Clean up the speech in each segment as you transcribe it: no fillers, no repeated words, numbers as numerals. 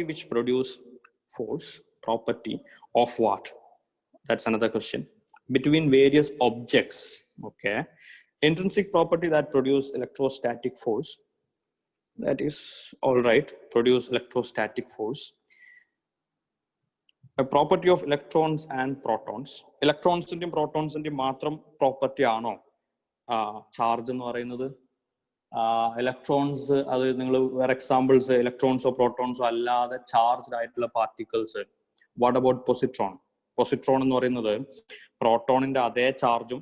which produce force, property of what? That's another question. Between various objects, okay. Intrinsic property that produce electrostatic force. That is all right, produce electrostatic force. A property of electrons and protons. Electrons and protons and matram property ano charge എന്ന് പറയുന്നത്. Electrons, were examples, electrons or protons അല്ലാതെ charged ആയിട്ടുള്ള particles. What about positron? Positron എന്ന് പറയുന്നത് പ്രോട്ടോണിന്റെ അതേ ചാർജും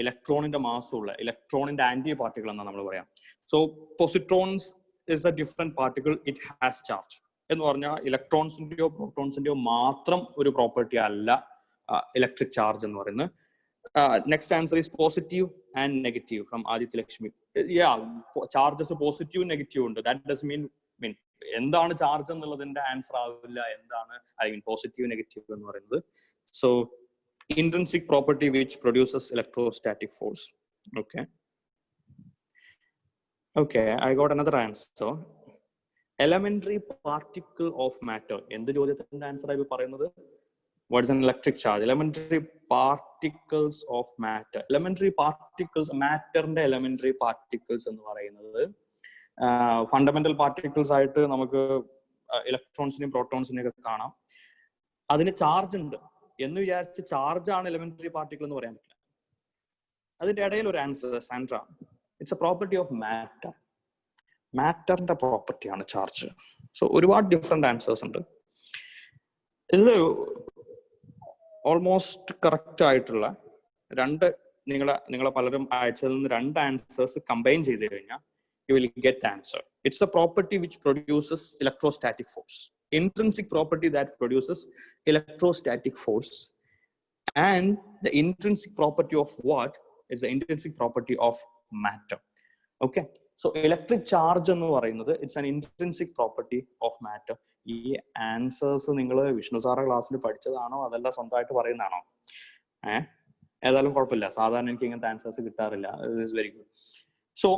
ഇലക്ട്രോണിന്റെ മാസും ഉള്ള ഇലക്ട്രോണിന്റെ ആന്റി പാർട്ടിക്കിൾ എന്നാണ് നമ്മൾ പറയാം. So positrons is a different particle, it has charge എന്ന് പറഞ്ഞാൽ ഇലക്ട്രോൺസിന്റെയോ പ്രോട്ടോൺസിന്റെയോ മാത്രം ഒരു പ്രോപ്പർട്ടി അല്ല ഇലക്ട്രിക് ചാർജ് എന്ന് പറയുന്നത്. Next answer is positive and negative from Aditya Lakshmi. Charges positive negative ഉണ്ട്. ദാറ്റ് ഡസ് മീൻ എന്താണ് ചാർജ് എന്നുള്ളതിന്റെ ആൻസർ ആവില്ല എന്താണ് പോസിറ്റീവ് നെഗറ്റീവ് എന്ന് പറയുന്നത്. So intrinsic property which produces electrostatic force. Okay, I got another answer. Elementary particle of matter. എന്ത് ചോദ്യത്തിന്റെ answer ആയി പറയുന്നത്? What is an electric charge? Elementary particles of matter. Elementary particles, matterന്റെ elementary particles എന്ന് പറയുന്നത് fundamental particles ആയിട്ട് നമുക്ക് ഇലക്ട്രോൺസിനെയും പ്രോട്ടോൺസിനെയും ഒക്കെ കാണാം. അതിന് ചാർജ് ഉണ്ട് എന്ന് വിചാരിച്ച് ചാർജ് ആണ് എലിമെന്ററി പാർട്ടിക്കിൾ എന്ന് പറയാൻ പറ്റില്ല. അതിന്റെ ഇടയിൽ ഒരു answer Sandra, it's a property of matter. മാറ്ററിന്റെ പ്രോപ്പർട്ടിയാണ് ചാർജ്. സോ ഒരുപാട് ഡിഫറെന്റ് ആൻസേഴ്സ് ഉണ്ട്. ഇതിൽ ഓൾമോസ്റ്റ് കറക്റ്റ് ആയിട്ടുള്ള നിങ്ങളെ പലരും അയച്ചതിൽ നിന്ന് രണ്ട് ആൻസേഴ്സ് കമ്പൈൻ ചെയ്ത് കഴിഞ്ഞാൽ you will get the answer. It's the property which produces electrostatic force. Intrinsic property that produces electrostatic force. And the intrinsic property of what is the intrinsic property of matter. Okay. So electric charge എന്ന് പറയുന്നത് it's an intrinsic property of matter. ഈ answers നിങ്ങൾ Vishnu Sara ക്ലാസ്സിൽ പഠിച്ചതാണോ അതല്ല സ്വന്തമായിട്ട് പറയുന്നതാണോ? ഏതായാലും കുഴപ്പമില്ല, സാധാരണ എനിക്ക് ഇങ്ങനത്തെ ആൻസേഴ്സ് കിട്ടാറില്ല. It's very good. So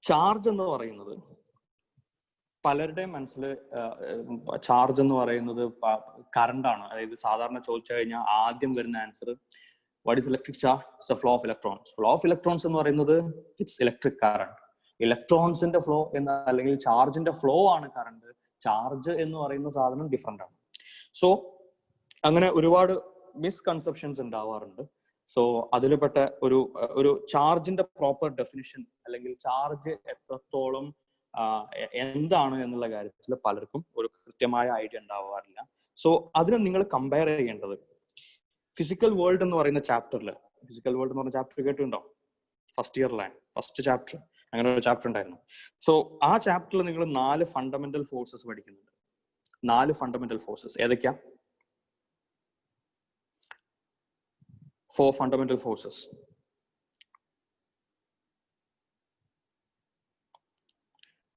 charge എന്ന് പറയുന്നത് പലരുടെയും മനസ്സിൽ ചാർജ് എന്ന് പറയുന്നത് കറണ്ട് ആണ്. അതായത് സാധാരണ ചോദിച്ചു കഴിഞ്ഞാൽ ആദ്യം വരുന്ന answer what is electric charge? It's A flow of electrons. Flow of electrons എന്ന് പറയുന്നത് ഇറ്റ്സ് ഇലക്ട്രിക് കറണ്ട്. ഇലക്ട്രോൺസിന്റെ ഫ്ലോ എന്ന അല്ലെങ്കിൽ ചാർജിന്റെ ഫ്ലോ ആണ് കറണ്ട്. ചാർജ് എന്ന് പറയുന്ന സാധനം ഡിഫറെന്റ് ആണ്. സോ അങ്ങനെ ഒരുപാട് മിസ്കൺസെപ്ഷൻസ് ഉണ്ടാവാറുണ്ട്. സോ അതിൽപ്പെട്ട ഒരു ചാർജിന്റെ പ്രോപ്പർ ഡെഫിനിഷൻ അല്ലെങ്കിൽ ചാർജ് എത്രത്തോളം എന്താണ് എന്നുള്ള കാര്യത്തിൽ പലർക്കും ഒരു കൃത്യമായ ഐഡിയ ഉണ്ടാവാറില്ല. സോ അതിനെ നിങ്ങൾ കമ്പയർ ചെയ്യേണ്ടത് ഫിസിക്കൽ വേൾഡ് എന്ന് പറയുന്ന ചാപ്റ്ററിൽ, ഫിസിക്കൽ വേൾഡ് എന്ന് പറഞ്ഞ ചാപ്റ്റർ കേട്ടിട്ടുണ്ടോ? ഫസ്റ്റ് ഇയറിലാണ് ഫസ്റ്റ് ചാപ്റ്റർ, അങ്ങനെ ഒരു ചാപ്റ്റർ ഉണ്ടായിരുന്നു. സോ ആ ചാപ്റ്ററിൽ നിങ്ങൾ 4 ഫണ്ടമെന്റൽ ഫോഴ്സസ് പഠിക്കുന്നുണ്ട്. 4 ഫണ്ടമെന്റൽ ഫോഴ്സസ് ഏതൊക്കെയാ? 4 fundamental forces.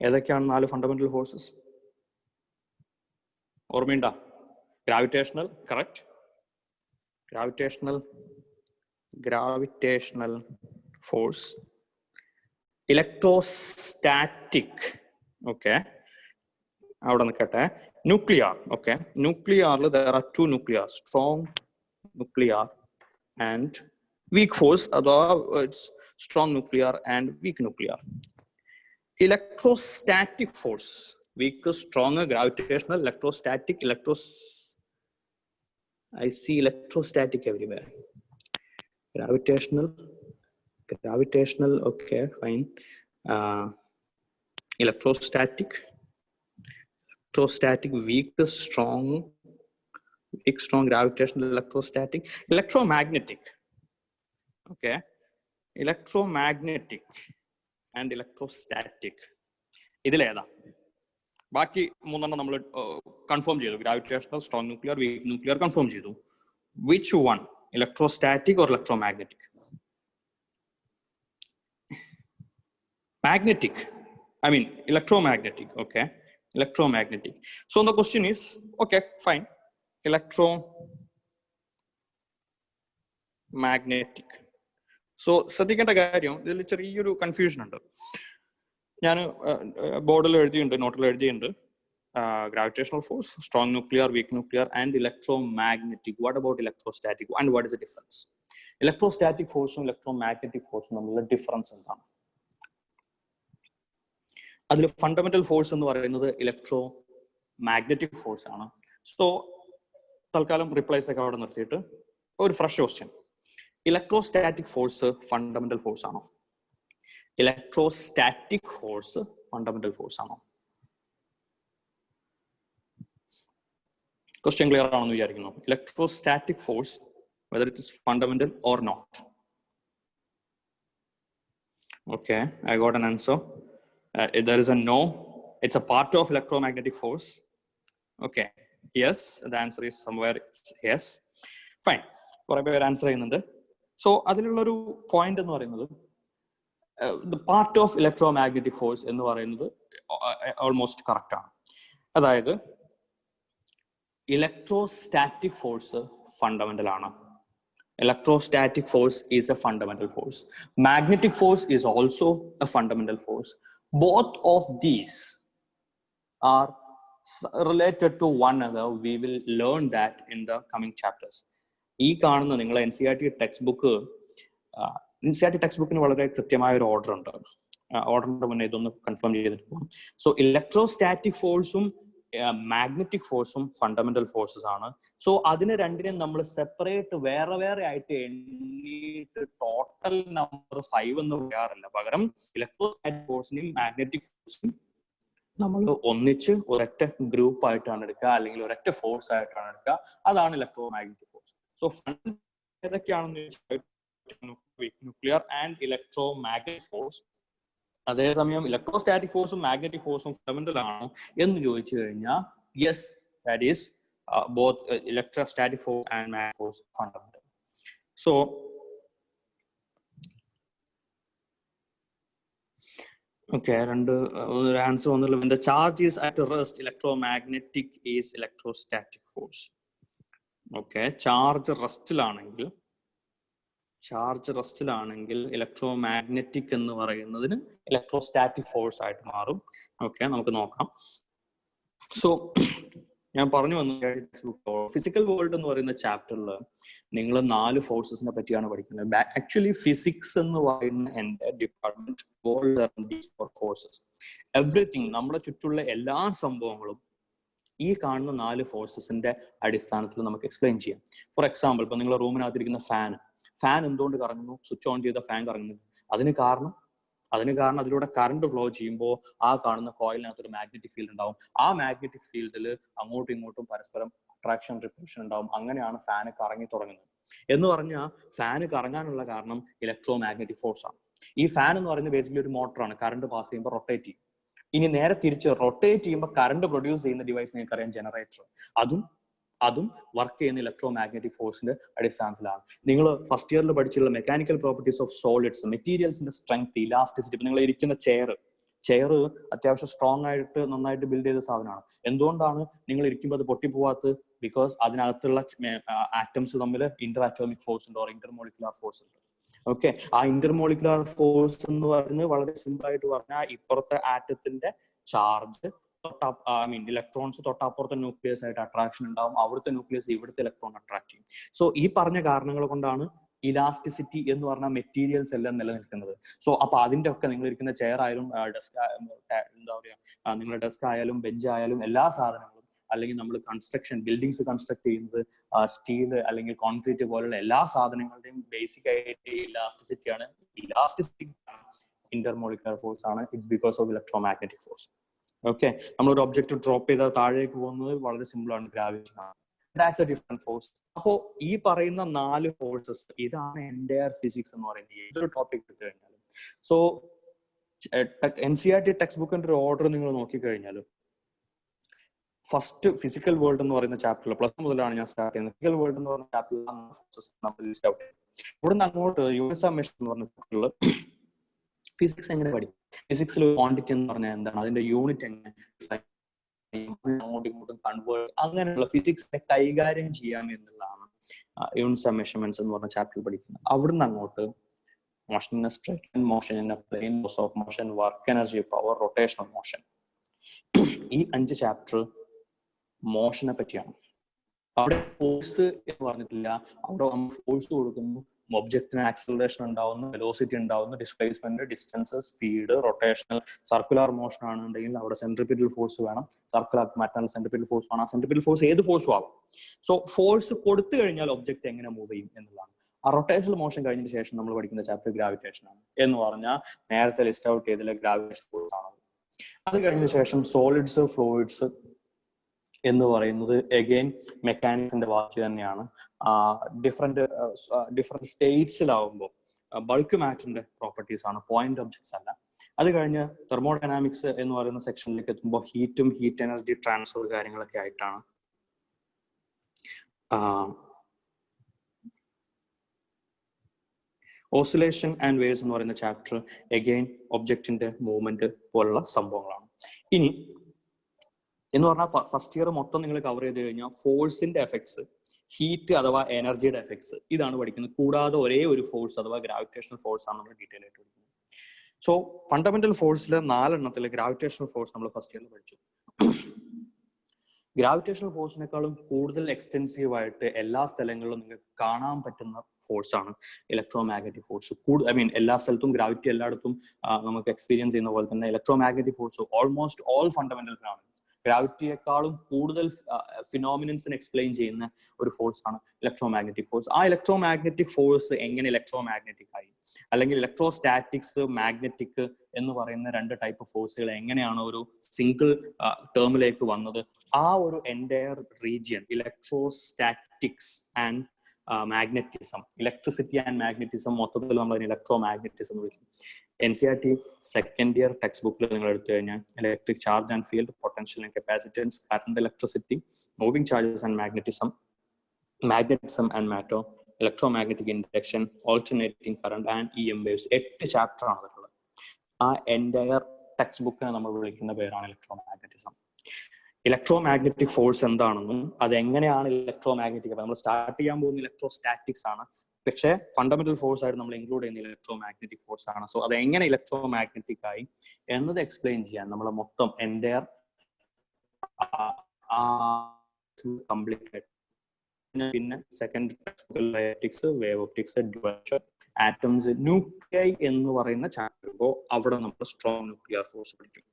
ഏതൊക്കെയാണ് 4 ഫണ്ടമെന്റൽ ഫോഴ്സസ്? ഓർമ്മയുണ്ടോ? Gravitational, correct. Gravitational force. Electrostatic, okay, അവിടെ നിൽക്കട്ടെ. Nuclear, okay. ന്യൂക്ലിയറിൽ there are 2 nuclear, strong nuclear and weak force, it's strong nuclear and weak nuclear. Electrostatic force, weak, stronger, gravitational, electrostatic, I see electrostatic everywhere. Gravitational, okay, fine. Electrostatic, weak, strong, gravitational, electrostatic. Electromagnetic, okay. Electromagnetic and electrostatic. ഇതിലേതാ? ബാക്കി 3 നമ്മൾ confirm ചെയ്തു. Gravitational, strong nuclear, weak nuclear confirm ചെയ്തു. Which one? Electrostatic or electromagnetic? Magnetic, I mean electromagnetic, okay. Electromagnetic. So the question is, okay, fine. Electromagnetic. So ശ്രദ്ധിക്കേണ്ട കാര്യം, ഇതിൽ ചെറിയൊരു confusion ഉണ്ട്. ഞാൻ ബോർഡിൽ എഴുതിയിട്ടുണ്ട്, നോട്ടിൽ എഴുതിയിട്ടുണ്ട്. gravitational force, strong nuclear, weak nuclear, and electromagnetic. What about electrostatic? And what is the difference? Electrostatic force and electromagnetic force തമ്മിലുള്ള ഡിഫറൻസ് എന്താണ്? അതിൽ ഫണ്ടമെന്റൽ ഫോഴ്സ് എന്ന് പറയുന്നത് ഇലക്ട്രോ മാഗ്നറ്റിക് ഫോഴ്സ് ആണ്. സോ തൽക്കാലം റിപ്ലൈസ് ഒക്കെ അവിടെ നിർത്തിയിട്ട് ഒരു fresh question. Electrostatic force fundamental force ആണോ? ഇലക്ട്രോസ്റ്റാറ്റിക് ഫോഴ്സ് ഫണ്ടമെന്റൽ ഫോഴ്സ് ആണോ? ക്വസ്റ്റ്യൻ ക്ലിയർ ആണെന്ന് വിചാരിക്കുന്നു. Electrostatic force, whether it is fundamental or not. Okay, I got an answer. There is a no. It's a part of electromagnetic force. Okay, yes, the answer is somewhere yes. Fine. കുറെ പേര് answer ചെയ്യുന്നുണ്ട്. So അതിലുള്ളൊരു point എന്ന് പറയുന്നത് the part of electromagnetic force എന്ന് പറയുന്നത് almost correct ആണ്. അതായത് electrostatic force fundamental ആണ്. Electrostatic force is a fundamental force. Magnetic force is also a fundamental force. Both of these are related to one another. We will learn that in the coming chapters. ഈ കാണുന്ന നിങ്ങൾ NCERT text book, NCERT text ബുക്കിന് വളരെ കൃത്യമായ ഒരു order ഉണ്ട്. ഓർഡറിന്റെ മുന്നേ ഇതൊന്ന് കൺഫേം ചെയ്തിട്ട് പോകും. സോ ഇലക്ട്രോസ്റ്റാറ്റിക് ഫോഴ്സും മാഗ്നറ്റിക് ഫോഴ്സും ഫണ്ടമെന്റൽ ഫോഴ്സസ് ആണ്. സോ അതിനെ രണ്ടിനെയും നമ്മൾ സെപ്പറേറ്റ് വേറെ വേറെ ആയിട്ട് എണ്ണിയിട്ട് ടോട്ടൽ നമ്പർ 5 എന്ന് പറയാറില്ല. പകരം ഇലക്ട്രോസ്റ്റാറ്റിക് ഫോഴ്സിനെയും മാഗ്നറ്റിക് ഫോഴ്സിനെയും നമ്മൾ ഒന്നിച്ച് ഒരൊറ്റ ഗ്രൂപ്പ് ആയിട്ടാണ് എടുക്കുക, അല്ലെങ്കിൽ ഒരൊറ്റ ഫോഴ്സ് ആയിട്ടാണ് എടുക്കുക. അതാണ് ഇലക്ട്രോ മാഗ്നറ്റിക് ഫോഴ്സ്. സോ ഏതൊക്കെയാണെന്ന് ചോദിച്ചാൽ nuclear and electro magnetic force. അതേസമയം ഇലക്ട്രോസ്റ്റാറ്റിക് ഫോഴ്സും മാഗ്നറ്റിക് ഫോഴ്സും ഫണ്ടമെന്റൽ ആണോ എന്ന് ചോദിച്ചു കഴിഞ്ഞാൽ yes, that is both electrostatic force and magnetic force fundamental. So okay, രണ്ട് ആൻസർ വന്നല്ലോ. When the charge is at rest, electromagnetic is electrostatic force. ഓക്കെ, ചാർജ് റെസ്റ്റിലാണെങ്കിൽ ഇലക്ട്രോ മാഗ്നറ്റിക് എന്ന് പറയുന്നതിന് ഇലക്ട്രോസ്റ്റാറ്റിക് ഫോഴ്സ് ആയിട്ട് മാറും. ഓക്കെ, നമുക്ക് നോക്കാം. സോ ഞാൻ പറഞ്ഞു വന്നു, ഫിസിക്കൽ വേൾഡ് എന്ന് പറയുന്ന ചാപ്റ്ററിൽ നിങ്ങൾ 4 ഫോഴ്സസിനെ പറ്റിയാണ് പഠിക്കുന്നത്. ആക്ച്വലി ഫിസിക്സ് എന്ന് പറയുന്ന എൻ്റെ ഡിപ്പാർട്ട്മെന്റ് ഫോഴ്സസ്, എവറിത്തിങ്, നമ്മുടെ ചുറ്റുള്ള എല്ലാ സംഭവങ്ങളും ഈ കാണുന്ന 4 ഫോഴ്സസിന്റെ അടിസ്ഥാനത്തിൽ നമുക്ക് എക്സ്പ്ലെയിൻ ചെയ്യാം. ഫോർ എക്സാമ്പിൾ, ഇപ്പൊ നിങ്ങളുടെ റൂമിനകത്തിരിക്കുന്ന ഫാൻ എന്തുകൊണ്ട് കറങ്ങുന്നു? സ്വിച്ച് ഓൺ ചെയ്ത ഫാൻ കറങ്ങുന്നു. അതിന് കാരണം അതിലൂടെ കറണ്ട് ഫ്ലോ ചെയ്യുമ്പോൾ ആ കാണുന്ന കോയിലിനകത്ത് ഒരു മാഗ്നറ്റിക് ഫീൽഡ് ഉണ്ടാവും. ആ മാഗ്നറ്റിക് ഫീൽഡിൽ അങ്ങോട്ടും ഇങ്ങോട്ടും പരസ്പരം അട്രാക്ഷൻ റിപ്പൽഷൻ ഉണ്ടാവും. അങ്ങനെയാണ് ഫാന് കറങ്ങി തുടങ്ങുന്നത്. എന്ന് പറഞ്ഞാൽ ഫാന് കറങ്ങാനുള്ള കാരണം ഇലക്ട്രോ മാഗ്നറ്റിക് ഫോഴ്സ് ആണ്. ഈ ഫാൻ എന്ന് പറയുന്നത് ബേസിക്കലി ഒരു മോട്ടറാണ്. കറണ്ട് പാസ് ചെയ്യുമ്പോൾ റൊട്ടേറ്റ് ചെയ്യും. ഇനി നേരെ തിരിച്ച് റൊട്ടേറ്റ് ചെയ്യുമ്പോൾ കറണ്ട് പ്രൊഡ്യൂസ് ചെയ്യുന്ന ഡിവൈസ് നിങ്ങൾക്കറിയാം, ജനറേറ്റർ. അതും വർക്ക് ചെയ്യുന്ന ഇലക്ട്രോ മാഗ്നറ്റിക് ഫോഴ്സിന്റെ അടിസ്ഥാനത്തിലാണ്. നിങ്ങൾ ഫസ്റ്റ് ഇയറിൽ പഠിച്ചുള്ള മെക്കാനിക്കൽ പ്രോപ്പർട്ടീസ് ഓഫ് സോളിഡ്സ്, മെറ്റീരിയൽസിന്റെ സ്ട്രെങ്ത്, ഇലാസ്റ്റിസിറ്റി. നിങ്ങൾ ഇരിക്കുന്ന ചെയർ അത്യാവശ്യം സ്ട്രോങ് ആയിട്ട് നന്നായിട്ട് ബിൽഡ് ചെയ്ത സാധനമാണ്. എന്തുകൊണ്ടാണ് നിങ്ങൾ ഇരിക്കുമ്പോൾ അത് പൊട്ടിപ്പോവാത്തത്? ബിക്കോസ് അതിനകത്തുള്ള ആറ്റംസ് തമ്മിൽ ഇന്റർ ആറ്റോമിക് ഫോഴ്സ് ഉണ്ട്, ഓർ ഇന്റർമോളിക്കുലർ ഫോഴ്സ് ഉണ്ട്. ഓക്കെ, ആ ഇന്റർമോളിക്കുലർ ഫോഴ്സ് എന്ന് പറയുന്നത് വളരെ സിമ്പിൾ ആയിട്ട് പറഞ്ഞാൽ ഇപ്പുറത്തെ ആറ്റത്തിന്റെ ചാർജ് ഇലക്ട്രോൺസ് തൊട്ടപ്പുറത്തെ ന്യൂക്ലിയസ് ആയിട്ട് അട്രാക്ഷൻ ഉണ്ടാവും. അവിടുത്തെ ന്യൂക്ലിയസ് ഇവിടുത്തെ ഇലക്ട്രോൺ അട്രാക്ട് ചെയ്യും. സോ ഈ പറഞ്ഞ കാരണങ്ങൾ കൊണ്ടാണ് ഇലാസ്റ്റിസിറ്റി എന്ന് പറഞ്ഞ മെറ്റീരിയൽസ് എല്ലാം നിലനിൽക്കുന്നത്. സോ അപ്പൊ അതിന്റെ ഒക്കെ നിങ്ങൾ ഇരിക്കുന്ന ചെയർ ആയാലും ഡെസ്ക്, എന്താ പറയാ, നിങ്ങളുടെ ഡെസ്ക് ആയാലും ബെഞ്ച് ആയാലും എല്ലാ സാധനങ്ങളും, അല്ലെങ്കിൽ നമ്മൾ ബിൽഡിങ്സ് കൺസ്ട്രക്ട് ചെയ്യുന്നത് സ്റ്റീല് അല്ലെങ്കിൽ കോൺക്രീറ്റ് പോലുള്ള എല്ലാ സാധനങ്ങളുടെയും ബേസിക് ആയിട്ട് ഇലാസ്റ്റിസിറ്റി ആണ്. ഇലാസ്റ്റിസിറ്റി ഇന്റർമോളിക്കുലർ ഫോഴ്സ് ആണ്. It's because of electro magnetic force. Okay, നമ്മളൊരു ഒബ്ജക്റ്റ് ഡ്രോപ്പ് ചെയ്താൽ താഴേക്ക് പോകുന്നത് വളരെ സിമ്പിൾ ആണ്, ഗ്രാവിറ്റി ആണ്. That's A different force. അപ്പോ ഈ പറയുന്ന 4 ഫോഴ്സസ്, ഇതാണ് എൻ്റയർ ഫിസിക്സ് എന്ന് പറയുന്നത്. ഏതൊരു ടോപ്പിക് എടുത്തു കഴിഞ്ഞാലും. സോ NCERT ടെക്സ്റ്റ് ബുക്കിന്റെ ഒരു ഓർഡർ നിങ്ങൾ നോക്കിക്കഴിഞ്ഞാലും ഫസ്റ്റ് ഫിസിക്കൽ വേൾഡ് എന്ന് പറയുന്ന ചാപ്റ്ററിൽ, പ്ലസ് മുതലാണ് ഞാൻ സ്റ്റാർട്ട് ചെയ്യുന്നത്. ഫിസിക്കൽ വേൾഡ് എന്ന് പറയുന്ന ചാപ്റ്ററിൽ ലിസ്റ്റ് ഔട്ട്. ഇവിടുന്ന് അങ്ങോട്ട് യൂണിവേഴ്സൽ മെഷർ എന്ന് പറഞ്ഞ ചാപ്റ്ററിൽ ഫിസിക്സ് എങ്ങനെ പഠിക്കും, ഫിസിക്സിൽ ക്വാണ്ടിറ്റി എന്ന് പറഞ്ഞാൽ എന്താണ്, അതിന്റെ യൂണിറ്റ് എങ്ങനെ, അങ്ങോട്ടും ഇങ്ങോട്ടും കൺവേർട്ട്, അങ്ങനെയുള്ള ഫിസിക്സിനെ കൈകാര്യം ചെയ്യാം എന്നുള്ളതാണ് യൂണിറ്റ്സ് ഓഫ് മെഷർമെന്റ്സ് എന്ന് പറഞ്ഞ ചാപ്റ്ററിൽ പഠിക്കുന്നത്. അവിടുന്ന് അങ്ങോട്ട് motion in a straight motion in a plane, laws of motion, work energy, power, rotational motion, ഈ 5 ചാപ്റ്റർ മോഷനെ പറ്റിയാണ്. അവിടെ ഫോഴ്സ് എന്ന് പറഞ്ഞിട്ടില്ല. അവിടെ നമ്മൾ ഫോഴ്സ് കൊടുക്കുന്നു, ഒബ്ജക്റ്റിന് ആക്സിലറേഷൻ ഉണ്ടാവുന്നു, വെലോസിറ്റി ഉണ്ടാവുന്നു, displacement, distance, speed, rotational, circular motion ആണെന്നുണ്ടെങ്കിൽ അവിടെ സെൻട്രിപിറ്റൽ ഫോഴ്സ് വേണം, സർക്കുലർ മാറ്ററിൽ സെൻട്രിപിറ്റൽ ഫോഴ്സ് വേണം. ആ സെൻട്രിപിറ്റൽ ഫോഴ്സ് ഏത് ഫോഴ്സും ആവും. സോ ഫോഴ്സ് കൊടുത്തു കഴിഞ്ഞാൽ ഒബ്ജക്റ്റ് എങ്ങനെ മൂവ് ചെയ്യും എന്നുള്ളതാണ്. ആ റൊട്ടേഷണൽ മോഷൻ കഴിഞ്ഞതിന് ശേഷം നമ്മൾ പഠിക്കുന്ന ചാപ്റ്റർ ഗ്രാവിറ്റേഷൻ ആണ്. എന്ന് പറഞ്ഞാൽ നേരത്തെ ലിസ്റ്റ് ഔട്ട് ചെയ്തില്ല ഗ്രാവിറ്റേഷൻ ഫോഴ്സ് ആണ്. അത് കഴിഞ്ഞ ശേഷം സോളിഡ്സ്, ഫ്ലൂയിഡ്സ് എന്ന് പറയുന്നത് അഗെയിൻ മെക്കാനിക്സിന്റെ ബാക്കി തന്നെയാണ്. ഡിഫറെന്റ് സ്റ്റേറ്റ്സിലാവുമ്പോൾ ബൾക്ക് മാറ്ററിന്റെ പ്രോപ്പർട്ടീസ് ആണ്, പോയിന്റ് ഒബ്ജക്ട്സ് അല്ല. അത് കഴിഞ്ഞ് തെർമോഡൈനാമിക്സ് എന്ന് പറയുന്ന സെക്ഷനിലേക്ക് എത്തുമ്പോൾ ഹീറ്റും ഹീറ്റ് എനർജി ട്രാൻസ്ഫർ കാര്യങ്ങളൊക്കെ ആയിട്ടാണ്. ഓസിലേഷൻ ആൻഡ് വേവ്സ് എന്ന് പറയുന്ന ചാപ്റ്റർ അഗെയിൻ ഒബ്ജക്റ്റിന്റെ മൂവ്മെന്റ് പോലുള്ള സംഭവങ്ങളാണ്. ഇനി എന്ന് പറഞ്ഞാൽ ഫസ്റ്റ് ഇയർ മൊത്തം നിങ്ങൾ കവർ ചെയ്ത് കഴിഞ്ഞാൽ ഫോഴ്സിന്റെ എഫക്ട്സ്, ഹീറ്റ് അഥവാ എനർജിയുടെ എഫക്ട്സ്, ഇതാണ് പഠിക്കുന്നത്. കൂടാതെ ഒരേ ഒരു ഫോഴ്സ് അഥവാ ഗ്രാവിറ്റേഷണൽ ഫോഴ്സ് ആണ് നമ്മൾ ഡീറ്റെയിൽ ആയിട്ട് പഠിക്കുന്നത്. സോ ഫണ്ടമെന്റൽ ഫോഴ്സിൽ 4 ഗ്രാവിറ്റേഷണൽ ഫോഴ്സ് നമ്മൾ ഫസ്റ്റ് ഇയറിൽ പഠിച്ചു. ഗ്രാവിറ്റേഷണൽ ഫോഴ്സിനേക്കാളും കൂടുതൽ എക്സ്റ്റെൻസീവ് ആയിട്ട് എല്ലാ സ്ഥലങ്ങളിലും നിങ്ങൾക്ക് കാണാൻ പറ്റുന്ന ഫോഴ്സ് ആണ് ഇലക്ട്രോ മാഗ്നറ്റിക് ഫോഴ്സ്. എല്ലാ സ്ഥലത്തും ഗ്രാവിറ്റി എല്ലായിടത്തും നമുക്ക് എക്സ്പീരിയൻസ് ചെയ്യുന്ന പോലെ തന്നെ electromagnetic force almost all ഫണ്ടമെന്റൽസിലാണ്. ഗ്രാവിറ്റിയെക്കാളും കൂടുതൽ ഫിനോമിനൻസിനെ എക്സ്പ്ലെയിൻ ചെയ്യുന്ന ഒരു ഫോഴ്സ് ആണ് ഇലക്ട്രോ മാഗ്നറ്റിക് ഫോഴ്സ്. ആ ഇലക്ട്രോ മാഗ്നറ്റിക് ഫോഴ്സ് എങ്ങനെ ഇലക്ട്രോ മാഗ്നറ്റിക് ആയി, അല്ലെങ്കിൽ ഇലക്ട്രോ സ്റ്റാറ്റിക്സ്, മാഗ്നറ്റിക് എന്ന് പറയുന്ന 2 ടൈപ്പ് ഫോഴ്സുകൾ എങ്ങനെയാണ് ഒരു സിംഗിൾ ടേമിലേക്ക് വന്നത്, ആ ഒരു entire region electrostatics and magnetism, electricity and magnetism മൊത്തത്തിൽ നമ്മൾ ഇലക്ട്രോ മാഗ്നറ്റിസം എന്ന് വിളിക്കും. NCERT സെക്കൻഡ് ഇയർ ടെക്സ്റ്റ് ബുക്കിൽ നിങ്ങൾ എടുത്തു കഴിഞ്ഞാൽ electric charge and field, potential and capacitance, current, electricity, moving charges and magnetism, magnetism and matter, electro magnetic induction, alternating current and EM waves, 8 chapter ആണ് അതുള്ളത്. ആ entire text ബുക്കിനെ നമ്മൾ വിളിക്കുന്ന പേരാണ് electro magnetism. Electro magnetic force എന്താണെന്നും അതെങ്ങനെയാണ് electro magnetic, നമ്മൾ start ചെയ്യാൻ പോകുന്ന ഇലക്ട്രോ സ്റ്റാറ്റിക്സ് ആണ്, പക്ഷേ ഫണ്ടമെന്റൽ ഫോഴ്സ് ആയിട്ട് നമ്മൾ ഇൻക്ലൂഡ് ചെയ്യുന്ന ഇലക്ട്രോ മാഗ്നറ്റിക് ഫോഴ്സ് ആണ്. സോ അത് എങ്ങനെ ഇലക്ട്രോ മാഗ്നറ്റിക് ആയി എന്നത് എക്സ്പ്ലെയിൻ ചെയ്യാൻ നമ്മൾ മൊത്തം എൻറ്റയർ കംപ്ലീറ്റ് ആയിട്ട്, പിന്നെ second electrics, wave optics, atoms, nuclei എന്ന് പറയുന്ന ചാപ്റ്റർ അവിടെ നമ്മൾ സ്ട്രോങ് ന്യൂക്ലിയർ ഫോഴ്സ് പഠിക്കും.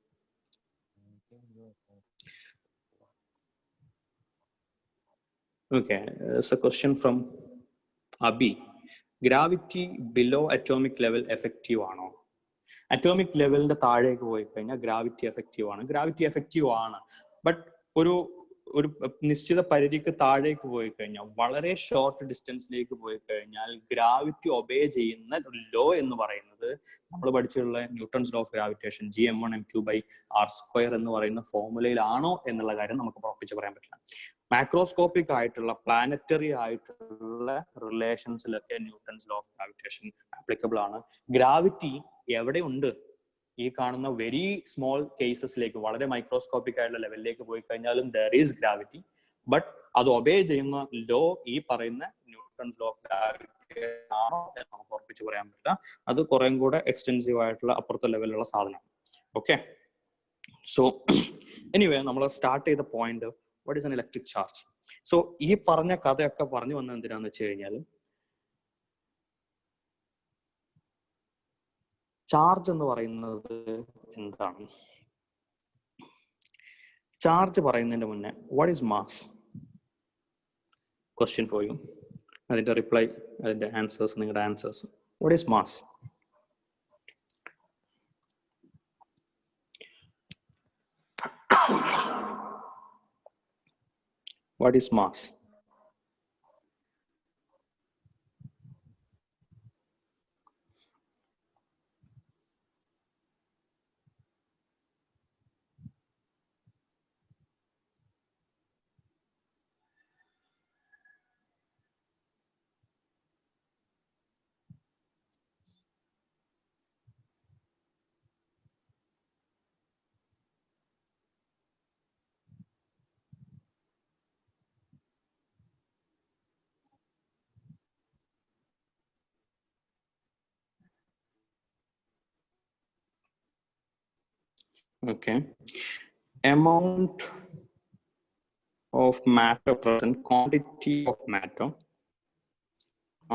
Okay, it's a question from Abhi. Gravity below atomic level effective ആണോ? അറ്റോമിക് ലെവലിന്റെ താഴേക്ക് പോയി കഴിഞ്ഞാൽ ഗ്രാവിറ്റി എഫക്റ്റീവ് ആണ്. ഗ്രാവിറ്റി എഫക്റ്റീവ് ആണ്, ബട്ട് ഒരു നിശ്ചിത പരിധിക്ക് താഴേക്ക് പോയി കഴിഞ്ഞാൽ, വളരെ ഷോർട്ട് ഡിസ്റ്റൻസിലേക്ക് പോയി കഴിഞ്ഞാൽ ഗ്രാവിറ്റി ഒബേ ചെയ്യുന്ന ലോ എന്ന് പറയുന്നത് നമ്മൾ പഠിച്ചിട്ടുള്ള Newton's law of gravitation Gm1m2/r² എന്ന് പറയുന്ന ഫോർമുലയിലാണോ എന്നുള്ള കാര്യം നമുക്ക് ഉറപ്പിച്ച് പറയാൻ പറ്റില്ല. മാക്രോസ്കോപ്പിക് ആയിട്ടുള്ള പ്ലാനറ്ററി ആയിട്ടുള്ള റിലേഷൻസിലൊക്കെ Newton's law of gravitation applicable ആണ്. ഗ്രാവിറ്റി എവിടെയുണ്ട്, ഈ കാണുന്ന വെരി സ്മോൾ കേസസിലേക്ക്, വളരെ മൈക്രോസ്കോപ്പിക് ആയിട്ടുള്ള ലെവലിലേക്ക് പോയി കഴിഞ്ഞാലും ദർ ഈസ് ഗ്രാവിറ്റി, ബട്ട് അത് ഒബേ ചെയ്യുന്ന ലോ ഈ പറയുന്ന ന്യൂട്ടൺസ് ലോ ഓഫ് ഗ്രാവിറ്റി ആണോ എന്ന് നമുക്ക് ഉറപ്പിച്ച് പറയാൻ പറ്റില്ല. അത് കുറേ കൂടെ എക്സ്റ്റെൻസീവ് ആയിട്ടുള്ള അപ്പുറത്തെ ലെവലിലുള്ള സാധനമാണ്. ഓക്കെ, സോ എനിവേ നമ്മൾ സ്റ്റാർട്ട് ചെയ്ത point, what is an electric charge. So ഈ പറഞ്ഞ കഥയൊക്കെ പറഞ്ഞു വന്നത് എന്തിനാന്ന് വെച്ച് കഴിഞ്ഞാൽ, ചാർജ് എന്ന് പറയുന്നത് എന്താണ്? ചാർജ് പറയുന്നതിന്റെ മുന്നേ what is mass? Question for you. അതിന്റെ റിപ്ലൈ, അതിന്റെ ആൻസേഴ്സ്, നിങ്ങളുടെ answers. What is mass? What is mass? Okay, amount of matter present, quantity of matter.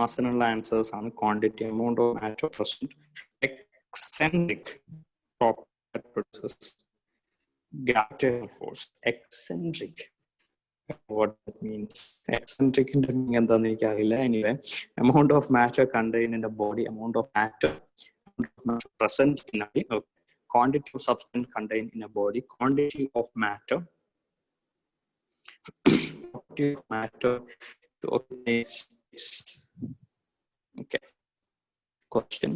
Arsenal answers on quantity, amount of matter present, eccentric property that produces gravitational force. Eccentric. What that means? Eccentric in the meaning anyway. Amount of matter contained in the body, amount of matter present in a body, quantity of substance contained in a body, quantity of matter, quantity of matter to obtain space. Okay. Question: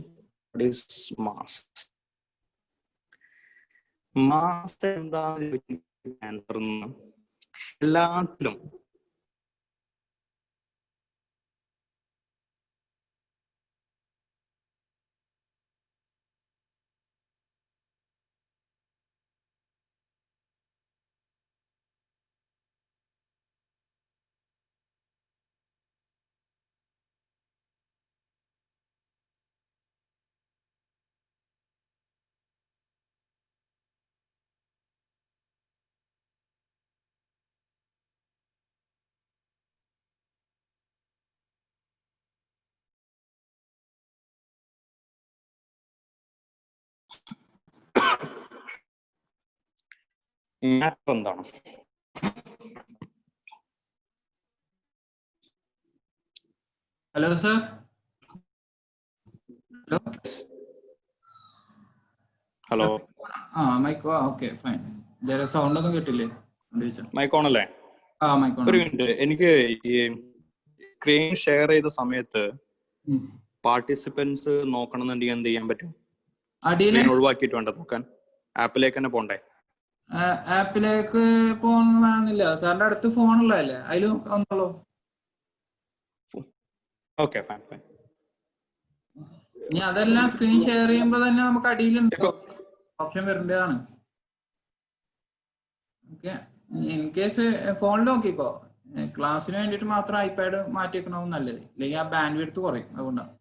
what is mass? Mass എന്താണ് answer? എല്ലാത്തിലും matter എന്താണ്? Hello, sir. Hello. Hello. Mike. Okay fine. Sound ഒന്നും കേട്ടില്ലേ? Mike on അല്ലേ? Mike on. ഒരു minute, എനിക്ക് ഈ screen share ചെയ്ത സമയത്ത് പാർട്ടിസിപ്പൻസ് നോക്കണമെന്നുണ്ടെങ്കിൽ എന്ത് ചെയ്യാൻ പറ്റും? സ്ക്രീൻ ഒഴിവാക്കിയിട്ട് വേണ്ട നോക്കാൻ? ആപ്പിലേക്ക് തന്നെ പോണ്ടേ? ആപ്പിലേക്ക് പോകണമെന്നില്ല. സാറിന്റെ അടുത്ത് ഫോണുള്ളതല്ലേ, അതിൽ നോക്കാവുന്നുള്ളൂ. Okay fine fine. ഇനി അതെല്ലാം സ്ക്രീൻ ഷെയർ ചെയ്യുമ്പോൾ തന്നെ നമുക്ക് അടിയിലുണ്ട് ഓപ്ഷൻ വരേണ്ടതാണ്. ഓക്കെ. ഇൻ കേസ് ഫോണിൽ നോക്കിക്കോ. ക്ലാസ്സിന് വേണ്ടിയിട്ട് മാത്രം ഐപാഡ് മാറ്റി വെക്കണവും നല്ലത്, അല്ലെങ്കിൽ ആ ബാൻഡ് വിഡ്ത്ത് കുറയും. അതുകൊണ്ടാണ്.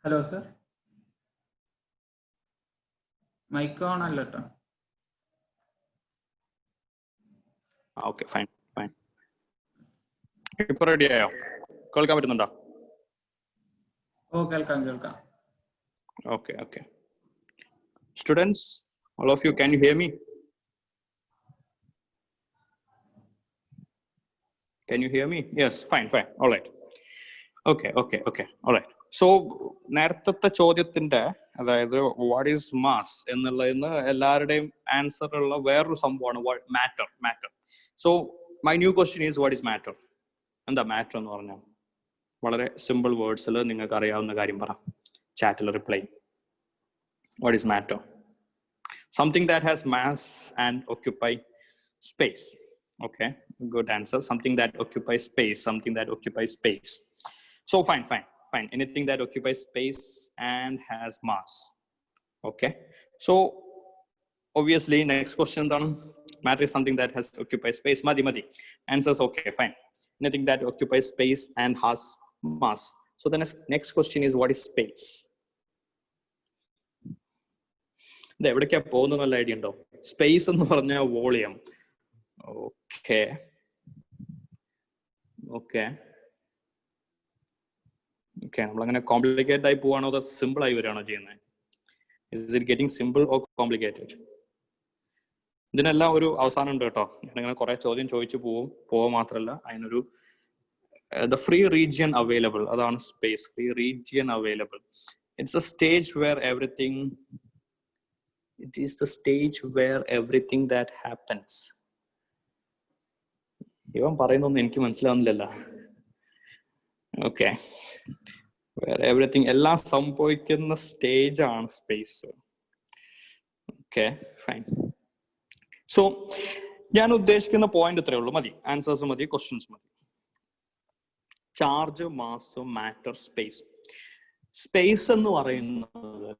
ഹലോ സർ, മൈക്ക് ഓൺ അല്ല കേട്ടോ. Okay fine fine. ഇപ്പൊ റെഡി ആയോ? കേൾക്കാൻ പറ്റുന്നുണ്ടോ? കേൾക്കാം കേൾക്കാം. Okay okay. Students, all of you, can you hear me? Can you hear me? Yes, fine fine. All right. Okay okay okay. All right. So നേരത്തെ ചോദ്യത്തിന്റെ, അതായത് വാട്ട് ഈസ് മാസ് എന്നുള്ളതിന് എല്ലാവരുടെയും ആൻസർ ഉള്ള വേറൊരു സംഭവമാണ് matter. Matter. So my new question is what is matter? എന്താ matter എന്ന് പറഞ്ഞാൽ? വളരെ സിമ്പിൾ വേർഡ്സിൽ നിങ്ങൾക്ക് അറിയാവുന്ന കാര്യം പറ. ചാറ്റിൽ reply. What is matter? Something that has mass and occupy space. Okay, good answer. Something that occupies space. Something that occupies space. So fine. Anything that occupies space and has mass. Okay. So obviously next question done. Matter is something that has occupies space. Madi. Answers okay. Fine. Anything that occupies space and has mass. So the next question is, what is space? ഇത് എവിടേക്കാ പോകുന്ന നല്ല idea ഉണ്ടോ? Space എന്ന് പറഞ്ഞ volume. Okay okay okay. നമ്മളങ്ങനെ complicated ആയി പോവാണോ അതോ സിമ്പിൾ ആയി വരികയാണോ ചെയ്യുന്നത്? Is it getting simple or complicated? ഇതിനെല്ലാം ഒരു അവസാനം ഉണ്ട് കേട്ടോ. ഞാനിങ്ങനെ കുറെ ചോദ്യം ചോദിച്ചു പോവും മാത്രമല്ല അതിനൊരു the free region available, അതാണ് space, free region available. It's a stage where everything, it is the stage where everything that happens. ഇവൻ പറയുന്നൊന്നും എനിക്ക് മനസ്സിലാവുന്നില്ലല്ലോ. ഓക്കെ, where everything, എല്ലാം സംഭവിക്കുന്ന സ്റ്റേജ് ആണ് സ്പേസ്. Okay, fine. സോ ഞാൻ ഉദ്ദേശിക്കുന്ന പോയിന്റ് ഇത്രയേ ഉള്ളൂ. മതി, ആൻസേഴ്സ് മതി, ക്വസ്റ്റ്യൻസ് മതി. Charge, mass, matter, space. Space എന്ന് പറയുന്നത്,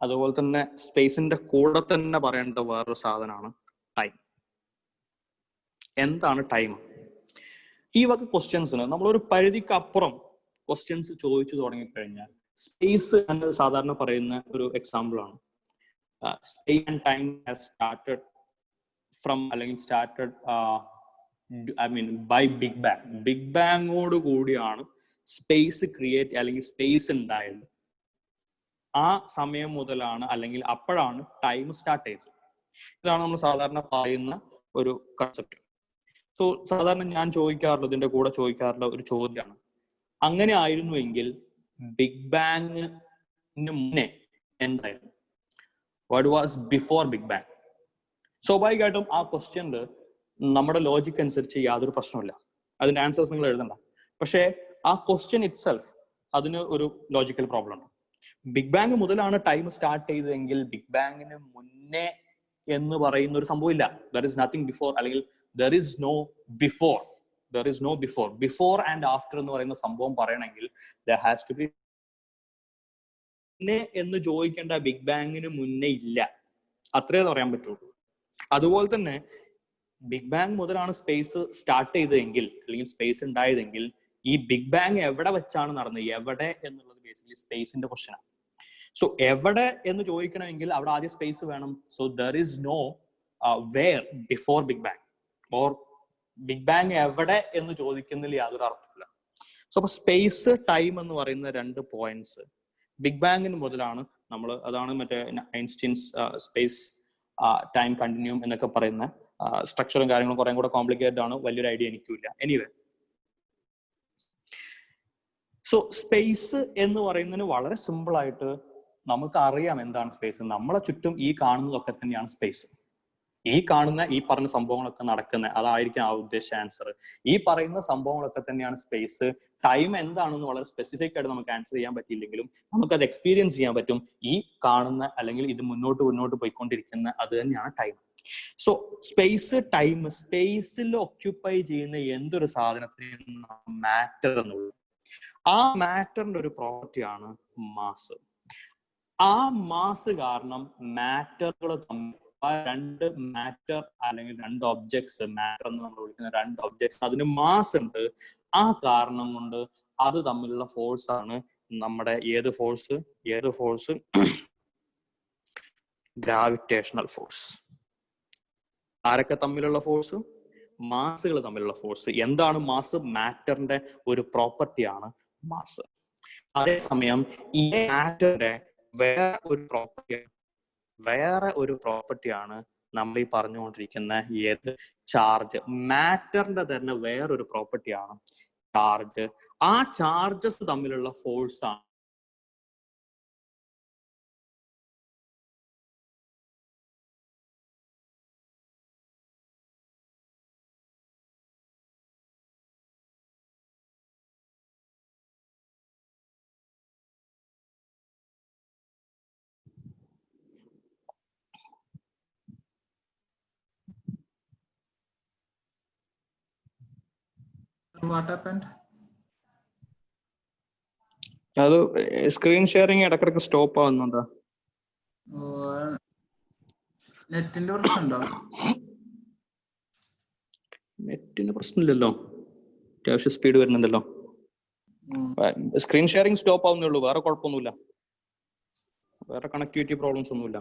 അതുപോലെ തന്നെ സ്പേസിന്റെ കൂടെ തന്നെ പറയേണ്ട വേറൊരു സാധനമാണ് ടൈം. എന്താണ് ടൈം? ഈ വക ക്വസ്റ്റ്യൻസിന് നമ്മളൊരു പരിധിക്ക് അപ്പുറം ക്വസ്റ്റ്യൻസ് ചോദിച്ചു തുടങ്ങിക്കഴിഞ്ഞാൽ, സ്പേസ് എന്നത് സാധാരണ പറയുന്ന ഒരു എക്സാമ്പിൾ ആണ്. Space and time has started from, അല്ലെങ്കിൽ started by big bang. Big ബാങ്ങോട് കൂടിയാണ് സ്പേസ് ക്രിയേറ്റ്, അല്ലെങ്കിൽ സ്പേസ് ഉണ്ടായത്. ആ സമയം മുതലാണ്, അല്ലെങ്കിൽ അപ്പോഴാണ് ടൈം സ്റ്റാർട്ട് ചെയ്തത്. ഇതാണ് നമ്മൾ സാധാരണ പറയുന്ന ഒരു കൺസെപ്റ്റ്. സോ സാധാരണ ഞാൻ ചോദിക്കാറുള്ളത്, ഇതിന്റെ കൂടെ ചോദിക്കാറുള്ള ഒരു ചോദ്യമാണ്, അങ്ങനെ ആയിരുന്നുവെങ്കിൽ ബിഗ് ബാങ്ങിന് മുന്നേ എന്തായിരുന്നു? What was before big bang? സ്വാഭാവികമായിട്ടും ആ ക്വസ്റ്റ്യനിൽ നമ്മുടെ ലോജിക് അനുസരിച്ച് യാതൊരു പ്രശ്നമില്ല, അതിന്റെ ആൻസേഴ്സ് നിങ്ങൾ എഴുതണ്ട. പക്ഷേ ആ ക്വസ്റ്റ്യൻ ഇറ്റ് സെൽഫ്, അതിന് ഒരു ലോജിക്കൽ പ്രോബ്ലം ഉണ്ട്. ബിഗ് ബാങ് മുതലാണ് ടൈം സ്റ്റാർട്ട് ചെയ്തതെങ്കിൽ ബിഗ് ബാങ്ങിന് മുന്നേ എന്ന് പറയുന്ന ഒരു സംഭവം ഇല്ല. ദർ ഇസ് നത്തിങ് ബിഫോർ, അല്ലെങ്കിൽ there is no before. There is no before. Before and after എന്ന് പറയുന്ന സംഭവം പറയണമെങ്കിൽ ദർ ഹാസ് ടു ബി, മുന്നേ എന്ന് ചോദിക്കേണ്ട, ബിഗ് ബാങ്ങിന് മുന്നേ ഇല്ല, അത്രേ പറയാൻ പറ്റുള്ളൂ. അതുപോലെ തന്നെ ബിഗ് ബാങ് മുതലാണ് സ്പേസ് സ്റ്റാർട്ട് ചെയ്തതെങ്കിൽ, അല്ലെങ്കിൽ സ്പേസ് ഉണ്ടായതെങ്കിൽ, ഈ ബിഗ് ബാങ് എവിടെ വെച്ചാണ് നടന്നത്, എവിടെ എന്നുള്ളത് ബേസിക്കലി സ്പേസിന്റെ ക്വസ്റ്റ്യൻ ആണ്. സോ എവിടെ എന്ന് ചോദിക്കണമെങ്കിൽ അവിടെ ആദ്യം സ്പേസ് വേണം. So there is nowhere before big bang, or big bang എവിടെ എന്ന് ചോദിക്കുന്നതിൽ യാതൊരു അർത്ഥമില്ല. സോ അപ്പൊ സ്പേസ്, ടൈം എന്ന് പറയുന്ന രണ്ട് പോയിന്റ്സ് ബിഗ് ബാങ്ങിന് മുതലാണ് നമ്മൾ, അതാണ് മറ്റേ ഐൻസ്റ്റീൻസ് സ്പേസ് ടൈം കണ്ടിന്യൂം എന്നൊക്കെ പറയുന്ന സ്ട്രക്ചറും കാര്യങ്ങളും കുറെ കൂടെ കോംപ്ലിക്കേറ്റഡ് ആണ്, വലിയൊരു ഐഡിയ എനിക്കില്ല. എനിവേ, സോ സ്പേസ് എന്ന് പറയുന്നതിന് വളരെ സിമ്പിൾ ആയിട്ട് നമുക്ക് അറിയാം എന്താണ് സ്പേസ്. നമ്മളെ ചുറ്റും ഈ കാണുന്നതൊക്കെ തന്നെയാണ് സ്പേസ്. ഈ കാണുന്ന, ഈ പറഞ്ഞ സംഭവങ്ങളൊക്കെ നടക്കുന്നത്, അതായിരിക്കും ആ ഉദ്ദേശിച്ച ആൻസർ. ഈ പറയുന്ന സംഭവങ്ങളൊക്കെ തന്നെയാണ് സ്പേസ്. ടൈം എന്താണെന്ന് വളരെ സ്പെസിഫിക് ആയിട്ട് നമുക്ക് ആൻസർ ചെയ്യാൻ പറ്റിയില്ലെങ്കിലും നമുക്കത് എക്സ്പീരിയൻസ് ചെയ്യാൻ പറ്റും. ഈ കാണുന്ന, അല്ലെങ്കിൽ ഇത് മുന്നോട്ട് പോയിക്കൊണ്ടിരിക്കുന്ന, അത് തന്നെയാണ് ടൈം. സോ സ്പേസ്, ടൈം, സ്പേസിൽ ഒക്യുപ്പൈ ചെയ്യുന്ന എന്തൊരു സാധനത്തിന് മാറ്റർ എന്നുള്ളത്, ആ മാറ്ററിന്റെ ഒരു പ്രോപ്പർട്ടിയാണ് മാസ്. ആ മാസ് കാരണം മാറ്ററുകൾ തമ്മിൽ, രണ്ട് മാറ്റർ അല്ലെങ്കിൽ രണ്ട് ഒബ്ജക്ട്സ്, മാറ്റർ എന്ന് നമ്മൾ വിളിക്കുന്ന രണ്ട് ഒബ്ജക്ട്സ്, അതിന് മാസ് ഉണ്ട്. ആ കാരണം കൊണ്ട് അത് തമ്മിലുള്ള ഫോഴ്സ് ആണ് നമ്മുടെ ഏത് ഫോഴ്സ്? Gravitational force. ആരൊക്കെ തമ്മിലുള്ള ഫോഴ്സ്? മാസുകൾ തമ്മിലുള്ള ഫോഴ്സ്. എന്താണ് മാസ്? മാറ്ററിന്റെ ഒരു പ്രോപ്പർട്ടിയാണ് മാസ്. അതേസമയം ഈ മാറ്ററിന്റെ വേറെ ഒരു പ്രോപ്പർട്ടിയാണ് നമ്മൾ ഈ പറഞ്ഞുകൊണ്ടിരിക്കുന്ന ഏത്? ചാർജ്. മാറ്ററിന്റെ തന്നെ വേറൊരു പ്രോപ്പർട്ടിയാണ് ചാർജ്. ആ ചാർജസ് തമ്മിലുള്ള ഫോഴ്സ് ആണ് What happened? അത് സ്ക്രീൻ ഷെയറിങ് ഇടക്കിടക്ക് സ്റ്റോപ്പ് ആവുന്നുണ്ടോ? നെറ്റിന്റെ പ്രശ്നമുണ്ടോ? നെറ്റിന് പ്രശ്നമില്ലല്ലോ, അത്യാവശ്യം സ്പീഡ് വരുന്നുണ്ടല്ലോ. സ്ക്രീൻ ഷെയറിങ് സ്റ്റോപ്പ് ആവുന്നേ ഉള്ളൂ, വേറെ കുഴപ്പമൊന്നുമില്ല, വേറെ കണക്ടിവിറ്റി പ്രോബ്ലംസ് ഒന്നുമില്ല.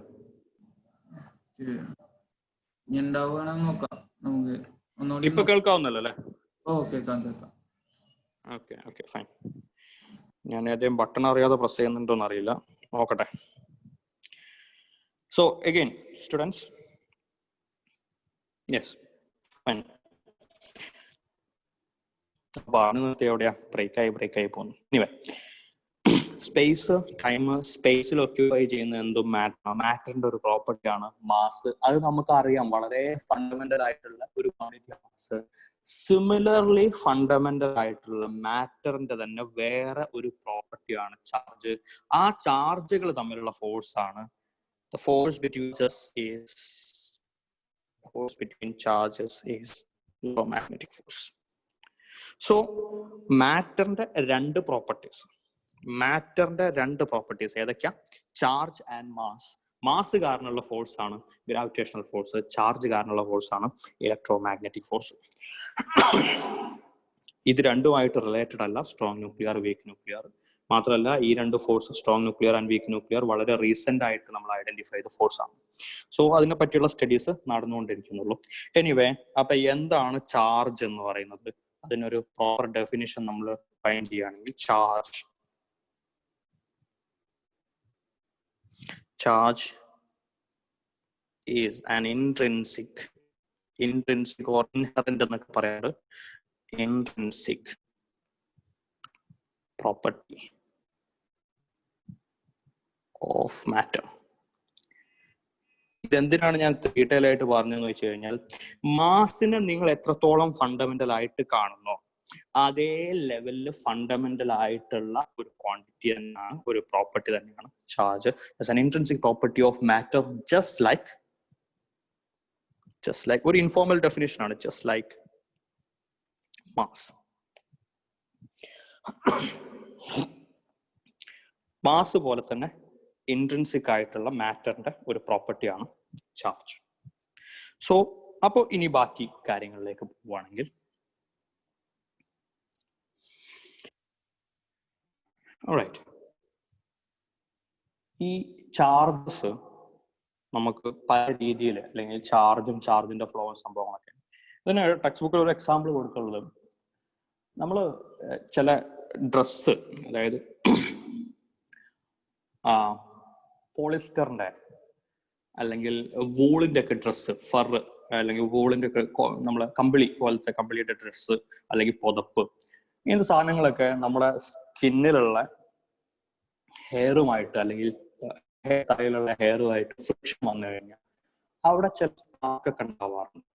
ഇപ്പൊ കേൾക്കാവുന്നല്ലോ അല്ലേ? Okay fine. ഞാൻ ഏതെങ്കിലും ബട്ടൺ അറിയാതെ പ്രസ് ചെയ്യുന്നുണ്ടോന്ന് അറിയില്ല, നോക്കട്ടെ. So again students, yes fine. പറഞ്ഞു നിർത്തി എവിടെയാ ബ്രേക്കായി പോകുന്നു. എനിവേ, സ്പേസ് ടൈം സ്പേസിൽ ഒക്യുപൈ ചെയ്യുന്ന എന്തും മാറ്ററിന്റെ ഒരു പ്രോപ്പർട്ടി ആണ് മാസ്. അത് നമുക്ക് അറിയാം, വളരെ ഫണ്ടമെന്റൽ ആയിട്ടുള്ള ഒരു ക്വാണ്ടിറ്റി മാസ്. സിമിലർലി ഫണ്ടമെന്റൽ ആയിട്ടുള്ള മാറ്ററിന്റെ തന്നെ വേറെ ഒരു പ്രോപ്പർട്ടിയാണ് ചാർജ്. ആ ചാർജുകൾ തമ്മിലുള്ള ഫോഴ്സ് ആണ് the force between charges is electromagnetic force. So മാറ്ററിന്റെ രണ്ട് പ്രോപ്പർട്ടീസ് ഏതൊക്കെയാ? Charge and mass. മാസ് കാരണമുള്ള ഫോഴ്സ് ആണ് ഗ്രാവിറ്റേഷണൽ ഫോഴ്സ്, ചാർജ് കാരണമുള്ള ഫോഴ്സ് ആണ് ഇലക്ട്രോമാഗ്നറ്റിക് ഫോഴ്സ്. ഇത് രണ്ടുമായിട്ട് റിലേറ്റഡ് അല്ല സ്ട്രോങ് ന്യൂക്ലിയർ, വീക്ക് ന്യൂക്ലിയർ. മാത്രമല്ല ഈ രണ്ട് force, strong nuclear and weak nuclear, വളരെ റീസെന്റ് ആയിട്ട് നമ്മൾ ഐഡന്റിഫൈ ചെയ്ത ഫോഴ്സ് ആണ്. സോ അതിനെ പറ്റിയുള്ള സ്റ്റഡീസ് നടന്നുകൊണ്ടിരിക്കുന്നുള്ളൂ. എനിവേ, അപ്പൊ എന്താണ് ചാർജ് എന്ന് പറയുന്നത്? അതിനൊരു പ്രോപ്പർ ഡെഫിനിഷൻ നമ്മൾ ഫൈൻഡ് ചെയ്യുകയാണെങ്കിൽ, charge is an intrinsic or inherent എന്നൊക്കെ പറയാറ്, ഇൻട്രിൻസിക് property of matter. ഇതെന്തിനാണ് ഞാൻ ഡീറ്റെയിൽ ആയിട്ട് പറഞ്ഞതെന്ന് വെച്ച് കഴിഞ്ഞാൽ, മാസിനെ നിങ്ങൾ എത്രത്തോളം ഫണ്ടമെന്റൽ ആയിട്ട് കാണുന്നോ അതേ ലെവലിൽ ഫണ്ടമെന്റൽ ആയിട്ടുള്ള ഒരു ക്വാണ്ടിറ്റി എന്നാണ്, ഒരു പ്രോപ്പർട്ടി തന്നെയാണ് charge. As an intrinsic property of matter, just like ഒരു ഇൻഫോർമൽ ഡെഫിനിഷൻ ആണ്, ജസ്റ്റ് ലൈക്ക് മാസ്. മാസ് പോലെ തന്നെ ഇൻട്രിൻസിക് ആയിട്ടുള്ള മാറ്ററിന്റെ ഒരു പ്രോപ്പർട്ടിയാണ് ചാർജ്. സോ അപ്പോൾ ഇനി ബാക്കി കാര്യങ്ങളിലേക്ക് പോവുകയാണെങ്കിൽ, ഓൾറൈറ്റ്, ഈ ചാർജസ് നമുക്ക് പല രീതിയിൽ, അല്ലെങ്കിൽ ചാർജിന്റെ ഫ്ലോ സംഭവങ്ങളൊക്കെ. ഇതിന് ടെക്സ്റ്റ് ബുക്കിൽ ഒരു എക്സാമ്പിൾ കൊടുത്തുള്ളത്, നമ്മൾ ചില ഡ്രസ്സ്, അതായത് പോളിസ്റ്ററിന്റെ അല്ലെങ്കിൽ വൂളിന്റെ ഒക്കെ ഡ്രസ്സ്, ഫർ അല്ലെങ്കിൽ വൂളിന്റെ ഒക്കെ നമ്മളെ കമ്പിളി പോലത്തെ കമ്പിളിയുടെ ഡ്രസ്സ് അല്ലെങ്കിൽ പുതപ്പ്, ഇങ്ങനത്തെ സാധനങ്ങളൊക്കെ നമ്മുടെ സ്കിന്നിലുള്ള ഹെയറുമായിട്ട് അല്ലെങ്കിൽ തലയിലുള്ള ഹെയറുമായിട്ട് ഫ്രിക്ഷൻ വന്നു കഴിഞ്ഞാൽ അവിടെ ചില സ്പാർക്കൊക്കെ ഉണ്ടാവാറുണ്ട്.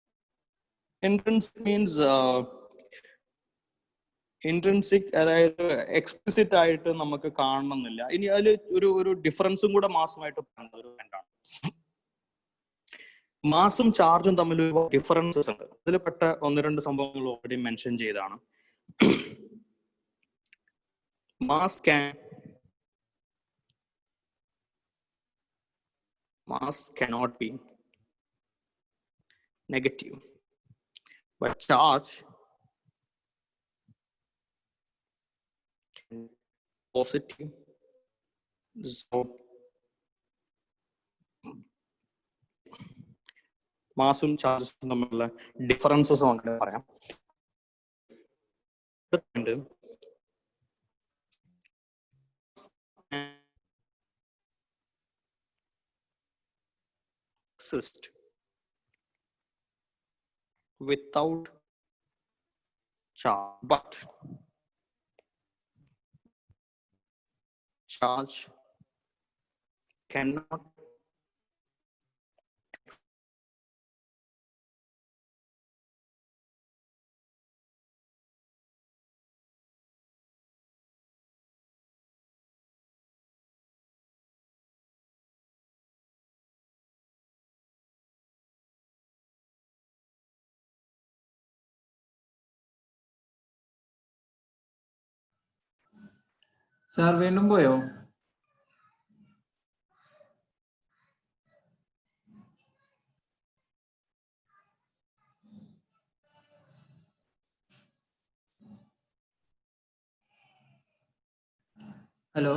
ഇൻട്രിൻസിക്, അതായത് എക്സ്പ്ലിസിറ്റ് ആയിട്ട് നമുക്ക് കാണണമെന്നില്ല. ഇനി അതിൽ ഒരു ഡിഫറൻസും കൂടെ മാസുമായിട്ട് പറയുന്നത് ഒരു പോയിന്റാണ്. മാസും ചാർജും തമ്മിൽ ഒരുപാട് ഡിഫറൻസസ് ഉണ്ട്. അതിൽപ്പെട്ട ഒന്ന് രണ്ട് സംഭവങ്ങൾ ഓൾറെഡി മെൻഷൻ ചെയ്താണ്. Mass cannot be negative, but charge can be positive. So മാസും ചാർജസും തമ്മിലുള്ള ഡിഫറൻസസ് അങ്ങനെ പറയാം. Exist without charge, but charge cannot sir വീണ്ടും പോയോ? Hello.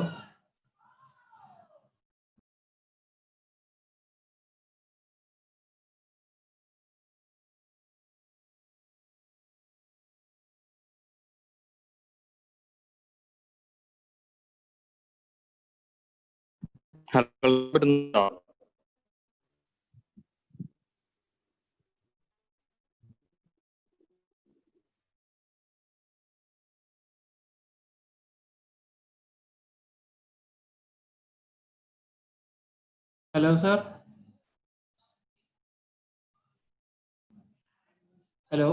help hello sir. Hello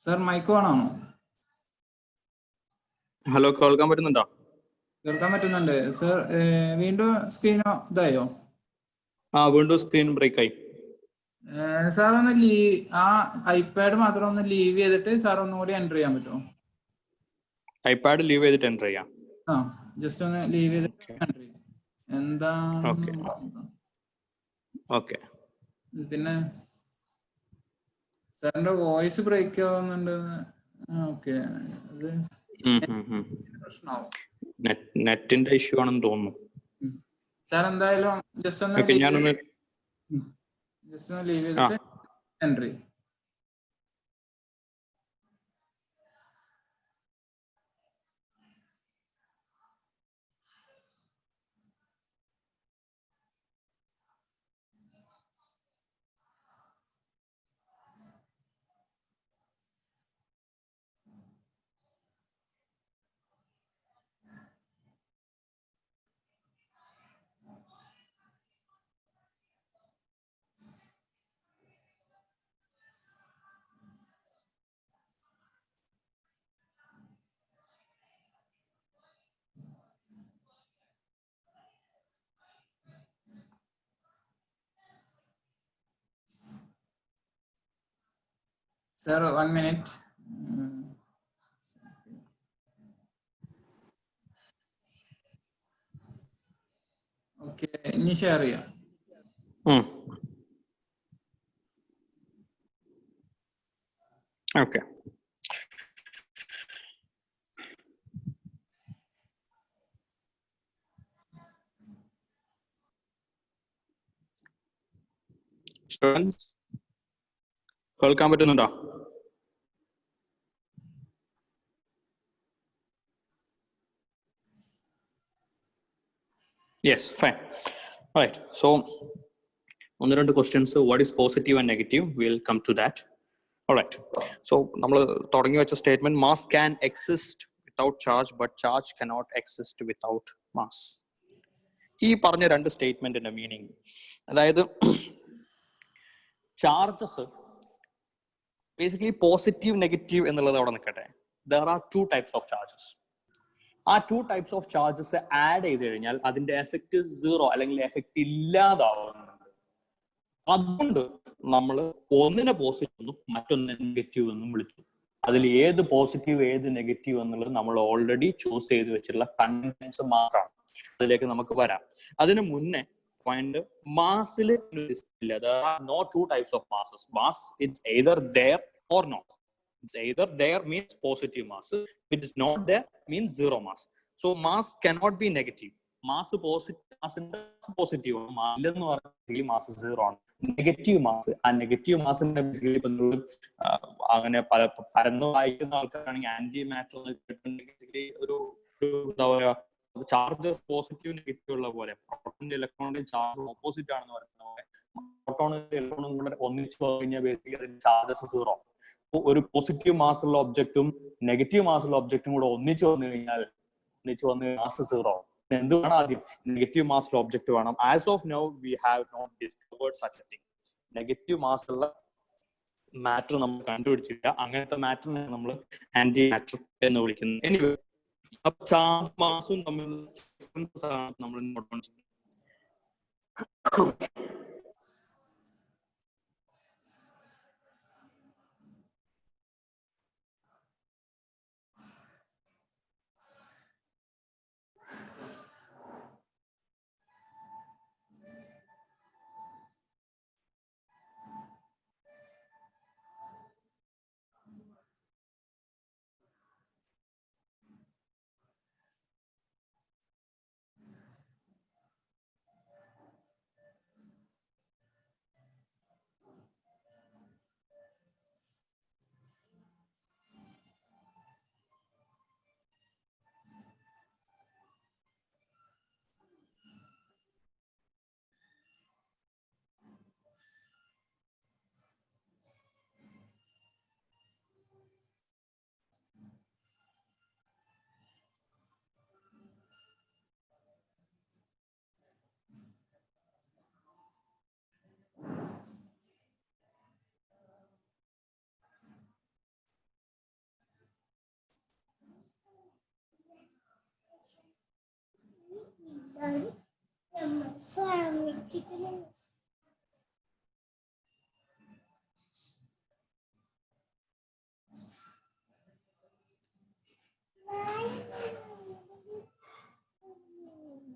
sir, mike on ആണോ? ഹലോ, കേൾക്കാൻ പറ്റുന്നുണ്ടോ? കേൾക്കാൻ പറ്റുന്നുണ്ട് സർ. വീണ്ടും സ്ക്രീനോ ഇതായോ? വീണ്ടും സ്ക്രീൻ ബ്രേക്ക് ആയി. സാർ ഒന്ന് ആ ഐപാഡ് മാത്രം ഒന്ന് ലീവ് ചെയ്തിട്ട് സാർ ഒന്നുകൂടി എൻ്റർ ചെയ്യാൻ പറ്റുമോ? ഐപാഡ് ലീവ് ചെയ്തിട്ട് എൻ്റർ ചെയ്യാം. ജസ്റ്റ് ഒന്ന് ലീവ് ചെയ്തിട്ട് എൻ്റർ ചെയ്യും. എന്താ ഓക്കെ. പിന്നെ സാറിന്റെ വോയിസ് ബ്രേക്ക് ആവുന്നുണ്ട്. ഓക്കെ, അത് പ്രശ്നമാവും. നെറ്റിന്റെ ഇഷ്യൂ ആണെന്ന് തോന്നുന്നു. സാർ എന്തായാലും ജസ്റ്റ് ഒന്ന് ലീവ് ചെയ്തിട്ട് എൻ്റർ ചെയ്യും. Sir, 1 minute. Okay, ഇനി ഷെയർ ചെയ്യാം. ഓക്കെ. സ്റ്റുഡൻസ് കേൾക്കാൻ പറ്റുന്നുണ്ടോ? Yes, fine. All right. So, on the two questions, what is positive and negative? We'll come to that. All right. So, നമ്മൾ തുടങ്ങി വെച്ച statement, mass can exist without charge, but charge cannot exist without mass. ഈ പറഞ്ഞ രണ്ട് സ്റ്റേറ്റ്മെന്റിന്റെ meaning, അതായത് charges basically positive negative എന്നുള്ളത് അവിടെ നിൽക്കട്ടെ. There are two types of charges. ആ 2 types of ചാർജസ് ആഡ് ചെയ്ത് കഴിഞ്ഞാൽ അതിന്റെ എഫക്റ്റ് 0 അല്ലെങ്കിൽ എഫക്റ്റ് ഇല്ലാതാവുന്നുണ്ട്. അതുകൊണ്ട് നമ്മൾ ഒന്നിനെ പോസിറ്റീവ് എന്നും മറ്റൊന്നിനെ നെഗറ്റീവ് എന്നും വിളിച്ചു. അതിൽ ഏത് പോസിറ്റീവ് ഏത് നെഗറ്റീവ് എന്നുള്ളത് നമ്മൾ ഓൾറെഡി ചൂസ് ചെയ്ത് വെച്ചിട്ടുള്ള കണ്ടൻസ് മാത്രമാണ്. അതിലേക്ക് നമുക്ക് വരാം. അതിന് മുന്നേ പോയിന്റ്, മാസിൽ ഇല്ല. There are no 2 types of masses. Mass, it's either there or not. It's either there means positive mass. If it is not there means zero mass. So mass cannot be negative. Mass positive. Mass is zero. Negative mass. And negative mass basically അങ്ങനെ പരന്നു വായിക്കുന്ന ആൾക്കാരാണെങ്കിൽ anti matter basically ഒരു എന്താ പറയാ, charges positive negative ഉള്ള പോലെ പ്രോട്ടോണിന്റെ ഇലക്ട്രോണിന്റെ ചാർജ് ഓപ്പോസിറ്റ് ആണെന്ന് പറയുന്ന പോലെ പ്രോട്ടോണും ഇലക്ട്രോണും കൂടെ ഒന്നിച്ചു കഴിഞ്ഞാൽ ബേസിക്കലി അതിന്റെ ചാർജസ് സീറോ. ഒരു പോസിറ്റീവ് മാസ് ഉള്ള ഒബ്ജക്റ്റും നെഗറ്റീവ് മാസ് ഉള്ള ഒബ്ജക്റ്റും കൂടെ ഒന്നിച്ചു വന്നു കഴിഞ്ഞാൽ മാസ് സീറോ. എന്തുവേണം? ആദ്യം നെഗറ്റീവ് മാസ് ഉള്ള ഒബ്ജക്റ്റ് വേണം. As of now we have not discovered such a thing. Negative mass ഉള്ള മാറ്റർ നമ്മൾ കണ്ടുപിടിച്ചില്ല. അങ്ങനത്തെ മാറ്ററിനെ നമ്മൾ ആന്റി മാറ്റർ എന്ന് വിളിക്കുന്നു. എനിവേ, ചാർജ് മാസും തമ്മിൽ നമ്മൾ നോട്ട് ചെയ്യുന്നത്.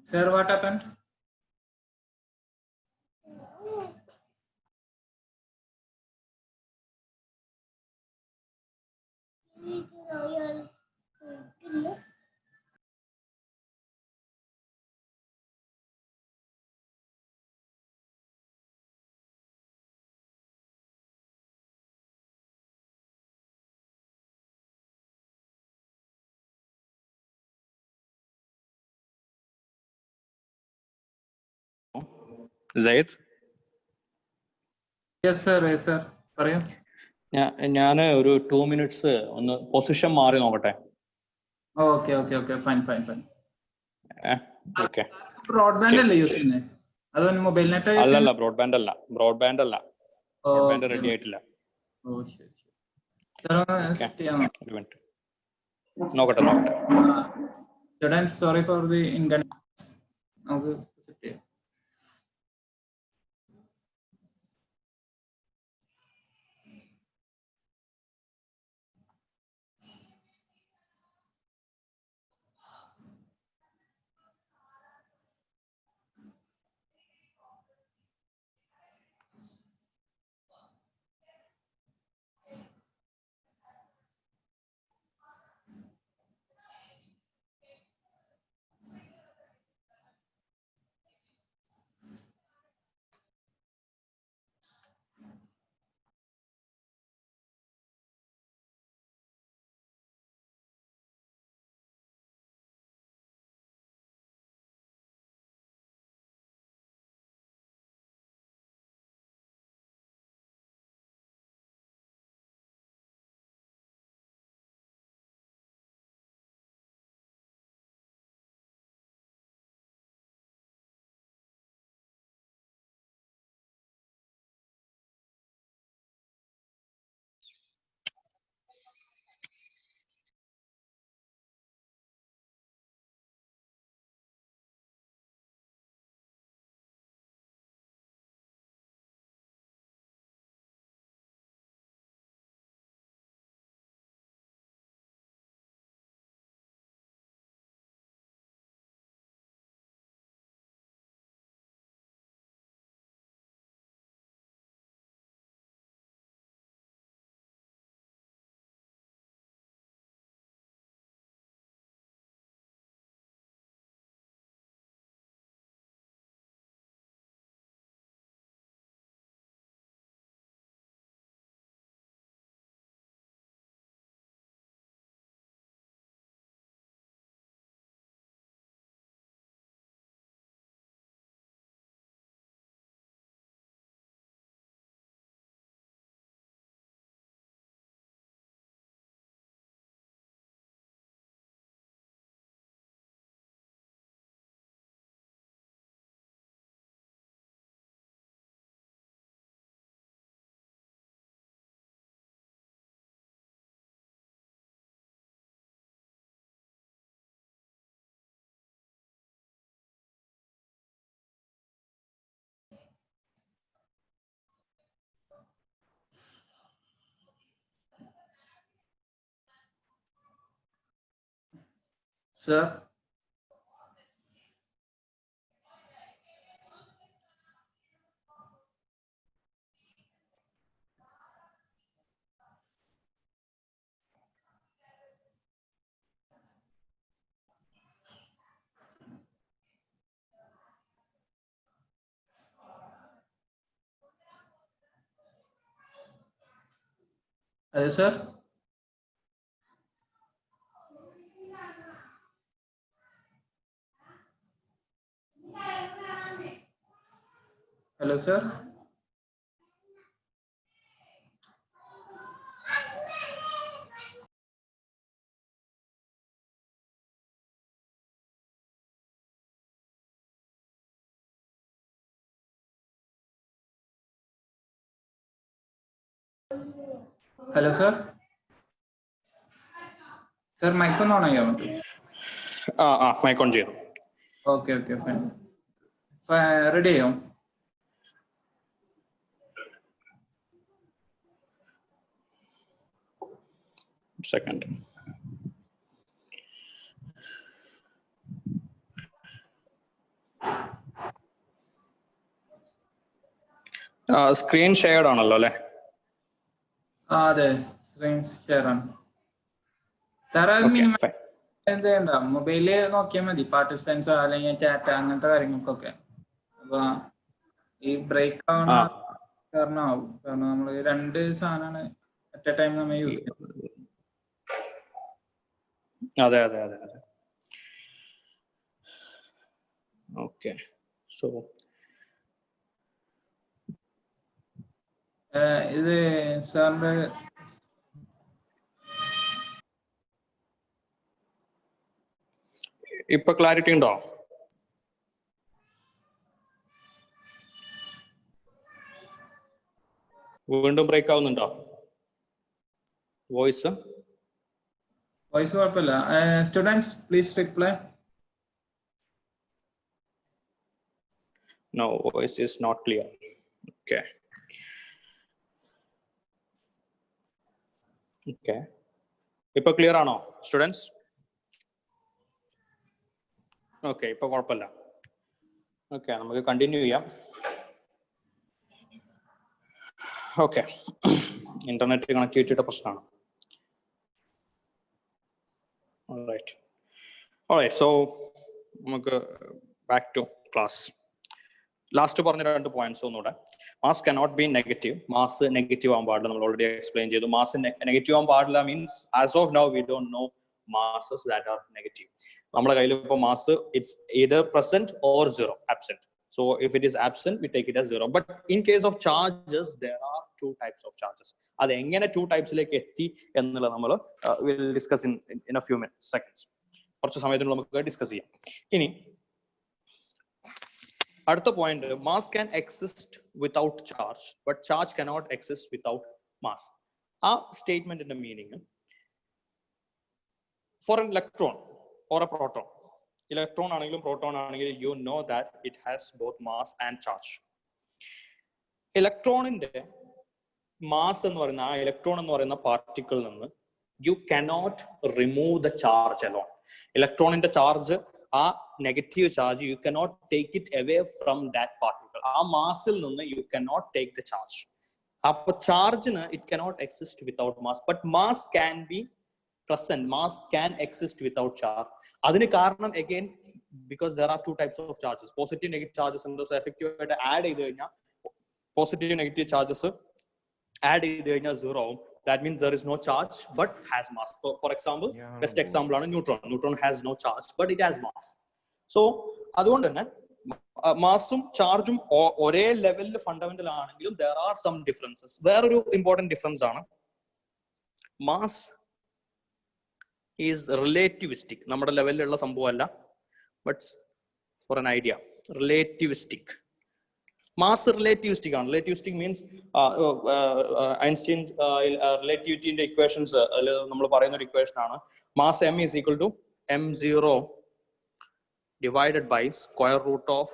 Sir, what happened? Zaid? Yes, sir. Yes, sir. പറയൂ. ഞാൻ ഒരു 2 minutes ഒന്ന് പൊസിഷൻ മാറി നോക്കട്ടെ. Okay okay okay fine fine fine. Okay. Broadband അല്ലേ യൂസ് ചെയ്യുന്നത്? അതോ മൊബൈൽ നെറ്റ്? അല്ലല്ല, ബ്രോഡ്ബാൻഡ് അല്ല. ബ്രോഡ്ബാൻഡ് റെഡി ആയിട്ടില്ല. ഓ ശരി ശരി. സർ സെറ്റ് ചെയ്യാം. ഒരു മിനിറ്റ് നോക്കട്ടെ. Sorry for the inconvenience. നമുക്ക് സെറ്റ് ചെയ്യാം. Sir. Hello, sir. Hello, sir. Hello, sir. Sir, mic on ചെയ്യാൻ പറ്റും? മൈക്ക് ഓൺ ചെയ്തു. Okay, fine. Ready? Second. Screen shared ആണല്ലോ അല്ലേ? അതെ, സ്ക്രീൻ ഷെയർ ആണ്. സാറ് മിനിമം എന്ത് ചെയ്യണ്ട, മൊബൈലില് നോക്കിയാൽ മതി, പാർട്ടിസിപ്പൻസോ അല്ലെങ്കിൽ ചാറ്റ് അങ്ങനത്തെ കാര്യങ്ങൾക്കൊക്കെ. അപ്പൊ ഈ ബ്രേക്ക് ആവണ കാരണമാവും. കാരണം നമ്മൾ 2 സാധനമാണ് അറ്റ് എ ടൈം നമ്മൾ യൂസ് ചെയ്യുന്നത്. അതെ. ഓക്കെ, സോ ഇത് സാറിന്റെ ഇപ്പൊ ക്ലാരിറ്റി ഉണ്ടോ? വീണ്ടും ബ്രേക്ക് ആവുന്നുണ്ടോ വോയിസ്? കുഴപ്പമില്ല. Students please reply. No, voice is not clear. Okay. ഇപ്പൊ ക്ലിയർ ആണോ സ്റ്റുഡൻസ്? ഓക്കെ, ഇപ്പൊ കുഴപ്പമില്ല. ഓക്കെ, നമുക്ക് കണ്ടിന്യൂ ചെയ്യാം. ഓക്കെ, ഇന്റർനെറ്റ് കണക്ടിവിറ്റിയുടെ പ്രശ്നമാണ്. Alright, so നമുക്ക് ബാക്ക് ടു ക്ലാസ്. ലാസ്റ്റ് പറഞ്ഞ 2 പോയിന്റ്സ് ഒന്നുകൂടെ. Mass cannot be negative. Mass negative ആവാൻ പാടില്ല. നമ്മൾ ഓൾറെഡി എക്സ്പ്ലെയിൻ ചെയ്തു. മാസ് നെഗറ്റീവ് ആവാൻ പാടില്ല means as of now we don't know masses that are negative. നമ്മുടെ കയ്യിൽ ഇപ്പോൾ mass it's either present or 0 absent. So if it is absent, we take it as 0. But in case of charges, there are 2 types of charges. അത് എങ്ങനെ 2 ടൈപ്സിലേക്ക് എത്തി എന്നുള്ളത് നമ്മൾ will discuss in a few seconds. കുറച്ച് സമയത്തിൽ നമുക്ക് discuss ചെയ്യാം. ഇനി അടുത്ത point, mass can exist without charge but charge cannot exist without mass. ആ സ്റ്റേറ്റ്മെന്റിന്റെ meaning, for an electron or a proton, electron ആണെങ്കിലും പ്രോട്ടോൺ ആണെങ്കിലും you know that it has both mass and charge. ഇലക്ട്രോണിന്റെ mass എന്ന് പറയുന്ന ആ electron എന്ന് പറയുന്ന പാർട്ടിക്കിളിൽ നിന്ന് you cannot remove the charge alone. ഇലക്ട്രോണിന്റെ ചാർജ്, ആ negative charge, you cannot take it away from that particle. ആ മാസിൽ നിന്ന് you cannot take the charge. അപ്പൊ ചാർജിന് it cannot exist without mass, but mass can be present, mass can exist without charge. അതിന് കാരണം again because there are 2 types of charges. Positive negative charges ഉണ്ട്. So effective ആയിട്ട് add ചെയ്ത് കഴിഞ്ഞാൽ positive negative charges add ചെയ്ത് കഴിഞ്ഞാൽ 0 ആവും. That means there is no charge but has mass. For example, best example ആണ് neutron. Neutron has no charge but it has mass. So അതുകൊണ്ട് തന്നെ മാസും ചാർജും ഒരേ ലെവലിൽ ഫണ്ടമെന്റൽ ആണെങ്കിലും there are some differences. വേറൊരു ഇമ്പോർട്ടന്റ് ഡിഫറൻസ് ആണ്, മാസ് ഈസ് റിലേറ്റിവിസ്റ്റിക്. നമ്മുടെ ലെവലിലുള്ള സംഭവമല്ല, but for an idea, relativistic. Mass relativistic ആണ്. റിലേറ്റിവിസ്റ്റിക് മീൻസ് ഐൻസ്റ്റീൻ റിലേറ്റിവിറ്റിന്റെ ഇക്വേഷൻസ് നമ്മൾ പറയുന്ന ഒരു ഇക്വേഷൻ ആണ്, mass m is equal to m0 divided by square root of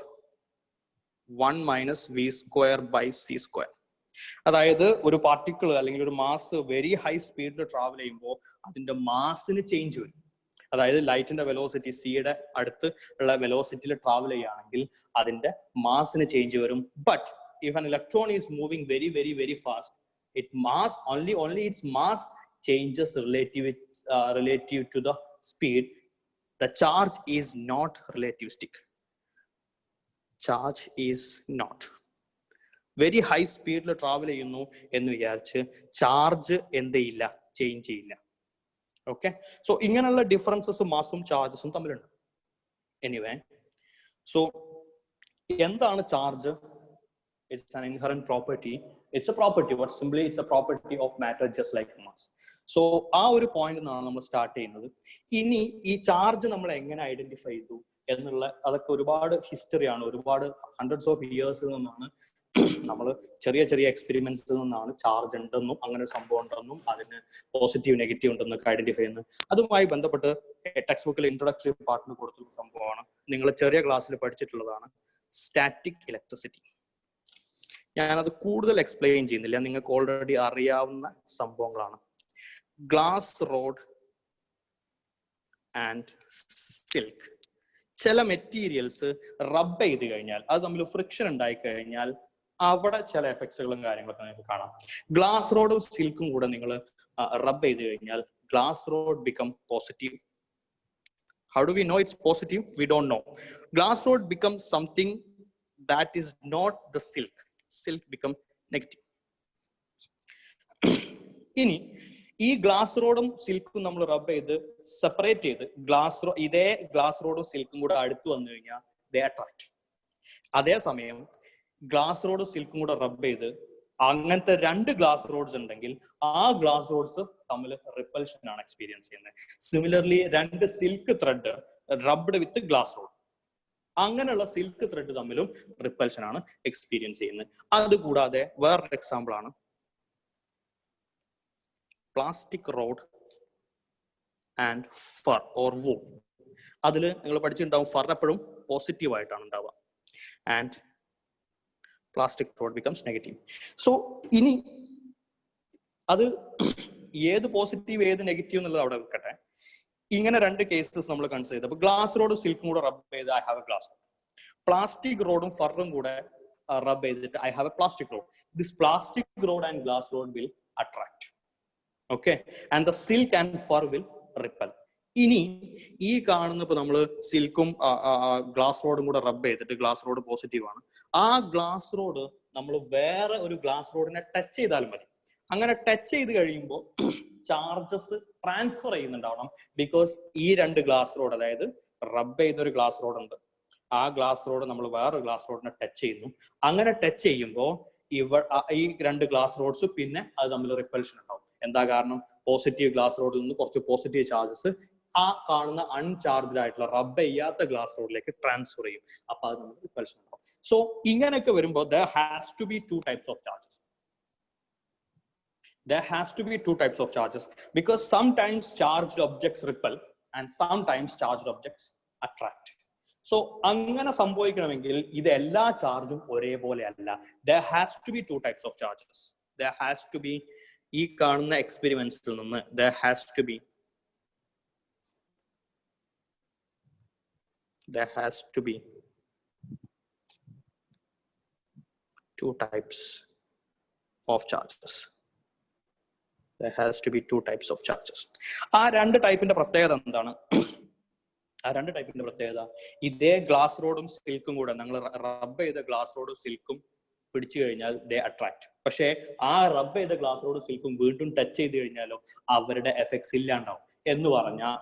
1 minus v square by c square. അതായത് ഒരു പാർട്ടിക്കിൾ അല്ലെങ്കിൽ ഒരു മാസ് വെരി ഹൈ സ്പീഡിൽ ട്രാവൽ ചെയ്യുമ്പോൾ അതിന്റെ മാസിന് ചേഞ്ച് വരും. അതായത് ലൈറ്റിന്റെ വെലോസിറ്റി സിയുടെ അടുത്ത് ഉള്ള വെലോസിറ്റിയിൽ ട്രാവൽ ചെയ്യുകയാണെങ്കിൽ അതിന്റെ മാസിന് ചേഞ്ച് വരും. But if an electron is moving very very very fast, it mass only its mass changes relative to the speed. The charge is not relativistic. Charge is not. Very high സ്പീഡിൽ travel ചെയ്യുന്നു എന്ന് വിചാരിച്ച് charge എന്ത് ചെയ്യില്ല, change ചെയ്യില്ല. Okay, so ഇങ്ങനെയുള്ള differences മാസും ചാർജസും തമ്മിലുണ്ട്. Anyway, so എന്താണ് charge? It's an inherent property. It's a property, but simply it's a property of matter just like mass. So ആ ഒരു പോയിന്റ് നിന്നാണ് നമ്മൾ സ്റ്റാർട്ട് ചെയ്യുന്നത്. ഇനി ഈ ചാർജ് നമ്മൾ എങ്ങനെ ഐഡന്റിഫൈ ചെയ്തു എന്നുള്ള അതൊക്കെ ഒരുപാട് ഹിസ്റ്ററിയാണ്, ഒരുപാട് ഹൺഡ്രഡ്സ് ഓഫ് ഇയേഴ്സിൽ നിന്നാണ് നമ്മൾ ചെറിയ ചെറിയ എക്സ്പെരിമെന്റ്സിൽ നിന്നാണ് ചാർജ് ഉണ്ടെന്നും അങ്ങനെ ഒരു സംഭവം ഉണ്ടെന്നും അതിന് പോസിറ്റീവ് നെഗറ്റീവ് ഉണ്ടെന്നൊക്കെ ഐഡന്റിഫൈ ചെയ്യുന്നത്. അതുമായി ബന്ധപ്പെട്ട് ടെക്സ്റ്റ് ബുക്കിൽ ഇൻട്രൊഡക്ടറി പാർട്ടിന് കൊടുത്തുള്ള സംഭവമാണ്. നിങ്ങൾ ചെറിയ ക്ലാസ്സിൽ പഠിച്ചിട്ടുള്ളതാണ് സ്റ്റാറ്റിക് ഇലക്ട്രിസിറ്റി. ഞാനത് കൂടുതൽ എക്സ്പ്ലെയിൻ ചെയ്യുന്നില്ല, നിങ്ങൾക്ക് ഓൾറെഡി അറിയാവുന്ന സംഭവങ്ങളാണ്. ഗ്ലാസ് റോഡ് ആൻഡ് സിൽക്ക്, ചില മെറ്റീരിയൽസ് റബ്ബ് ചെയ്ത് കഴിഞ്ഞാൽ, അത് തമ്മിൽ ഫ്രിക്ഷൻ ഉണ്ടായി കഴിഞ്ഞാൽ അവിടെ ചില എഫക്ട്സുകളും കാര്യങ്ങളൊക്കെ നിങ്ങൾക്ക് കാണാം. ഗ്ലാസ് റോഡും സിൽക്കും കൂടെ നിങ്ങൾ റബ്ബ് ചെയ്ത് കഴിഞ്ഞാൽ glass rod become positive. How do we know it's positive? We don't know. Glass rod becomes something that is not the silk. Silk become negative. ഇനി ഈ ഗ്ലാസ് റോഡും സിൽക്കും നമ്മൾ റബ്ബ് ചെയ്ത് സെപ്പറേറ്റ് ചെയ്ത് ഇതേ ഗ്ലാസ് റോഡും സിൽക്കും കൂടെ അടുത്ത് വന്നു കഴിഞ്ഞാൽ ദേ അട്രാക്ട്. അതേസമയം ഗ്ലാസ് റോഡും സിൽക്കും കൂടെ റബ്ബ് ചെയ്ത് അങ്ങനത്തെ രണ്ട് ഗ്ലാസ് റോഡ്സ് ഉണ്ടെങ്കിൽ ആ ഗ്ലാസ് റോഡ്സ് തമ്മിൽ റിപ്പൽഷൻ ആണ് എക്സ്പീരിയൻസ് ചെയ്യുന്നത്. സിമിലർലി രണ്ട് silk thread rubbed with glass rod, അങ്ങനെയുള്ള സിൽക്ക് ത്രെഡ് തമ്മിലും റിപ്പൽഷൻ ആണ് എക്സ്പീരിയൻസ് ചെയ്യുന്നത്. അതുകൂടാതെ വേറൊരു എക്സാമ്പിൾ ആണ് plastic rod and fur or wool. അതിൽ നിങ്ങൾ പഠിച്ചിട്ടുണ്ടാവും ഫർ എപ്പോഴും പോസിറ്റീവ് ആയിട്ടാണ് ഉണ്ടാവുക and plastic rod becomes negative. So ഇനി അത് ഏത് പോസിറ്റീവ് ഏത് നെഗറ്റീവ് എന്നുള്ളത് അവിടെ വെക്കട്ടെ. ഇങ്ങനെ രണ്ട് കേസസ് നമ്മൾ കൺസിഡർ ചെയ്ത്, അപ്പൊ ഗ്ലാസ് റോഡും സിൽക്കും കൂടെ റബ്ബ് ചെയ്ത് I have A glass rod, plastic റോഡും ഫറും കൂടെ റബ്ബ് ചെയ്തിട്ട് I have A plastic road. This plastic rod and glass rod will attract, okay, and the silk and fir will ripple. ഇനി ഈ കാണുന്ന ഇപ്പൊ നമ്മള് സിൽക്കും ഗ്ലാസ് റോഡും കൂടെ റബ്ബ് ചെയ്തിട്ട് ഗ്ലാസ് റോഡ് പോസിറ്റീവ് ആണ്. ആ ഗ്ലാസ് റോഡ് നമ്മൾ വേറെ ഒരു ഗ്ലാസ് റോഡിനെ ടച്ച് ചെയ്താലും മതി. അങ്ങനെ ടച്ച് ചെയ്ത് കഴിയുമ്പോൾ ചാർജസ് ട്രാൻസ്ഫർ ചെയ്യുന്നുണ്ടാവണം. ബിക്കോസ് ഈ രണ്ട് ഗ്ലാസ് റോഡ്, അതായത് റബ്ബ് ചെയ്തൊരു ഗ്ലാസ് റോഡ് ഉണ്ട്, ആ ഗ്ലാസ് റോഡ് നമ്മൾ വേറൊരു ഗ്ലാസ് റോഡിനെ ടച്ച് ചെയ്യുന്നു. അങ്ങനെ ടച്ച് ചെയ്യുമ്പോൾ ഈ രണ്ട് ഗ്ലാസ് റോഡ്സ് പിന്നെ അത് തമ്മിൽ റിപ്പൽഷൻ ഉണ്ടാവും. എന്താ കാരണം? പോസിറ്റീവ് ഗ്ലാസ് റോഡിൽ നിന്ന് കുറച്ച് പോസിറ്റീവ് ചാർജസ് ആ കാണുന്ന അൺചാർജ്ഡ് ആയിട്ടുള്ള റബ്ബ് ചെയ്യാത്ത ഗ്ലാസ് റോഡിലേക്ക് ട്രാൻസ്ഫർ ചെയ്യും. അപ്പൊ അത് നമുക്ക് റിപ്പൽഷൻ ഉണ്ടാവും. സോ ഇങ്ങനെയൊക്കെ വരുമ്പോൾ there has to be two types of charges. There has to be two types of charges because sometimes charged objects repel and sometimes charged objects attract. So അങ്ങനെ സംഭവിക്കണമെങ്കിൽ ഇത് എല്ലാ ചാർജും ഒരേപോലെ അല്ല. There has to be two types of charges. There has to be, ഈ കാണുന്ന എക്സ്പെരിമെന്റ്സിൽ നിന്ന് there has to be two types of charges. There has to be two types of charges. ആ രണ്ട് ടൈപ്പിന്റെ പ്രത്യേകത എന്താണ്? ആ രണ്ട് ടൈപ്പിന്റെ പ്രത്യേകത, ഇതേ ഗ്ലാസ് റോഡും സിൽക്കും കൂടെ നിങ്ങൾ റബ്ബ് ചെയ്ത ഗ്ലാസ് റോഡും സിൽക്കും പിടിച്ചു കഴിഞ്ഞാൽ ദേ അട്രാക്ട്. പക്ഷേ ആ റബ്ബ് ചെയ്ത ഗ്ലാസ് റോഡും സിൽക്കും വീണ്ടും ടച്ച് ചെയ്ത് കഴിഞ്ഞാലോ അവരുടെ എഫക്ട്സ് ഇല്ലാണ്ടാവും. എന്ന് പറഞ്ഞാൽ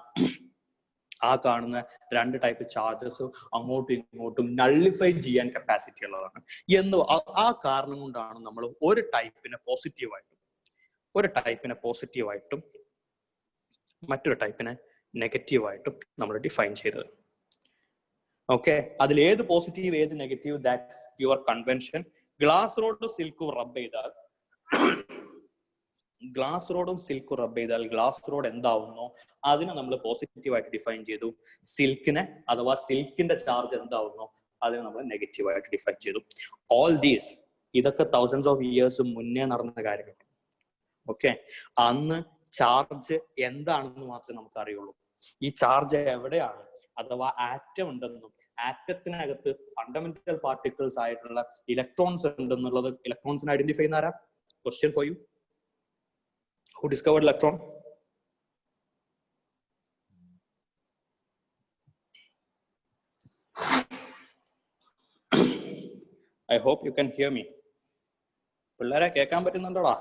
ആ കാണുന്ന രണ്ട് ടൈപ്പ് ചാർജസ് അങ്ങോട്ടും ഇങ്ങോട്ടും നള്ളിഫൈ ചെയ്യാൻ കപ്പാസിറ്റി ഉള്ളതാണ്. ആ കാരണം കൊണ്ടാണ് നമ്മൾ ഒരു ടൈപ്പിനെ പോസിറ്റീവായിട്ടും മറ്റൊരു ടൈപ്പിനെ നെഗറ്റീവായിട്ടും നമ്മൾ ഡിഫൈൻ ചെയ്തത്. ഓക്കെ, അതിൽ ഏത് പോസിറ്റീവ് ഏത് negative that's pure convention. Glass റോഡും സിൽക്കും റബ്ബ് ചെയ്താൽ ഗ്ലാസ് റോഡ് എന്താവുന്നോ അതിനെ നമ്മൾ പോസിറ്റീവായിട്ട് ഡിഫൈൻ ചെയ്തു. സിൽക്കിനെ അഥവാ സിൽക്കിന്റെ ചാർജ് എന്താവുന്നോ അതിനെ നമ്മൾ നെഗറ്റീവായിട്ട് ഡിഫൈൻ ചെയ്തു. ഓൾ ദീസ്, ഇതൊക്കെ തൗസൻഡ്സ് ഓഫ് ഇയേഴ്സ് മുന്നേ നടന്ന കാര്യങ്ങളാണ്. ഓക്കെ, അന്ന് ചാർജ് എന്താണെന്ന് മാത്രമേ നമുക്ക് അറിയുള്ളൂ. ഈ ചാർജ് എവിടെയാണ് അഥവാ ആറ്റം ഉണ്ടെന്നും ആറ്റത്തിനകത്ത് ഫണ്ടമെന്റൽ പാർട്ടിക്കിൾസ് ആയിട്ടുള്ള ഇലക്ട്രോൺസ് ഉണ്ടെന്നുള്ളത് ഇലക്ട്രോൺസിനെ ഐഡന്റിഫൈ ചെയ്യുന്ന ആരാ? Question for you. Who discovered electron? I hope you can hear me. പിള്ളേരെ കേൾക്കാൻ പറ്റുന്നുണ്ടോടാ?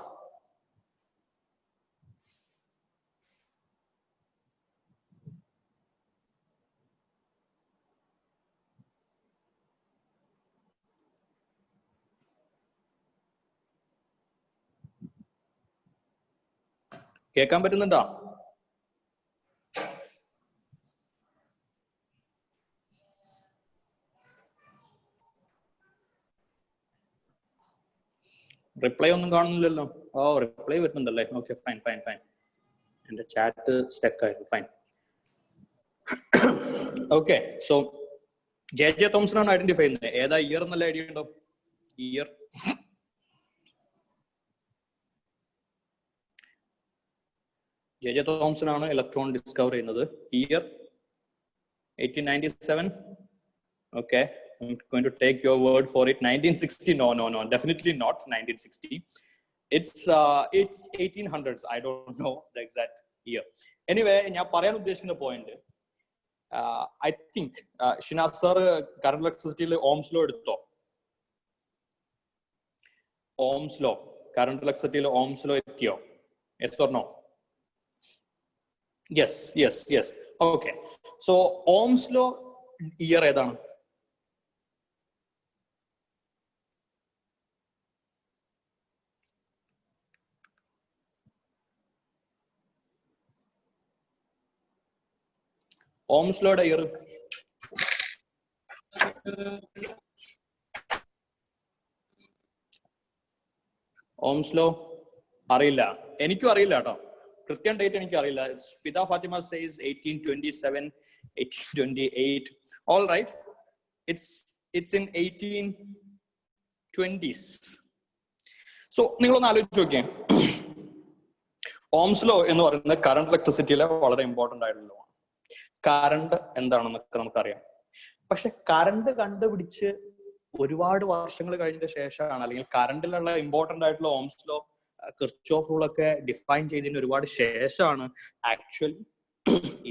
കേൾക്കാൻ പറ്റുന്നുണ്ടോ? റിപ്ലൈ ഒന്നും കാണുന്നില്ലല്ലോ. ഓ, റിപ്ലൈ വരുന്നുണ്ടല്ലേ. Okay, fine. എന്റെ ചാറ്റ് സ്റ്റക്ക് ആയിരുന്നു. Fine. Okay, so J.J. Thomson ആണ് ഐഡന്റിഫൈ ചെയ്യുന്നത്. ഏതാ ഇയർ എന്നുള്ള ഐഡിയ ഉണ്ടോ? Year J.J. Thomson ആണ് ഇലക്ട്രോൺ ഡിസ്കവർ ചെയ്യുന്നത്. Year 1897. Okay, I'm going to take your word for it. 1960? No, definitely not 1960. It's 1800s. I don't know the exact year. Anyway, ഞാൻ പറയാൻ ഉദ്ദേശിക്കുന്ന point, I think Shinas sir current ഇലക്ട്രിസിറ്റിയിൽ Ohm's law എടുത്തോ? Ohm's law, current ഇലക്ട്രിസിറ്റിയിൽ Ohm's law എത്തിയോ? Yes or no? Yes. Okay, so Ohm's law year ഏതാണ്? Ohm's ലോയുടെ year Ohm's law അറിയില്ല, എനിക്കും അറിയില്ല കേട്ടോ, കൃത്യം ഡേറ്റ് എനിക്ക് അറിയില്ല. Fida Fathima says 1827, 1828. All right, it's in 1820s. So നിങ്ങളൊന്ന് ആലോചിച്ച് നോക്കിയേ, ഓംസ് ലോ എന്ന് പറയുന്നത് കറന്റ് ഇലക്ട്രിസിറ്റിയിലെ വളരെ ഇമ്പോർട്ടന്റ് ആയിട്ടുള്ള ലോ ആണ്. കറണ്ട് എന്താണെന്നൊക്കെ നമുക്കറിയാം. പക്ഷെ കറണ്ട് കണ്ടുപിടിച്ച് ഒരുപാട് വർഷങ്ങൾ കഴിഞ്ഞതിന് ശേഷമാണ്, അല്ലെങ്കിൽ കറണ്ടിലുള്ള ഇമ്പോർട്ടന്റ് ആയിട്ടുള്ള ഓംസ് ലോ, കിർച്ചോഫ് റൂൾ ഒക്കെ ഡിഫൈൻ ചെയ്തതിന് ഒരുപാട് ശേഷമാണ് ആക്ച്വലി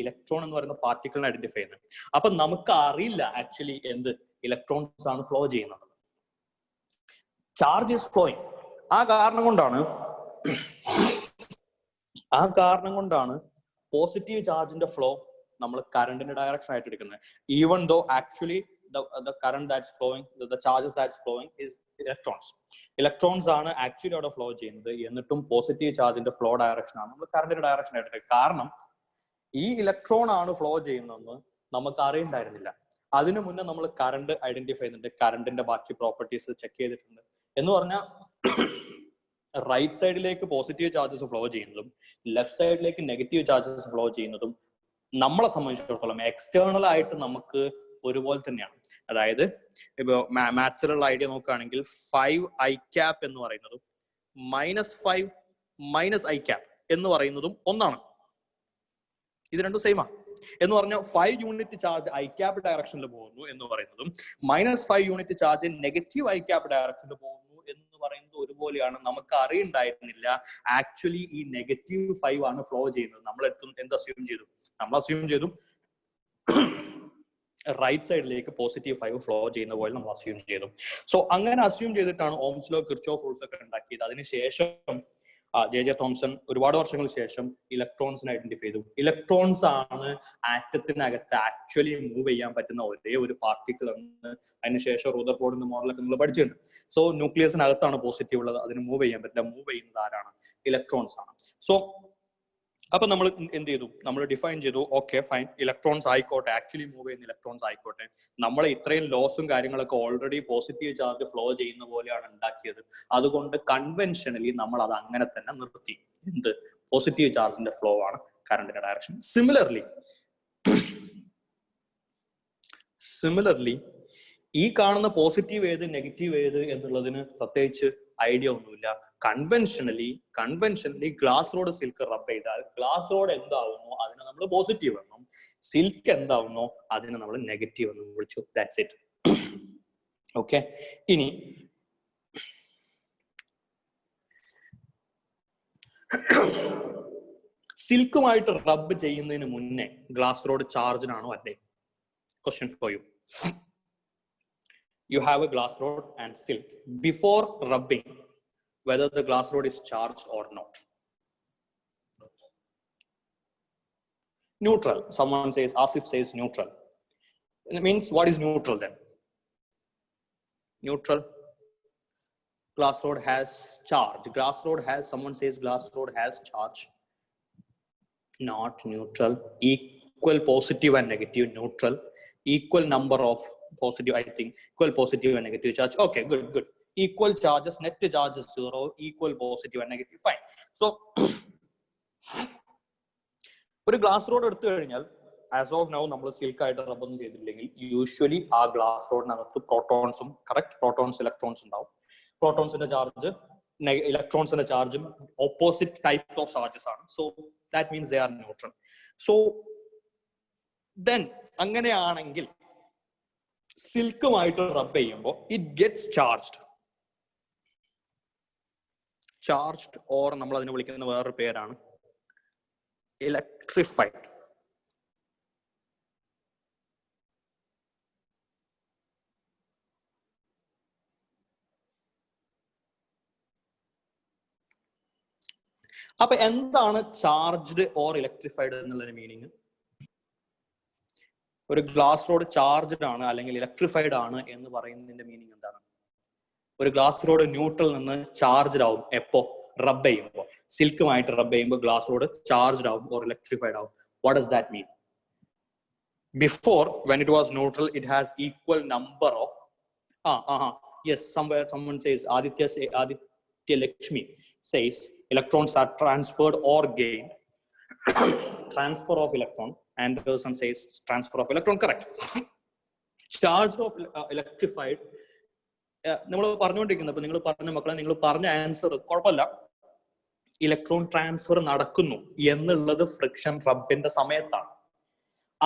ഇലക്ട്രോൺ എന്ന് പറയുന്ന പാർട്ടിക്കിളിനെ ഐഡന്റിഫൈ ചെയ്യുന്നത്. അപ്പൊ നമുക്ക് അറിയില്ല ആക്ച്വലി എന്ത് ഇലക്ട്രോൺസ് ആണ് ഫ്ലോ ചെയ്യുന്നത്. Charge is flowing. ആ കാരണം കൊണ്ടാണ് പോസിറ്റീവ് ചാർജിന്റെ ഫ്ലോ നമ്മൾ കറണ്ടിന്റെ ഡയറക്ഷൻ ആയിട്ട് എടുക്കുന്നത്. Even though actually the current that's flowing, the charges that's flowing is electrons ആണ് ആക്ച്വലി അവിടെ ഫ്ലോ ചെയ്യുന്നത്. എന്നിട്ടും പോസിറ്റീവ് ചാർജിന്റെ ഫ്ലോ ഡയറക്ഷൻ ആണ് നമ്മൾ കറണ്ടിന്റെ ഡയറക്ഷൻ ആയിട്ട്. കാരണം ഈ ഇലക്ട്രോൺ ആണ് ഫ്ലോ ചെയ്യുന്നതെന്ന് നമുക്ക് അറിയണ്ടായിരുന്നില്ല. അതിനു മുന്നേ നമ്മൾ കറണ്ട് ഐഡന്റിഫൈ ചെയ്യുന്നുണ്ട്, കറണ്ടിന്റെ ബാക്കി പ്രോപ്പർട്ടീസ് ചെക്ക് ചെയ്തിട്ടുണ്ട്. എന്ന് പറഞ്ഞാൽ റൈറ്റ് സൈഡിലേക്ക് പോസിറ്റീവ് ചാർജസ് ഫ്ലോ ചെയ്യുന്നതും ലെഫ്റ്റ് സൈഡിലേക്ക് നെഗറ്റീവ് ചാർജസ് ഫ്ലോ ചെയ്യുന്നതും നമ്മളെ സംബന്ധിച്ചിടത്തോളം എക്സ്റ്റേണൽ ആയിട്ട് നമുക്ക് ഒരുപോലെ തന്നെയാണ്. അതായത് ഇപ്പൊ മാത്സിലുള്ള ഐഡിയ നോക്കുകയാണെങ്കിൽ 5i എന്ന് പറയുന്നതും -5 -i എന്ന് പറയുന്നതും ഒന്നാണ്. ഇത് രണ്ടും സെയിമാ. എന്ന് പറഞ്ഞാൽ 5 യൂണിറ്റ് ചാർജ് i ഡയറക്ഷനിൽ പോകുന്നു എന്ന് പറയുന്നതും -5 യൂണിറ്റ് ചാർജ് നെഗറ്റീവ് i ഡയറക്ഷനിൽ പോകുന്നു എന്ന് പറയുന്നത് ഒരുപോലെയാണ്. നമുക്ക് അറിയണ്ടായിരുന്നില്ല ആക്ച്വലി ഈ -5 ആണ് ഫ്ലോ ചെയ്യുന്നത്. നമ്മൾ എന്ത് അസ്യൂം ചെയ്തു? നമ്മൾ അസ്യൂം ചെയ്തു റൈറ്റ് സൈഡിലേക്ക് +5 ഫ്ലോ ചെയ്യുന്ന പോലെ നമ്മൾ അസ്യൂം ചെയ്തു. സോ അങ്ങനെ അസ്യൂം ചെയ്തിട്ടാണ് ഓംസ് ലോ, കിർച്ചോഫ് റൂൾസ് ഒക്കെ ഉണ്ടാക്കിയത്. അതിനുശേഷം J.J. തോംസൺ ഒരുപാട് വർഷങ്ങൾക്ക് ശേഷം ഇലക്ട്രോൺസിനെ ഐഡന്റിഫൈ ചെയ്തു. ഇലക്ട്രോൺസ് ആണ് ആറ്റത്തിനകത്ത് ആക്ച്വലി മൂവ് ചെയ്യാൻ പറ്റുന്ന ഒരേ ഒരു പാർട്ടിക്കിൾ എന്ന് അതിനുശേഷം റൂദർഫോർഡിന്റെ മോഡലൊക്കെ നിങ്ങൾ പഠിച്ചിട്ടുണ്ട്. സോ ന്യൂക്ലിയസിനകത്താണ് പോസിറ്റീവ് ഉള്ളത്, അതിന് മൂവ് ചെയ്യാൻ പറ്റില്ല. മൂവ് ചെയ്യുന്നത് ആരാണ്? ഇലക്ട്രോൺസ് ആണ്. സോ അപ്പൊ നമ്മൾ എന്ത് ചെയ്തു? നമ്മൾ ഡിഫൈൻ ചെയ്തു, ഓക്കെ ഫൈൻ, ഇലക്ട്രോൺസ് ആയിക്കോട്ടെ, ആക്ച്വലി മൂവ് ചെയ്യുന്ന ഇലക്ട്രോൺസ് ആയിക്കോട്ടെ, നമ്മൾ ഇത്രയും ലോസും കാര്യങ്ങളൊക്കെ ഓൾറെഡി പോസിറ്റീവ് ചാർജ് ഫ്ലോ ചെയ്യുന്ന പോലെയാണ് ഉണ്ടാക്കിയത്. അതുകൊണ്ട് കൺവെൻഷനലി നമ്മൾ അത് അങ്ങനെ തന്നെ നിർത്തി. എന്ത്? പോസിറ്റീവ് ചാർജിന്റെ ഫ്ലോ ആണ് കറണ്ടിന്റെ ഡയറക്ഷൻ. സിമിലർലി ഈ കാണുന്ന പോസിറ്റീവ് ഏത് നെഗറ്റീവ് ഏത് എന്നുള്ളതിന് പ്രത്യേകിച്ച് ഐഡിയ ഒന്നുമില്ല. കൺവെൻഷനലി ഗ്ലാസ് റോഡ് സിൽക്ക് റബ്ബ് ചെയ്താൽ ഗ്ലാസ് റോഡ് എന്താവുന്നോ അതിനെ നമ്മൾ പോസിറ്റീവ് എന്നും, സിൽക്ക് എന്താവുന്നോ അതിനെ നമ്മൾ നെഗറ്റീവ് എന്നും വിളിച്ചു. That's it. ഓക്കെ, ഇനി സിൽക്കുമായിട്ട് റബ്ബ് ചെയ്യുന്നതിന് മുന്നേ ഗ്ലാസ് റോഡ് ചാർജിനാണോ അല്ലേ? Question for you. You have a glass rod and silk. Before rubbing, whether the glass rod is charged or not. Neutral. Someone says, Asif says neutral. It means, what is neutral then? Neutral. Glass rod has charge. Glass rod has, someone says glass rod has charge. Not neutral. Equal positive and negative. Neutral. Equal number of positive, I think, equal positive and negative charge. Okay, good. Equal charges, net charge is 0, equal positive and negative. Fine. So, ഒരു glass rod എടുത്തു കഴിഞ്ഞാൽ as of now നമ്മൾ silk ആയിട്ട് റബ്ബൊന്നും ചെയ്തിട്ടില്ലെങ്കിൽ usually ആ glass റോഡിനകത്ത് പ്രോട്ടോൺസും protons electrons ഉണ്ടാവും. പ്രോട്ടോൺസിന്റെ charge ഇലക്ട്രോൺസിന്റെ ചാർജും opposite types of charges ആണ്. So that means they are neutral. So then അങ്ങനെയാണെങ്കിൽ സിൽക്കുമായിട്ട് റബ്ബ് ചെയ്യുമ്പോൾ ഇറ്റ് ഗെറ്റ്സ് ചാർജ്ഡ് ഓർ നമ്മൾ അതിനെ വിളിക്കുന്ന വേറൊരു പേരാണ് ഇലക്ട്രിഫൈഡ്. അപ്പൊ എന്താണ് ചാർജ്ഡ് ഓർ ഇലക്ട്രിഫൈഡ് എന്നുള്ളതിന് മീനിങ്? ഒരു ഗ്ലാസ് റോഡ് ചാർജ്ഡ് ആണ് അല്ലെങ്കിൽ ഇലക്ട്രിഫൈഡ് ആണ് എന്ന് പറയുന്നതിന്റെ മീനിങ് എന്താണ്? ഒരു ഗ്ലാസ് റോഡ് ന്യൂട്രൽ നിന്ന് ചാർജ്ഡ് ആവും എപ്പോ? റബ്ബ് ചെയ്യുമ്പോൾ. സിൽക്കുമായിട്ട് റബ്ബ് ചെയ്യുമ്പോൾ ഗ്ലാസ് റോഡ് ചാർജ്ഡ് ആവും ഓർ ഇലക്ട്രിഫൈഡ് ആവും. What does that mean? Before when it was neutral it has equal number of yes, somewhere someone says Aditya Lakshmi says electrons are transferred or gained. Transfer of electron, and the person says transfer of electron, correct. Charge of electrified നമ്മൾ പറഞ്ഞുകൊണ്ടിരിക്കുന്നത്, അപ്പൊ നിങ്ങൾ പറഞ്ഞ മക്കളെ, നിങ്ങൾ പറഞ്ഞ answer കുഴപ്പമില്ല, electron transfer നടക്കുന്നു എന്നുള്ളത് ഫ്രിക്ഷൻ റബ്ബിന്റെ സമയത്താണ്.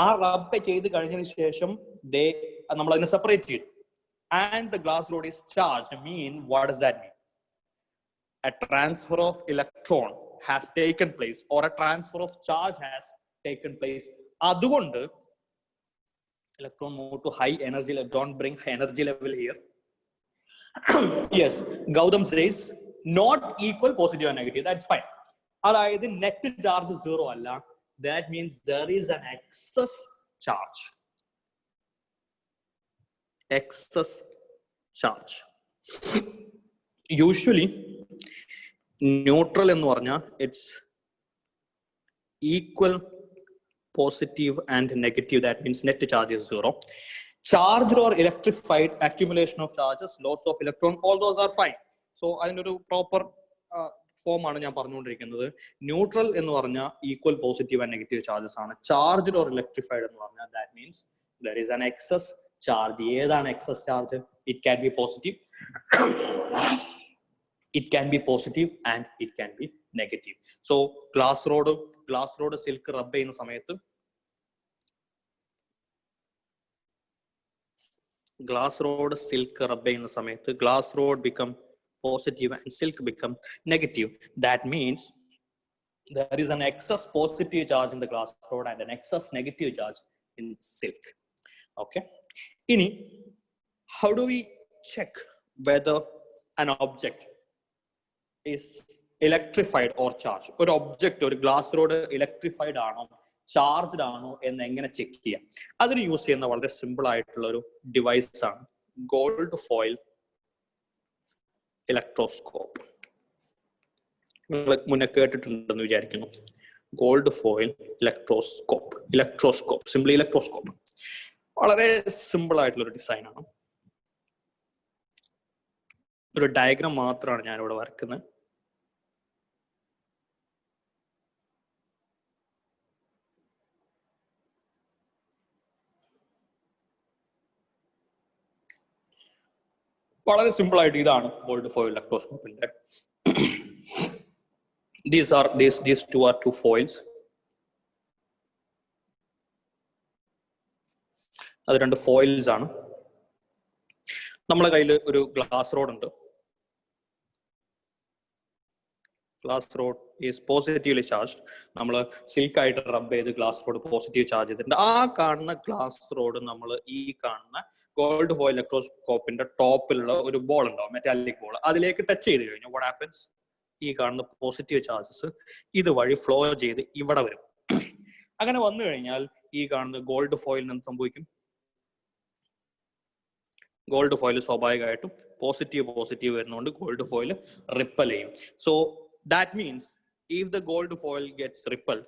ആ റബ്ബ് ചെയ്ത് കഴിഞ്ഞതിന് ശേഷം നമ്മൾ അതിനെ സെപ്പറേറ്റ് ചെയ്തു. And the glass rod is charged mean what does that mean? A transfer of electron has taken place or a transfer of charge has taken place. അതുകൊണ്ട് electron move to high energy level. Don't bring energy level here. Yes, Gautam says not equal positive and negative. That's fine. അതായത് net charge 0 അല്ല. That means there is an excess charge. Usually neutral എന്ന് പറഞ്ഞാൽ it's equal positive and negative. That means net charge is 0. Charged or electrified, accumulation of charges, loss of electron, all those are fine. So അതിനൊരു proper form ആണ് ഞാൻ പറഞ്ഞുകൊണ്ടിരിക്കുന്നത്. Neutral എന്ന് പറഞ്ഞാൽ equal positive and negative charges ആണ്. Charged or electrified എന്ന് പറഞ്ഞാൽ that means there is an excess charge. ഏതാണ് excess charge? It can be positive, it can be positive and it can be negative. So glass rod silk rub ചെയ്യുന്ന സമയത്ത് glass rod become positive and silk become negative. That means there is an excess positive charge in the glass rod and an excess negative charge in silk. Okay, ini how do we check whether an object is electrified or charged? ഒരു object, ഒരു glass rod electrified ആണോ charged ആണോ എന്ന് എങ്ങനെ check ചെയ്യാം? അതിന് use ചെയ്യുന്ന വളരെ സിമ്പിൾ ആയിട്ടുള്ള ഒരു ഡിവൈസ് ആണ് ഗോൾഡ് ഫോയിൽ ഇലക്ട്രോസ്കോപ്പ്. നിങ്ങൾ മുന്നേ കേട്ടിട്ടുണ്ടെന്ന് വിചാരിക്കുന്നു. Gold foil electroscope, simply electroscope. വളരെ സിമ്പിൾ ആയിട്ടുള്ള ഒരു ഡിസൈൻ ആണ്. ഒരു ഡയഗ്രാം മാത്രമാണ് ഞാനിവിടെ വരക്കുന്നത്. വളരെ സിമ്പിൾ ആയിട്ട് ഇതാണ് ഗോൾഡ് ഫോയിൽ ഇലക്ട്രോസ്കോപ്പിന്റെ. these two are two foils. അത് രണ്ട് ഫോയിൽസ് ആണ്. നമ്മളെ കയ്യിൽ ഒരു ഗ്ലാസ് റോഡ് ഉണ്ട്. Glass rod is positively charged. നമ്മൾ സിൽക്ക് ആയിട്ട് റബ്ബ് ചെയ്ത് ഗ്ലാസ് റോഡ് പോസിറ്റീവ് ചാർജ് ചെയ്തിട്ടുണ്ട്. ആ കാണുന്ന ഗ്ലാസ് റോഡ് നമ്മൾ ഈ കാണുന്ന ഗോൾഡ് ഫോയിൽ ഇലക്ട്രോസ്കോപ്പിന്റെ ടോപ്പിലുള്ള ഒരു ബോൾ ഉണ്ടാവും, മെറ്റാലിക് ബോൾ. അതിലേക്ക് ടച്ച് ചെയ്ത് കഴിഞ്ഞാൽ വാട്ട് ഹാപ്പൻസ്? ഈ കാണുന്ന പോസിറ്റീവ് ചാർജസ് ഇതുവഴി ഫ്ലോ ചെയ്ത് ഇവിടെ വരും. അങ്ങനെ വന്നു കഴിഞ്ഞാൽ ഈ കാണുന്ന ഗോൾഡ് ഫോയിലിന് എന്ത് സംഭവിക്കും? ഗോൾഡ് ഫോയിൽ സ്വാഭാവികമായിട്ടും പോസിറ്റീവ് വരുന്നതുകൊണ്ട് ഗോൾഡ് ഫോയിൽ റിപ്പൽ ചെയ്യും. So that means if the gold foil gets repelled,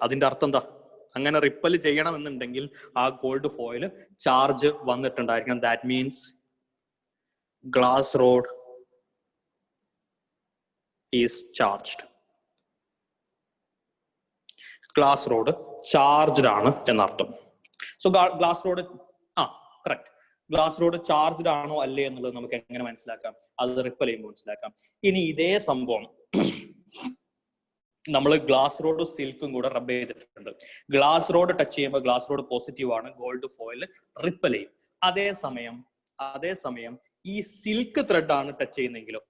അതിന്റെ അർത്ഥം എന്താ? അങ്ങനെ റിപ്പൽ ചെയ്യണമെന്നുണ്ടെങ്കിൽ ആ ഗോൾഡ് ഫോയിൽ ചാർജ് വന്നിട്ടുണ്ടായിരിക്കണം. That means glass rod is charged. Glass rod charged ആണ് എന്നർത്ഥം. So glass rod correct. Glass rod charged ആണോ അല്ലേ എന്നുള്ളത് നമുക്ക് എങ്ങനെ മനസ്സിലാക്കാം? അത് റിപ്പൽ ചെയ്യുമ്പോൾ മനസ്സിലാക്കാം. ഇനി ഇതേ സംഭവം നമ്മൾ ഗ്ലാസ് റോഡും സിൽക്കും കൂടെ റബ്ബ് ചെയ്തിട്ടുണ്ട്. ഗ്ലാസ് റോഡ് ടച്ച് ചെയ്യുമ്പോൾ ഗ്ലാസ് റോഡ് പോസിറ്റീവ് ആണ്, ഗോൾഡ് ഫോയിൽ റിപ്പൽ ചെയ്യും. അതേസമയം ഈ സിൽക്ക് ത്രെഡ് ആണ് ടച്ച് ചെയ്യുന്നെങ്കിലോ,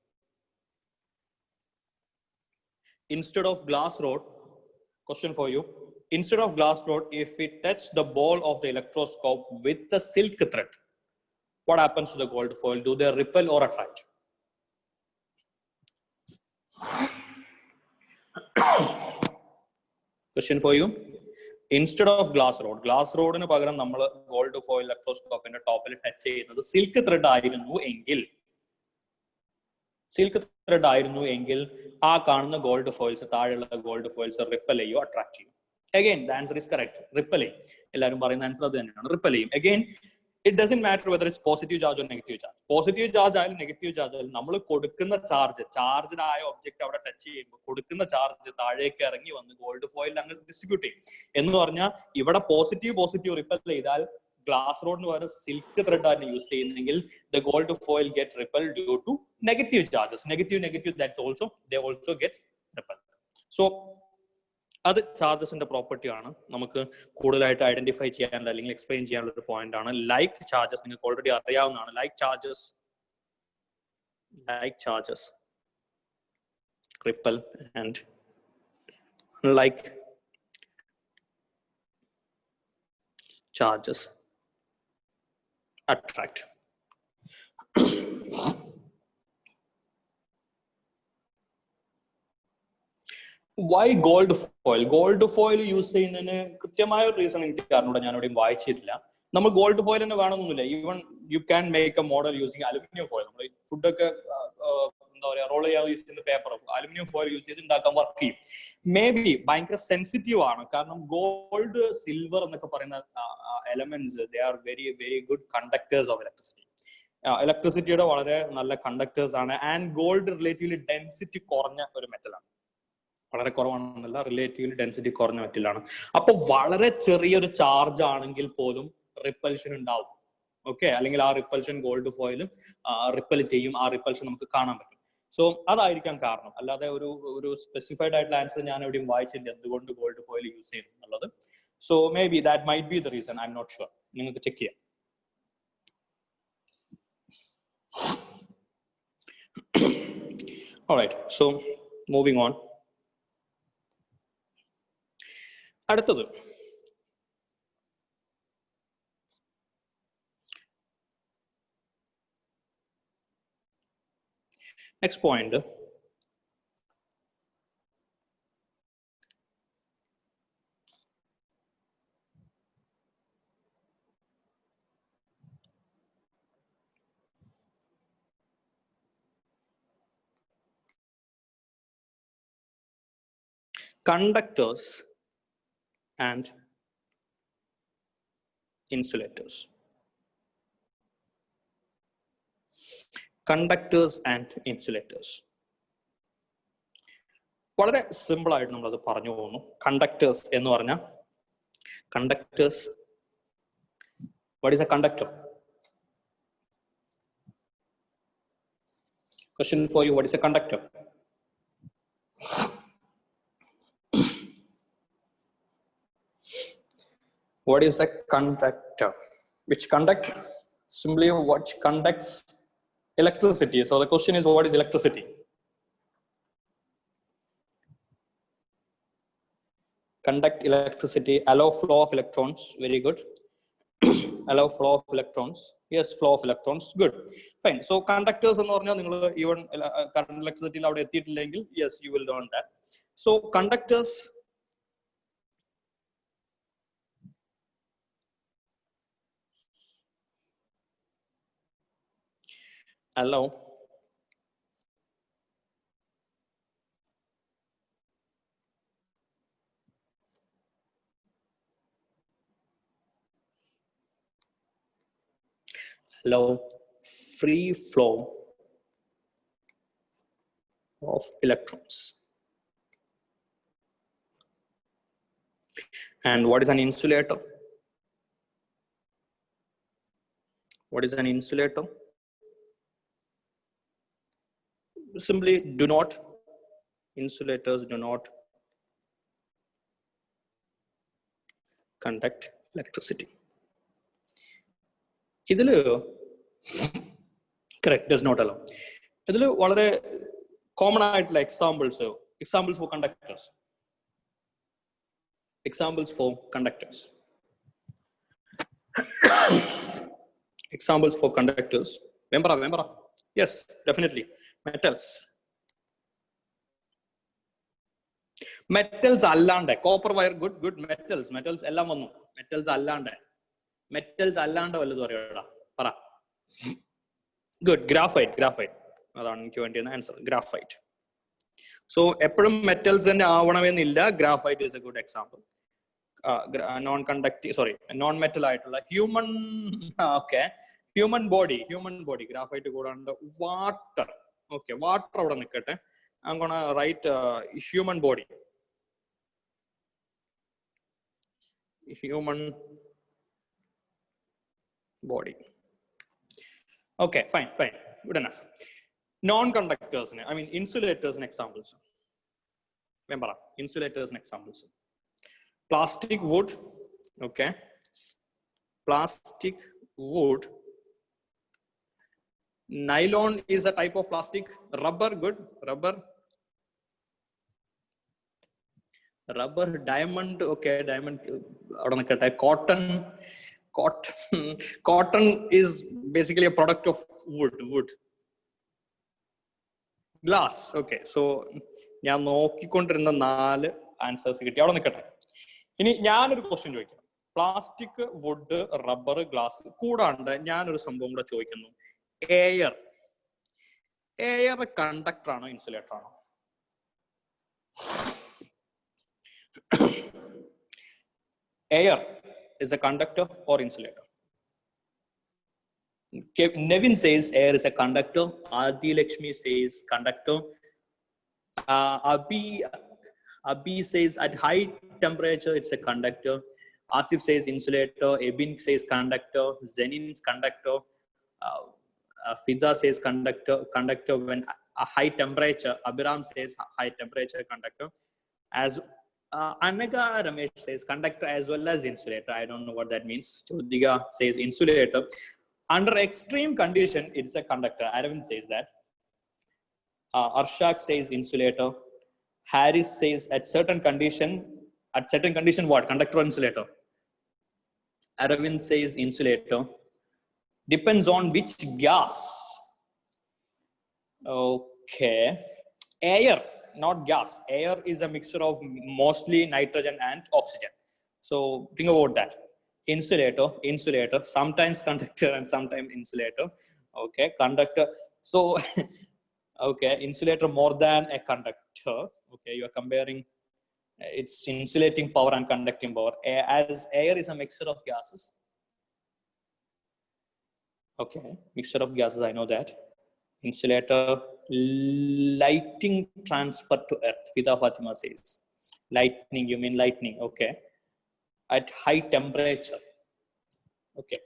instead of glass rod, question for you, instead of glass rod, if we touch the ball of the electroscope with the silk thread, what happens to the gold foil? Do they repel or attract? Question for you, instead of glass rod ന് പകരം നമ്മൾ gold foil ഇലക്ട്രോസ്കോപ്പിന്റെ ടോപ്പിൽ touch ചെയ്യുന്നത് silk thread ആയിരുന്നു എങ്കിൽ ആ കാണുന്ന gold foils, താഴെയുള്ള ഗോൾഡ് ഫോയിൽസ് റിപ്പൽ ചെയ്യോ അട്രാക്ട് ചെയ്യും? Again, the answer is correct. Repel ചെയ്യും. എല്ലാവരും പറയുന്ന ആൻസർ അത് തന്നെയാണ്, റിപ്പൽ ചെയ്യും. Again, it doesn't matter whether it's positive charge or negative charge. Positive charge ആയാലും നെഗറ്റീവ് ചാർജ് ആയാലും നമ്മൾ കൊടുക്കുന്ന ചാർജ്ഡ് ആയ ഒബ്ജക്ട് അവിടെ ടച്ച് ചെയ്യുമ്പോൾ കൊടുക്കുന്ന ചാർജ് താഴേക്ക് ഇറങ്ങി വന്ന് ഗോൾഡ് ഫോയിൽ അങ്ങ് ഡിസ്ട്രിബ്യൂട്ട് ചെയ്യും. എന്ന് പറഞ്ഞാൽ ഇവിടെ പോസിറ്റീവ് റിപ്പൽ ചെയ്താൽ ഗ്ലാസ് റോഡിന് പകരം സിൽക്ക് ത്രെഡ് ആണ് യൂസ് ചെയ്യുന്നെങ്കിൽ the gold foil gets repelled due to negative charges. Negative, that's also, they also gets repelled. So അത് ചാർജസിന്റെ പ്രോപ്പർട്ടി ആണ്. നമുക്ക് കൂടുതലായിട്ട് ഐഡന്റിഫൈ ചെയ്യാനുള്ള അല്ലെങ്കിൽ എക്സ്പ്ലെയിൻ ചെയ്യാനുള്ള ഒരു പോയിന്റ് ആണ്. ലൈക്ക് ചാർജസ് നിങ്ങൾക്ക് ഓൾറെഡി അറിയാവുന്നതാണ്. Like charges ripple and unlike charges attract. Why gold foil? Gold foil use ചെയ്യുന്നതിന് കൃത്യമായ ഒരു റീസൺ എനിക്ക് അറിഞ്ഞൂടാ, ഞാൻ എവിടെയും വായിച്ചിട്ടില്ല. നമ്മൾ ഗോൾഡ് ഫോയിൽ തന്നെ വേണമെന്നൊന്നുമില്ല. Even you can make a model using aluminium foil. നമ്മൾ ഫുഡൊക്കെ എന്താ പറയാ റോൾ ചെയ്യാൻ യൂസ് ചെയ്യുന്ന പേപ്പർ അലുമിനിയം ഫോയിൽ യൂസ് ചെയ്ത് ഉണ്ടാക്കാൻ വർക്ക് ചെയ്യും. മേ ബി ഭയങ്കര സെൻസിറ്റീവ് ആണ്, കാരണം ഗോൾഡ്, സിൽവർ എന്നൊക്കെ പറയുന്ന elements they are very good conductors of electricity. ഇലക്ട്രിസിറ്റിയുടെ വളരെ നല്ല കണ്ടക്ടേഴ്സ് ആണ്. ആൻഡ് ഗോൾഡ് റിലേറ്റീവ്ലി ഡെൻസിറ്റി കുറഞ്ഞ ഒരു മെറ്റലാണ്. വളരെ കുറവാണെന്നല്ല, റിലേറ്റീവ്ലി ഡെൻസിറ്റി കുറഞ്ഞ മെറ്റലാണ്. അപ്പൊ വളരെ ചെറിയൊരു ചാർജ് ആണെങ്കിൽ പോലും റിപ്പൽഷൻ ഉണ്ടാവും. ഓക്കെ, അല്ലെങ്കിൽ ആ റിപ്പൽഷൻ ഗോൾഡ് ഫോയിൽ റിപ്പൽ ചെയ്യും. ആ റിപ്പൽഷൻ നമുക്ക് കാണാൻ പറ്റും. സോ അതായിരിക്കാം കാരണം. അല്ലാതെ ഒരു സ്പെസിഫൈഡ് ആയിട്ടുള്ള ആൻസർ ഞാൻ എവിടെയും വായിച്ചില്ല എന്തുകൊണ്ട് ഗോൾഡ് ഫോയിൽ യൂസ് ചെയ്യുന്നു എന്നുള്ളത്. So may be that might be the reason. I am not sure. നിങ്ങൾക്ക് ചെക്ക് ചെയ്യാം. Alright, so moving on. അടുത്തത് next point, conductors and insulators. Conductors and insulators. വളരെ സിമ്പിൾ ആയിട്ട് നമ്മളത് പറഞ്ഞു പോകുന്നു. കണ്ടക്ടേഴ്സ് എന്ന് പറഞ്ഞാൽ, conductors, what is a conductor? Question for you, what is a conductor? What is a conductor? Which conduct? Simply what conducts electricity. So the question is, what is electricity? Conduct electricity, allow flow of electrons. Very good. Allow flow of electrons. Yes, flow of electrons. Good. Fine. So conductors എന്ന് പറഞ്ഞാൽ നിങ്ങൾ even current electricity അവിടെ എത്തിയിട്ടില്ലെങ്കിൽ, yes, you will learn that. So conductors allow free flow of electrons. And what is an insulator? What is an insulator? Simply insulators do not conduct electricity. ഇതില് correct, does not allow. ഇതില് വളരെ common ആയിട്ടുള്ള examples for conductors. Examples for conductors. Examples for conductors. Vembara. Yes, definitely. Metals allande. Copper wire, good. Metals ellam vannu. Metals allande valladu parayada. Para. Good. Graphite. Adana enakku vendiyana answer. Graphite. So eppozhum metals enne aavanavenilla. Graphite is a good example. Non-metal ആയിട്ടുള്ള human body graphite കൂടാണ്ട് water. Okay, water അവിടെ നിൽക്കട്ടെ. I'm gonna write human body. Okay, fine, good enough. Non-conductors, I mean insulators and examples. Remember, insulators and examples. Plastic wood, okay. Plastic wood. Nylon is a type of plastic. Rubber, good. Rubber, diamond, okay. Diamond. Cotton is basically a product of wood. Glass, okay. So ഞാൻ നോക്കിക്കൊണ്ടിരുന്ന 4 answers കിട്ടി. അവിടെ നിൽക്കട്ടെ. ഇനി ഞാനൊരു question ചോദിക്കാം. Plastic, would, rubber, glass കൂടാണ്ട് ഞാനൊരു സംഭവം കൂടെ ചോദിക്കുന്നു. എയർ കണ്ടക്ടർ ആണോ ഇൻസുലേറ്റർ ആണോ? Air is a conductor or insulator? Nevin says air is a conductor. Adi Lakshmi says conductor. Abhi says at high temperature it's a conductor. Asif says insulator. Ebin says conductor. Zenin's conductor. Fida says conductor when a high temperature. Abhiram says high temperature conductor. As Anagha Ramesh says conductor as well as insulator. I don't know what that means. Chodiga says insulator. Under extreme condition, it's a conductor. Aravind says that. Arshak says insulator. Harris says at certain condition what? Conductor or insulator? Aravind says insulator. Depends on which gas. Okay. Air, not gas. Air is a mixture of mostly nitrogen and oxygen. So think about that. Insulator, sometimes conductor and sometimes insulator. Okay, conductor. So, okay, insulator more than a conductor. Okay, you are comparing its insulating power and conducting power. As air is a mixture of gases. Okay, mixture of gases, I know that. Insulator, lighting transfer to earth. Fida Fatima says. Lightning, you mean lightning, okay. At high temperature. Okay.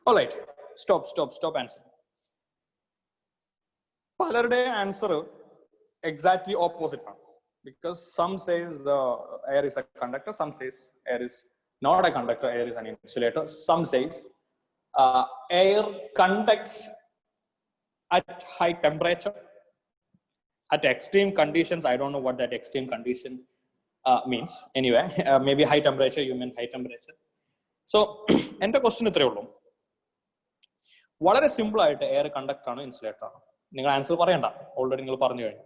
All right. Stop answer. Palarde answer exactly opposite one. Because some says the air is a conductor, some says air is not a conductor, air is an insulator. Some says air conducts at high temperature. At extreme conditions, I don't know what that extreme condition means. Anyway, maybe high temperature, you mean high temperature. So, enter question ഇത്രയേ ഉള്ളൂ. വളരെ simple ആയിട്ട് air conductor ആണോ insulator ആണോ? നിങ്ങൾ answer പറയണ്ട, already നിങ്ങൾ പറഞ്ഞു കഴിഞ്ഞു.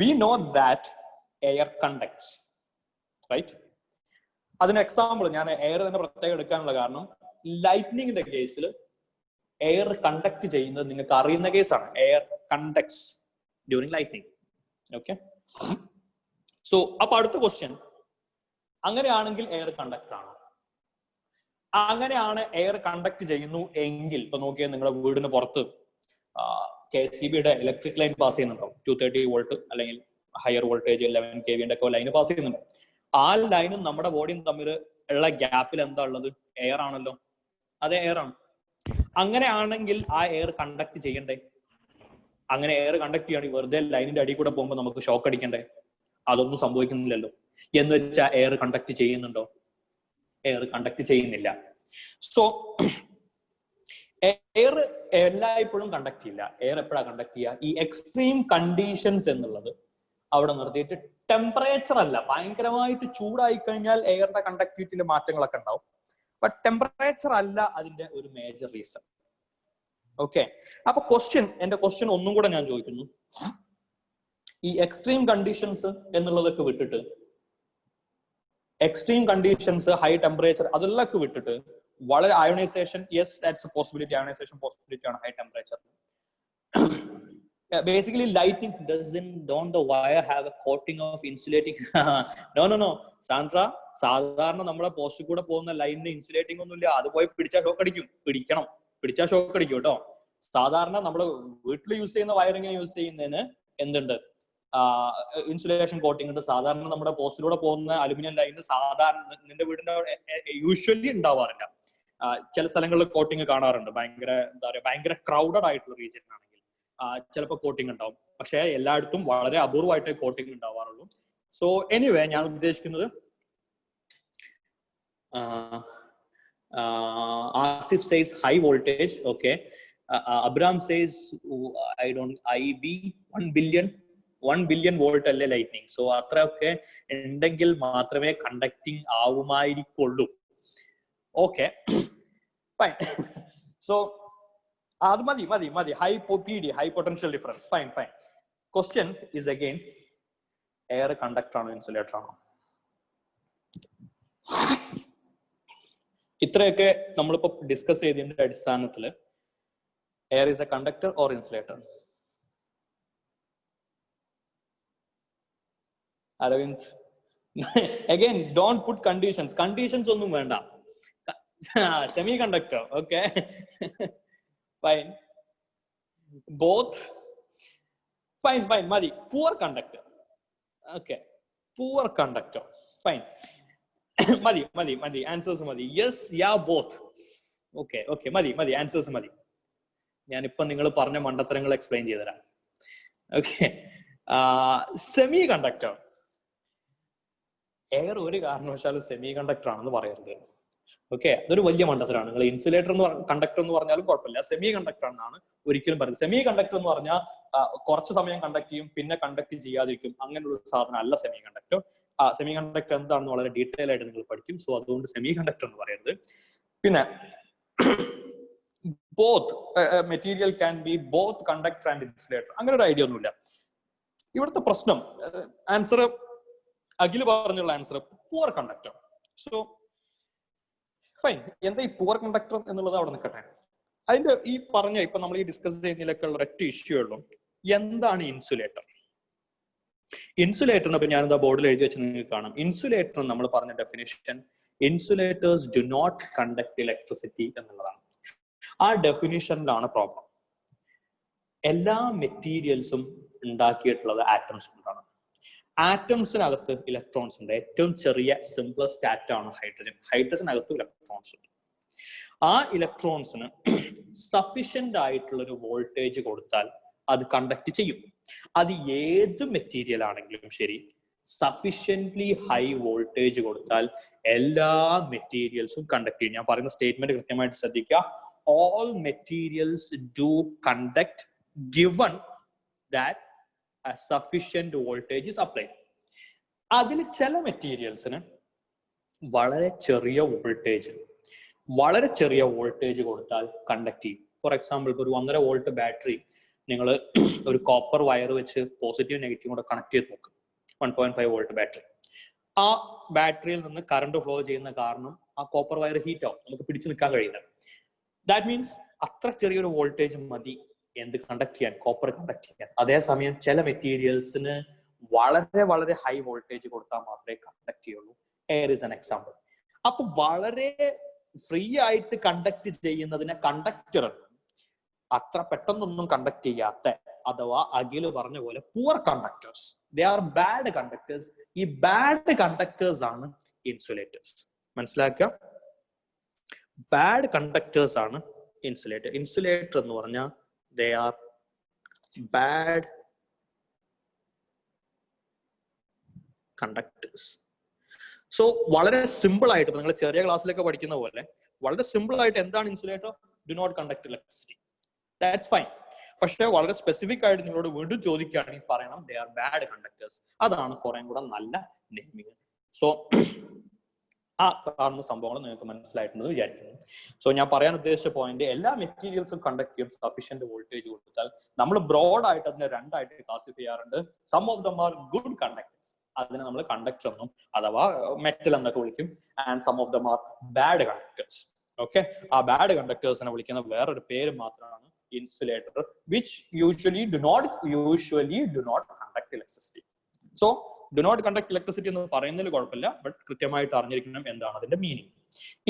We know that air conducts, right? അതിന് എക്സാമ്പിൾ ഞാൻ എയർ തന്നെ പ്രത്യേകം എടുക്കാനുള്ള കാരണം ലൈറ്റ്നിങ്ങിന്റെ കേസിൽ എയർ കണ്ടക്ട് ചെയ്യുന്നത് നിങ്ങൾക്ക് അറിയുന്ന കേസാണ്. Air conducts during lightning. Okay, so അപ്പൊ അടുത്ത ക്വസ്റ്റ്യൻ, അങ്ങനെയാണെങ്കിൽ എയർ കണ്ടക്ടർ ആണോ? അങ്ങനെയാണ് എയർ കണ്ടക്ട് ചെയ്യുന്നു എങ്കിൽ, ഇപ്പൊ നോക്കിയാൽ നിങ്ങളുടെ വീടിന് പുറത്ത് KCBയുടെ ഇലക്ട്രിക് ലൈൻ പാസ് ചെയ്യുന്നുണ്ടോ, 230 വോൾട്ട് അല്ലെങ്കിൽ ഹയർ വോൾട്ടേജ് 11 kV ഒക്കെ ലൈന് പാസ് ചെയ്യുന്നുണ്ടോ? ആ ലൈനും നമ്മുടെ ബോഡിയും തമ്മിൽ ഉള്ള ഗ്യാപ്പിൽ എന്താ ഉള്ളത്? എയർ ആണല്ലോ. അതെ, എയർ ആണ്. അങ്ങനെ ആണെങ്കിൽ ആ എയർ കണ്ടക്ട് ചെയ്യണ്ടേ? അങ്ങനെ എയർ കണ്ടക്ട് ചെയ്യുകയാണെങ്കിൽ വെറുതെ ലൈനിന്റെ അടിയിൽ കൂടെ പോകുമ്പോൾ നമുക്ക് ഷോക്ക് അടിക്കണ്ടേ? അതൊന്നും സംഭവിക്കുന്നില്ലല്ലോ. എന്ന് വെച്ചാൽ എയർ കണ്ടക്ട് ചെയ്യുന്നുണ്ടോ? എയർ കണ്ടക്ട് ചെയ്യുന്നില്ല. സോ എയർ എല്ലായ്പ്പോഴും കണ്ടക്ട് ചെയ്യില്ല. എയർ എപ്പോഴാണ് കണ്ടക്ട് ചെയ്യുക? ഈ എക്സ്ട്രീം കണ്ടീഷൻസ് എന്നുള്ളത് അവിടെ നിർത്തിയിട്ട്, ടെമ്പറേച്ചർ അല്ല, ഭയങ്കരമായിട്ട് ചൂടായി കഴിഞ്ഞാൽ എയറിന്റെ കണ്ടക്ടിവിറ്റിയിൽ മാറ്റങ്ങളൊക്കെ ഉണ്ടാവും. ബട്ട് ടെമ്പറേച്ചർ അല്ല അതിന്റെ ഒരു മേജർ റീസൺ. ഓക്കെ, അപ്പൊ എന്റെ ക്വസ്റ്റ്യൻ ഒന്നും കൂടെ ഞാൻ ചോദിക്കുന്നു. ഈ എക്സ്ട്രീം കണ്ടീഷൻസ് എന്നുള്ളതൊക്കെ വിട്ടിട്ട്, എക്സ്ട്രീം കണ്ടീഷൻസ്, ഹൈ ടെമ്പറേച്ചർ, അതെല്ലാം വിട്ടിട്ട് വളരെ ionisation, yes that's a possibility, ionisation possibility ആണ് high temperature. Basically lighting don't the wire have a coating of insulating? No Sandra, സാധാരണ നമ്മുടെ പോസ്റ്റിൽ കൂടെ പോകുന്ന ലൈനിന് ഇൻസുലേറ്റിംഗ് ഒന്നുമില്ല. അത് പോയി പിടിച്ചാൽ ഷോക്ക് അടിക്കും. പിടിച്ചാൽ ഷോക്ക് അടിക്കും കേട്ടോ. സാധാരണ നമ്മൾ വീട്ടിൽ യൂസ് ചെയ്യുന്ന വയറിങ് യൂസ് ചെയ്യുന്നതിന് എന്തുണ്ട്? ഇൻസുലേഷൻ കോട്ടിംഗ് ഉണ്ട്. സാധാരണ നമ്മുടെ പോസ്റ്റിലൂടെ പോകുന്ന അലുമിനിയം ലൈനിന് സാധാരണ നിന്റെ വീടിന്റെ യൂഷ്വലി ഉണ്ടാവാറില്ല. ചില സ്ഥലങ്ങളിൽ കോട്ടിങ് കാണാറുണ്ട്. ഭയങ്കര ക്രൗഡഡ് ആയിട്ടുള്ള റീജിയൻ ആണെങ്കിൽ ചിലപ്പോൾ കോട്ടിംഗ് ഉണ്ടാവും. പക്ഷെ എല്ലായിടത്തും വളരെ അപൂർവമായിട്ട് കോട്ടിംഗ് ഉണ്ടാവാറുള്ളൂ. സോ എനിവേ, ഞാൻ ഉദ്ദേശിക്കുന്നത്, Asif says high voltage. Okay, Abram says IB 1 billion volt അല്ലേ ലൈറ്റ്നിങ്. സോ അത്രയൊക്കെ ഉണ്ടെങ്കിൽ മാത്രമേ കണ്ടക്ടിങ് ആവുമായിരിക്കുള്ളൂ. Okay, fine. സോ അത് മതി. High PD, high potential difference, fine. Question is again, air conductor ആണോ ഇൻസുലേറ്റർ ആണോ? ഇത്രയൊക്കെ നമ്മളിപ്പോ ഡിസ്കസ് ചെയ്തതിന്റെ അടിസ്ഥാനത്തിൽ air is a conductor or insulator? Aravind, again don't put conditions ഒന്നും വേണ്ട. Semiconductor, okay, fine. Both, fine, മതി. Poor conductor, okay, poor conductor, fine. മതി ആൻസേഴ്സ് മതി. യെസ്, യാ, ബോത്ത്. ഓക്കെ, മതി ആൻസേഴ്സ് മതി. ഞാനിപ്പോ നിങ്ങൾ പറഞ്ഞ മണ്ടത്തരങ്ങൾ എക്സ്പ്ലെയിൻ ചെയ്തുതരാം. ഓക്കെ, സെമി കണ്ടക്ടർ, എയർ ഒരു കാരണവശാലും സെമി കണ്ടക്ടർ ആണെന്ന് പറയരുത്. ഓക്കെ, അതൊരു വലിയ മണ്ടത്തരാണ്. നിങ്ങൾ ഇൻസുലേറ്റർ കണ്ടക്ടർ എന്ന് പറഞ്ഞാലും കുഴപ്പമില്ല, സെമി കണ്ടക്ടർ എന്നാണ് ഒരിക്കലും പറയുന്നത്. സെമി കണ്ടക്ടർ എന്ന് പറഞ്ഞാൽ കുറച്ച് സമയം കണ്ടക്ട് ചെയ്യും, പിന്നെ കണ്ടക്ട് ചെയ്യാതിരിക്കും. അങ്ങനെയുള്ള സാധനം അല്ല സെമി കണ്ടക്ടർ. സെമി കണ്ടക്ടർ എന്താണെന്ന് വളരെ ഡീറ്റെയിൽ ആയിട്ട് നിങ്ങൾ പഠിക്കും. സോ അതുകൊണ്ട് സെമി കണ്ടക്ടർ എന്ന് പറയരുത്. പിന്നെ both material can be both conductor and insulator, അങ്ങനെ ഒരു ഐഡിയ ഒന്നുമില്ല. ഇവിടുത്തെ പ്രശ്നം, ആൻസർ അഖിൽ പറഞ്ഞുള്ള answer poor conductor. So fine, എന്താ ഈ പുവർ കണ്ടക്ടർ എന്നുള്ളത് അവിടെ നിൽക്കട്ടെ. അതിന്റെ ഈ പറഞ്ഞ ഇപ്പൊ നമ്മൾ ഈ ഡിസ്കസ് ചെയ്യുന്നതിലൊക്കെ ഉള്ള ഒരൊറ്റ ഇഷ്യൂ ഉള്ളൂ, എന്താണ് ഇൻസുലേറ്റർ? ഇൻസുലേറ്ററിന് ഇപ്പൊ ഞാനെന്താ ബോർഡിൽ എഴുതി വെച്ച് നിങ്ങൾക്ക് കാണാം. ഇൻസുലേറ്റർ നമ്മൾ പറഞ്ഞ definition, insulators do not conduct electricity എന്നുള്ളതാണ്. ആ ഡെഫിനിഷനിലാണ് പ്രോബ്ലം. എല്ലാ മെറ്റീരിയൽസും ഉണ്ടാക്കിയിട്ടുള്ളത് ആറ്റംസ് കൊണ്ടാണ്. ആറ്റംസിനകത്ത് ഇലക്ട്രോൺസ് ഉണ്ട്. ഏറ്റവും ചെറിയ സിംപ്ലസ്റ്റ് ആറ്റം ആണ് ഹൈഡ്രജൻ. ഹൈഡ്രജനകത്ത് ഇലക്ട്രോൺസ് ഉണ്ട്. ആ ഇലക്ട്രോൺസിന് സഫിഷ്യന്റ് ആയിട്ടുള്ള ഒരു വോൾട്ടേജ് കൊടുത്താൽ അത് കണ്ടക്ട് ചെയ്യും. അത് ഏത് മെറ്റീരിയൽ ആണെങ്കിലും ശരി, സഫിഷ്യന്റ്ലി ഹൈ വോൾട്ടേജ് കൊടുത്താൽ എല്ലാ മെറ്റീരിയൽസും കണ്ടക്ട് ചെയ്യും. ഞാൻ പറയുന്ന സ്റ്റേറ്റ്മെന്റ് കൃത്യമായിട്ട് ശ്രദ്ധിക്കുക. All materials do conduct given that sufficient voltage is applied. അതിൽ ചില മെറ്റീരിയൽസിന് വളരെ ചെറിയ വോൾട്ടേജ് കൊടുത്താൽ കണ്ടക്ട് ചെയ്യും. ഫോർ എക്സാമ്പിൾ, ഒരു 1.5 വോൾട്ട് ബാറ്ററി നിങ്ങൾ ഒരു കോപ്പർ വയർ വെച്ച് പോസിറ്റീവ് നെഗറ്റീവ് കൂടെ കണക്ട് ചെയ്ത് നോക്കും. 1.5 വോൾട്ട് ബാറ്ററി. ആ ബാറ്ററിയിൽ നിന്ന് കറണ്ട് ഫ്ലോ ചെയ്യുന്ന കാരണം ആ കോപ്പർ വയർ ഹീറ്റ് ആവും, നമുക്ക് പിടിച്ചു നിൽക്കാൻ കഴിയില്ല. ദാറ്റ് മീൻസ് അത്ര ചെറിയൊരു വോൾട്ടേജ് മതി എന്ത് കണ്ടക്ട് ചെയ്യാൻ, കോപ്പർ കണ്ടക്ട് ചെയ്യാൻ. അതേസമയം ചില മെറ്റീരിയൽസിന് വളരെ ഹൈ വോൾട്ടേജ് കൊടുത്താൽ മാത്രമേ കണ്ടക്ട് ചെയ്യുള്ളൂ. Air is an example. അപ്പൊ വളരെ ഫ്രീ ആയിട്ട് കണ്ടക്ട് ചെയ്യുന്നതിനെ കണ്ടക്ടർ, അത്ര പെട്ടെന്നൊന്നും കണ്ടക്ട് ചെയ്യാത്ത അഥവാ അഖില് പറഞ്ഞ പോലെ poor conductors, they are bad conductors. ഈ ബാഡ് കണ്ടക്ടേഴ്സ് ആണ് ഇൻസുലേറ്റേഴ്സ്. മനസ്സിലാക്കുക, ബാഡ് കണ്ടക്ടേഴ്സ് ആണ് ഇൻസുലേറ്റർ. ഇൻസുലേറ്റർ എന്ന് പറഞ്ഞാൽ they are bad conductors. So വളരെ സിമ്പിൾ ആയിട്ട് നിങ്ങൾ ചെറിയ ക്ലാസ്സിലൊക്കെ പഠിക്കുന്ന പോലെ വളരെ സിമ്പിൾ ആയിട്ട് എന്താണ് insulator? Do not conduct electricity. That's fine. പക്ഷെ വളരെ സ്പെസിഫിക് ആയിട്ട് നിങ്ങളോട് വീണ്ടും ചോദിക്കുകയാണെങ്കിൽ പറയണം ദേ ആർ ബാഡ് കണ്ടക്ടേഴ്സ്. അതാണ് കുറെ കൂടെ നല്ല നെയിമിങ്. സോ ആ കാണുന്ന സംഭവങ്ങൾ നിങ്ങൾക്ക് മനസ്സിലായിട്ടുണ്ടെന്ന് വിചാരിക്കുന്നു. സോ ഞാൻ പറയാൻ ഉദ്ദേശിച്ച പോയിന്റ്, എല്ലാ മെറ്റീരിയൽസും കണ്ടക്ട് ചെയ്യും സഫീഷ്യന്റ് വോൾട്ടേജ് കൊടുത്താൽ. നമ്മൾ ബ്രോഡ് ആയിട്ട് അതിനെ രണ്ടായിട്ട് ക്ലാസിഫൈ ചെയ്യാറുണ്ട്. Some of them are good conductors, അതിനെ നമ്മൾ കണ്ടക്ടർ എന്നും അഥവാ മെറ്റൽ എന്നൊക്കെ വിളിക്കും. And some of them are bad conductors. Okay, ആ ബാഡ് കണ്ടക്ടേഴ്സിനെ വിളിക്കുന്ന വേറൊരു പേര് മാത്രമാണ് insulator, which usually do not conduct electricity. So do not conduct electricity എന്ന് പറയുന്നതിൽ കുഴപ്പമില്ല, ബട്ട് കൃത്യമായിട്ട് അറിഞ്ഞിരിക്കണം എന്താണ് അതിന്റെ മീനിങ്.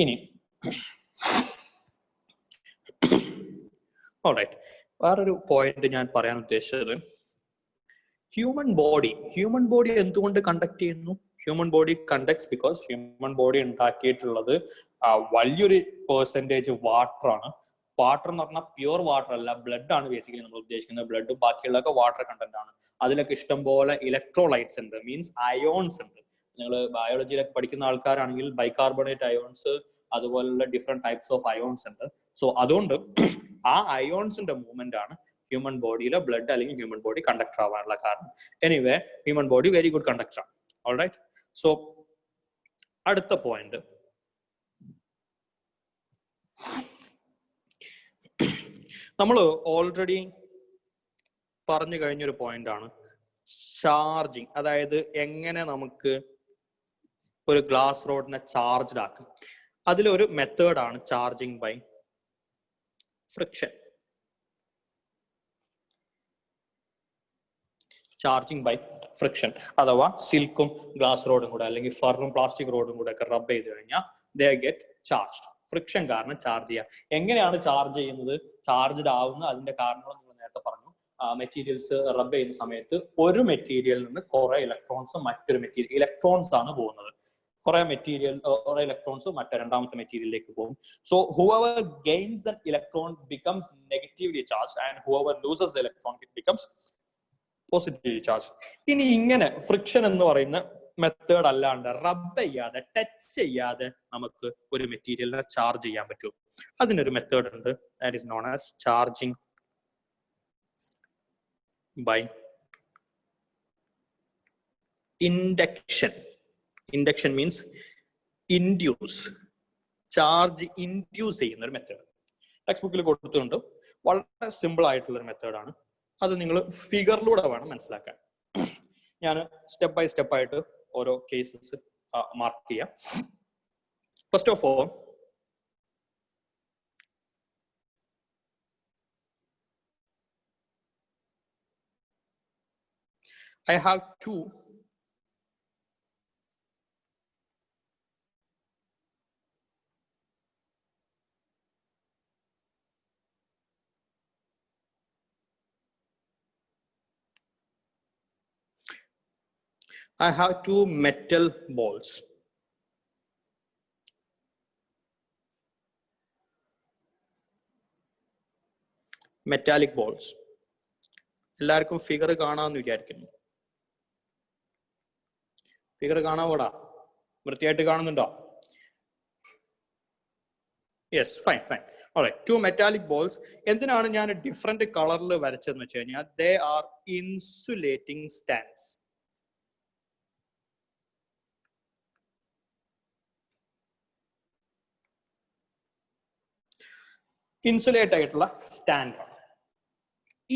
ഇനി ഓൾറൈറ്റ്, വേറൊരു പോയിന്റ് ഞാൻ പറയാൻ ഉദ്ദേശിച്ചത്, ഹ്യൂമൻ ബോഡി എന്തുകൊണ്ട് കണ്ടക്ട് ചെയ്യുന്നു? Human body conducts because human body ഉണ്ടാക്കിയിട്ടുള്ളത് വലിയൊരു പെർസെന്റേജ് വാട്ടർ ആണ്. വാട്ടർ എന്ന് പറഞ്ഞാൽ പ്യുവർ വാട്ടർ അല്ല, ബ്ലഡ് ആണ് ബേസിക്കലി നമ്മൾ ഉദ്ദേശിക്കുന്നത്. ബ്ലഡും ബാക്കിയുള്ളതൊക്കെ വാട്ടർ കണ്ടന്റ് ആണ്. അതിലൊക്കെ ഇഷ്ടംപോലെ ഇലക്ട്രോലൈറ്റ്സ് ഉണ്ട്, മീൻസ് അയോൺസ് ഉണ്ട്. നിങ്ങൾ ബയോളജിയിലൊക്കെ പഠിക്കുന്ന ആൾക്കാരാണെങ്കിൽ ബൈകാർബണേറ്റ് അയോൺസ്, അതുപോലുള്ള ഡിഫറെന്റ് ടൈപ്സ് ഓഫ് അയോൺസ് ഉണ്ട്. സോ അതുകൊണ്ട് ആ അയോൺസിന്റെ മൂവ്മെന്റ് ആണ് ഹ്യൂമൻ ബോഡിയിലെ ബ്ലഡ് അല്ലെങ്കിൽ ഹ്യൂമൻ ബോഡി കണ്ടക്ടർ ആവാനുള്ള കാരണം. Anyway, human body very good conductor ആണ്. ഓൾറൈറ്റ്, സോ അടുത്ത പോയിന്റ്, നമ്മൾ ഓൾറെഡി പറഞ്ഞു കഴിഞ്ഞൊരു പോയിന്റ് ആണ് ചാർജിങ്. അതായത് എങ്ങനെ നമുക്ക് ഒരു ഗ്ലാസ് റോഡിനെ ചാർജ്ഡ് ആക്കാം. അതിലൊരു മെത്തേഡ് ആണ് charging by friction. Charging by friction അഥവാ സിൽക്കും ഗ്ലാസ് റോഡും കൂടെ അല്ലെങ്കിൽ ഫെറും പ്ലാസ്റ്റിക് റോഡും കൂടെ ഒക്കെ റബ്ബ് ചെയ്ത് കഴിഞ്ഞാൽ ദേ ഗെറ്റ് ചാർജ്ഡ്. ഫ്രിക്ഷൻ കാരണം ചാർജ് ചെയ്യാം. എങ്ങനെയാണ് ചാർജ് ചെയ്യുന്നത്? ചാർജ്ഡ് ആവുന്ന അതിന്റെ കാരണങ്ങൾ നിങ്ങൾ നേരത്തെ പറഞ്ഞു. മെറ്റീരിയൽസ് റബ്ബ് ചെയ്യുന്ന സമയത്ത് ഒരു മെറ്റീരിയലിൽ നിന്ന് കുറെ ഇലക്ട്രോൺസ് മറ്റൊരു മെറ്റീരിയൽ, ഇലക്ട്രോൺസ് ആണ് പോകുന്നത്. കുറെ ഇലക്ട്രോൺസ് രണ്ടാമത്തെ മെറ്റീരിയലിലേക്ക് പോകും. So whoever gains the electron becomes negatively charge and whoever loses the electron it becomes positively charge. ഇനി ഇങ്ങനെ ഫ്രിക്ഷൻ എന്ന് പറയുന്ന മെത്തേഡ് അല്ലാണ്ട് റബ്ബ് ചെയ്യാതെ ടച്ച് ചെയ്യാതെ നമുക്ക് ഒരു മെറ്റീരിയലിനെ ചാർജ് ചെയ്യാൻ പറ്റും. അതിനൊരു മെത്തേഡ് ഉണ്ട്, that is known as charging by induction. Induction means induce, charge induce ചെയ്യുന്ന ഒരു മെത്തേഡ്. ടെക്സ്റ്റ് ബുക്കിൽ കൊടുത്തിട്ടുണ്ട്. വളരെ സിമ്പിൾ ആയിട്ടുള്ള ഒരു മെത്തേഡാണ്. അത് നിങ്ങൾ ഫിഗറിലൂടെ വേണം മനസ്സിലാക്കാൻ. ഞാൻ സ്റ്റെപ്പ് ബൈ സ്റ്റെപ്പ് ആയിട്ട് ഓരോ കേസസ് മാർക്ക് ചെയ്യാം. First of all, I have two metal balls. Metallic balls. എല്ലാവർക്കും ഫിഗർ കാണാമെന്ന് വിചാരിക്കുന്നു. ഫിഗർ കാണാവോടാ? വൃത്തിയായിട്ട് കാണുന്നുണ്ടോ? Yes, fine fine. Alright, two metallic balls. എന്തിനാണ് ഞാൻ ഡിഫറെന്റ് കളറിൽ വരച്ചതെന്ന് വെച്ച് കഴിഞ്ഞാൽ they are insulating stands. Insulate ആയിട്ടുള്ള സ്റ്റാൻഡ്.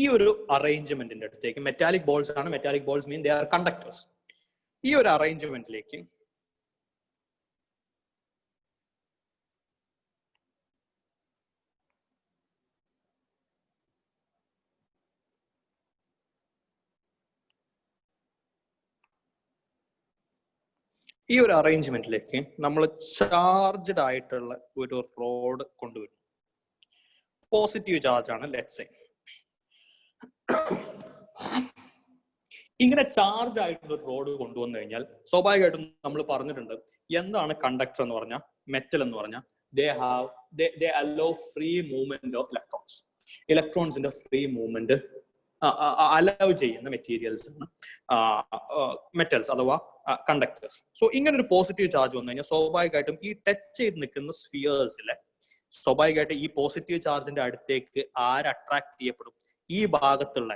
ഈ ഒരു അറേഞ്ച്മെന്റിന്റെ അടുത്തേക്ക് മെറ്റാലിക് ബോൾസ് ആണ്. Metallic balls mean they are conductors. ഈ ഒരു അറേഞ്ച്മെന്റിലേക്ക് ഈ ഒരു അറേഞ്ച്മെന്റിലേക്ക് നമ്മൾ ചാർജ്ഡ് ആയിട്ടുള്ള ഒരു റോഡ് കൊണ്ടുവരും. പോസിറ്റീവ് ചാർജ് ആണ് ലെറ്റ്സ് സേ. ഇങ്ങനെ ചാർജ് ആയിട്ടുള്ള ഒരു റോഡ് കൊണ്ടുവന്നു കഴിഞ്ഞാൽ സ്വാഭാവികമായിട്ടും നമ്മൾ പറഞ്ഞിട്ടുണ്ട് എന്താണ് കണ്ടക്ടർ എന്ന് പറഞ്ഞാൽ, മെറ്റൽ എന്ന് പറഞ്ഞാൽ they allow free movement of electrons. ഇലക്ട്രോൺസിന്റെ ഫ്രീ മൂവ്മെന്റ് അലൗ ചെയ്യുന്ന മെറ്റീരിയൽസ് ആണ് മെറ്റൽസ് അഥവാ കണ്ടക്ടേഴ്സ്. സോ ഇങ്ങനെ ഒരു പോസിറ്റീവ് ചാർജ് വന്നു കഴിഞ്ഞാൽ സ്വാഭാവികമായിട്ടും ഈ ടച്ച് ചെയ്ത് നിൽക്കുന്ന സ്ഫിയേഴ്സിലെ സ്വാഭാവികമായിട്ട് ഈ പോസിറ്റീവ് ചാർജിന്റെ അടുത്തേക്ക് ആര് അട്രാക്ട് ചെയ്യപ്പെടും? ഈ ഭാഗത്തുള്ള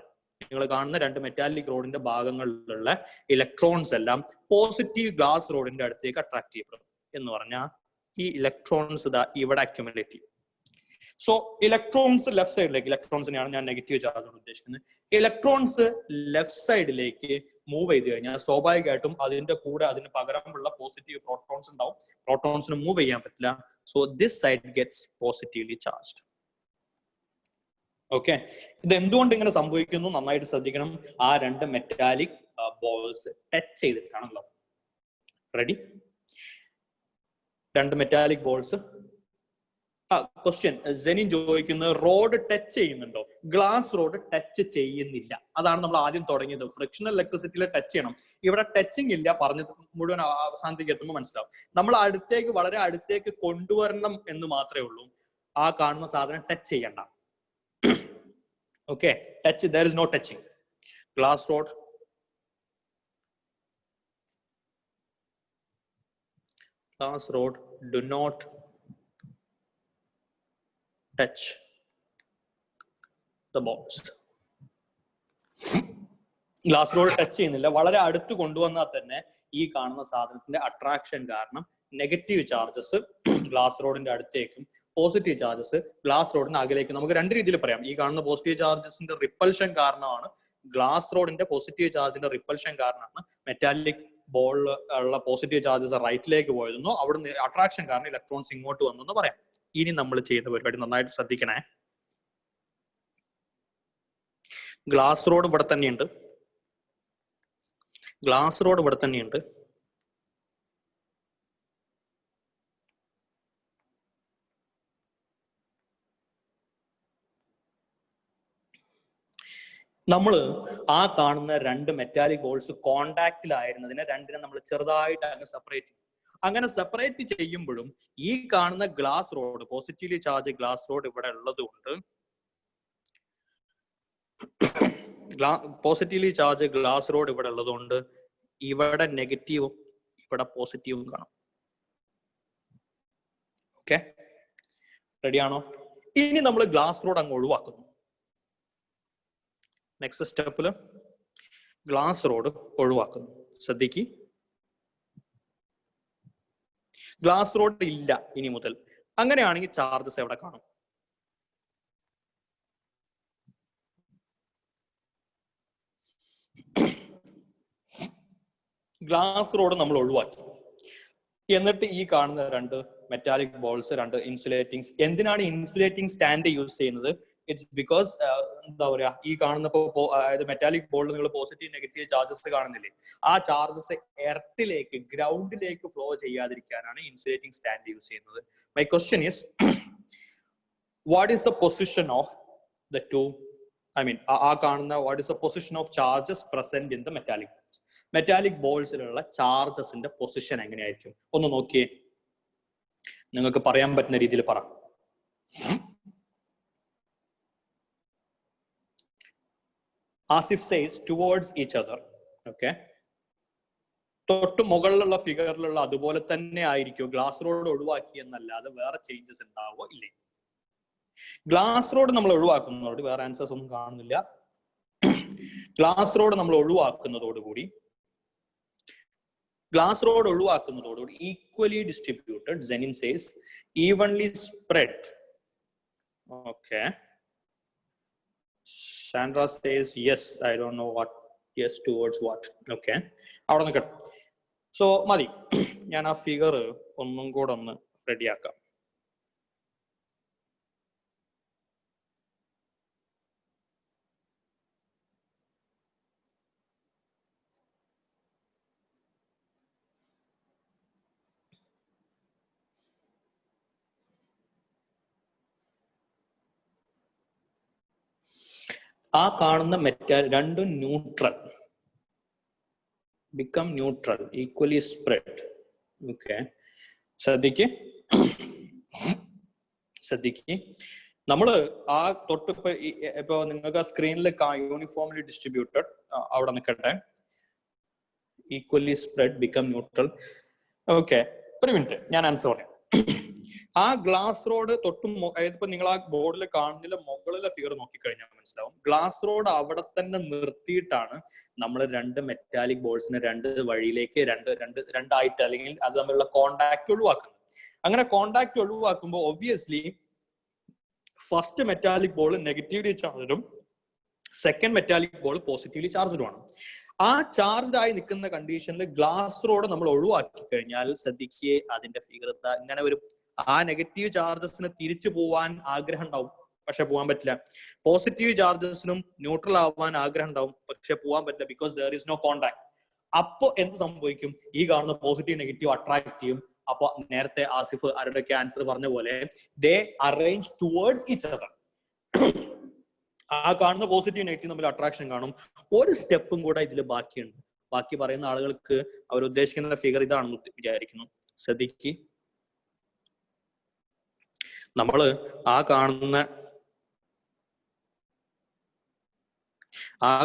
നിങ്ങൾ കാണുന്ന രണ്ട് മെറ്റാലിക് റോഡിന്റെ ഭാഗങ്ങളിലുള്ള ഇലക്ട്രോൺസ് എല്ലാം പോസിറ്റീവ് ഗ്ലാസ് റോഡിന്റെ അടുത്തേക്ക് അട്രാക്ട് ചെയ്യപ്പെടും. എന്ന് പറഞ്ഞാൽ ഈ ഇലക്ട്രോൺസ് ഇതാ ഇവിടെ അക്യുമുലേറ്റ് ചെയ്യും. സോ ഇലക്ട്രോൺസ് ലെഫ്റ്റ് സൈഡിലേക്ക്, ഇലക്ട്രോൺസിനെയാണ് ഞാൻ നെഗറ്റീവ് ചാർജ് കൊണ്ട് ഉദ്ദേശിക്കുന്നത്. ഇലക്ട്രോൺസ് ലെഫ്റ്റ് സൈഡിലേക്ക് മൂവ് ചെയ്ത് കഴിഞ്ഞാൽ സ്വാഭാവികമായിട്ടും അതിന്റെ കൂടെ അതിന് പകരമുള്ള പോസിറ്റീവ് പ്രോട്ടോൺസ് ഉണ്ടാവും. പ്രോട്ടോൺസിന് മൂവ് ചെയ്യാൻ പറ്റില്ല. So this side gets positively charged. Okay, ഇത് എന്തുകൊണ്ട് ഇങ്ങനെ സംഭവിക്കുന്നു നന്നായിട്ട് ശ്രദ്ധിക്കണം. ആ രണ്ട് മെറ്റാലിക് ബോൾസ് ടച്ച് ചെയ്തിട്ടാണല്ലോ. റെഡി? രണ്ട് മെറ്റാലിക് ബോൾസ്. ക്വസ്റ്റ്യൻ ജെനിൻ ചോദിക്കുന്നത് റോഡ് ടച്ച് ചെയ്യുന്നുണ്ടോ? ഗ്ലാസ് റോഡ് ടച്ച് ചെയ്യുന്നില്ല. അതാണ് നമ്മൾ ആദ്യം തുടങ്ങിയത്. ഫ്രിക്ഷണൽ ഇലക്ട്രിസിറ്റിയിൽ ടച്ച് ചെയ്യണം. ഇവിടെ ടച്ചിങ് ഇല്ല. പറഞ്ഞത് മുഴുവൻ അവസാനത്തേക്ക് എത്തുമ്പോൾ മനസ്സിലാവും. നമ്മൾ അടുത്തേക്ക്, വളരെ അടുത്തേക്ക് കൊണ്ടുവരണം എന്ന് മാത്രമേ ഉള്ളൂ. ആ കാണുന്ന സാധനം ടച്ച് ചെയ്യണ്ട. Okay, touch, there is no touching. Glass rod, do not touch the balls. Glass rod touch ചെയ്യുന്നില്ല. വളരെ അടുത്ത് കൊണ്ടുവന്നാൽ തന്നെ ഈ കാണുന്ന സാധനത്തിന്റെ അട്രാക്ഷൻ കാരണം നെഗറ്റീവ് ചാർജസ് ഗ്ലാസ് റോഡിന്റെ അടുത്തേക്കും പോസിറ്റീവ് ചാർജസ് ഗ്ലാസ് റോഡിന്റെ അകലേക്ക്. നമുക്ക് രണ്ട് രീതിയിൽ പറയാം. ഈ കാണുന്ന പോസിറ്റീവ് ചാർജസിന്റെ റിപ്പൽഷൻ കാരണമാണ്, ഗ്ലാസ് റോഡിന്റെ പോസിറ്റീവ് ചാർജിന്റെ റിപ്പൽഷൻ കാരണമാണ് മെറ്റാലിക് ബോളിൽ ഉള്ള പോസിറ്റീവ് ചാർജസ് റൈറ്റിലേക്ക് പോയതെന്നോ അവിടുന്ന് അട്രാക്ഷൻ കാരണം ഇലക്ട്രോൺസ് ഇങ്ങോട്ട് വന്നെന്ന് പറയാം. ഇനി നമ്മൾ ചെയ്യുന്ന പരിപാടി നന്നായിട്ട് ശ്രദ്ധിക്കണേ. ഗ്ലാസ് റോഡ് ഇവിടെ തന്നെയുണ്ട്. ഗ്ലാസ് റോഡ് ഇവിടെ തന്നെയുണ്ട്. നമ്മൾ ആ കാണുന്ന രണ്ട് മെറ്റാലിക് ബോൾസ് കോണ്ടാക്റ്റിലായിരുന്നതിനെ രണ്ടിനെ നമ്മൾ ചെറുതായിട്ട് അങ്ങ് സെപ്പറേറ്റ് ചെയ്യും. അങ്ങനെ സെപ്പറേറ്റ് ചെയ്യുമ്പോഴും ഈ കാണുന്ന glass rod, positively charge glass rod ഇവിടെ ഉള്ളത് കൊണ്ട്, പോസിറ്റീവ്ലി ചാർജ് ഗ്ലാസ് റോഡ് ഇവിടെ ഉള്ളതുകൊണ്ട് ഇവിടെ നെഗറ്റീവും ഇവിടെ പോസിറ്റീവും കാണും. ഓക്കെ, റെഡിയാണോ? ഇനി നമ്മൾ ഗ്ലാസ് റോഡ് അങ്ങ് ഒഴിവാക്കുന്നു. നെക്സ്റ്റ് സ്റ്റെപ്പില് ഗ്ലാസ് റോഡ് ഒഴിവാക്കുന്നു. ശ്രദ്ധിക്ക്, ഗ്ലാസ് റോഡ് ഇല്ല ഇനി മുതൽ. അങ്ങനെയാണെങ്കിൽ ചാർജസ് എവിടെ കാണും? ഗ്ലാസ് റോഡ് നമ്മൾ ഒഴിവാക്കി. എന്നിട്ട് ഈ കാണുന്ന രണ്ട് മെറ്റാലിക് ബോൾസ്, രണ്ട് ഇൻസുലേറ്റിംഗ്. എന്തിനാണ് ഇൻസുലേറ്റിംഗ് സ്റ്റാൻഡ് യൂസ് ചെയ്യുന്നത്? ഇറ്റ്സ് ബിക്കോസ് എന്താ പറയാ, ഈ കാണുന്നപ്പോ അതായത് മെറ്റാലിക് ബോളിൽ നിങ്ങൾ പോസിറ്റീവ് നെഗറ്റീവ് ചാർജസ് കാണുന്നില്ലേ? ആ ചാർജസ് എർത്തിലേക്ക്, ഗ്രൗണ്ടിലേക്ക് ഫ്ലോ ചെയ്യാതിരിക്കാനാണ് ഇൻസുലേറ്റിംഗ് സ്റ്റാൻഡ് യൂസ് ചെയ്യുന്നത്. My question is, what is the position of the two, I mean ആ കാണുന്ന what is the position of charges present in the metallic balls? Metallic ബോൾസിലുള്ള ചാർജസിന്റെ പൊസിഷൻ എങ്ങനെയായിരിക്കും? ഒന്ന് നോക്കിയേ, നിങ്ങൾക്ക് പറയാൻ പറ്റുന്ന രീതിയിൽ പറ. Asif says towards each other. Okay, തൊട്ട് മുകളിലുള്ള ഫിഗറിലുള്ള അതുപോലെ തന്നെ ആയിരിക്കും. ഗ്ലാസ് റോഡ് ഒഴിവാക്കി എന്നല്ലാതെ വേറെ ചേഞ്ചസ് ഉണ്ടാവോ? ഇല്ലേ? ഗ്ലാസ് റോഡ് നമ്മൾ ഒഴിവാക്കുന്നതോട് വേറെ ആൻസേഴ്സ് ഒന്നും കാണുന്നില്ല. ഗ്ലാസ് റോഡ് നമ്മൾ ഒഴിവാക്കുന്നതോടുകൂടി equally distributed, Zenin says evenly spread. Okay, Sandra says yes. I don't know what yes towards what. Okay, അവിടെ നിൽക്കട്ടെ. സോ മതി, ഞാൻ ആ ഫിഗർ ഒന്നും കൂടെ ഒന്ന് റെഡിയാക്കാം. ആ കാണുന്ന രണ്ടും neutral, become neutral, equally spread. Okay, ശ്രദ്ധിക്ക് നമ്മള് ആ തൊട്ട് ഇപ്പൊ നിങ്ങൾക്ക് സ്ക്രീനിൽ യൂണിഫോംലി ഡിസ്ട്രിബ്യൂട്ടഡ് അവിടെ നിൽക്കട്ടെ, equally spread, become neutral. Okay, ഒരു മിനിറ്റ് ഞാൻ ആൻസർ പറയാം. ആ ഗ്ലാസ് റോഡ് തൊട്ടും ഇപ്പൊ നിങ്ങൾ ആ ബോർഡിൽ കാണുന്നില്ല, മുകളിലെ ഫിഗർ നോക്കിക്കഴിഞ്ഞാൽ മനസ്സിലാവും. ഗ്ലാസ് റോഡ് അവിടെ തന്നെ നിർത്തിയിട്ടാണ് നമ്മൾ രണ്ട് മെറ്റാലിക് ബോൾസിനെ രണ്ട് വഴിയിലേക്ക് രണ്ടായിട്ട് അല്ലെങ്കിൽ അത് തമ്മിലുള്ള കോണ്ടാക്ട് ഒഴിവാക്കുന്നത്. അങ്ങനെ കോണ്ടാക്ട് ഒഴിവാക്കുമ്പോൾ obviously first metallic ball negatively ചാർജും സെക്കൻഡ് മെറ്റാലിക് ബോൾ പോസിറ്റീവ്ലി ചാർജുമാണ്. ആ ചാർജ്ഡ് ആയി നിൽക്കുന്ന കണ്ടീഷനിൽ ഗ്ലാസ് റോഡ് നമ്മൾ ഒഴിവാക്കി കഴിഞ്ഞാൽ ശ്രദ്ധിക്കുക, അതിന്റെ ഫിഗർ ഇങ്ങനെ വരും. ആ നെഗറ്റീവ് ചാർജസിന് തിരിച്ചു പോവാൻ ആഗ്രഹം ഉണ്ടാവും, പക്ഷെ പോകാൻ പറ്റില്ല. പോസിറ്റീവ് ചാർജസിനും ന്യൂട്രൽ ആവാൻ ആഗ്രഹം ഉണ്ടാവും, പക്ഷെ പോകാൻ പറ്റില്ല, because there is no contact. അപ്പൊ എന്ത് സംഭവിക്കും? ഈ കാണുന്ന പോസിറ്റീവ് നെഗറ്റീവ് അട്രാക്ട് ചെയ്യും. അപ്പൊ നേരത്തെ ആസിഫ് ആരുടെയൊക്കെ ആൻസർ പറഞ്ഞ പോലെ ദേ അറേഞ്ച് ടുവേർഡ്സ് ഈച്ച് അതർ. ആ കാണുന്ന പോസിറ്റീവ് നെഗറ്റീവ് തമ്മിൽ അട്രാക്ഷൻ കാണും. ഒരു സ്റ്റെപ്പും കൂടെ ഇതിൽ ബാക്കിയുണ്ട്. ബാക്കി പറയുന്ന ആളുകൾക്ക് അവർ ഉദ്ദേശിക്കുന്ന ഫിഗർ ഇതാണെന്ന് വിചാരിക്കുന്നു. ശ്രദ്ധിക്ക്, നമ്മള് ആ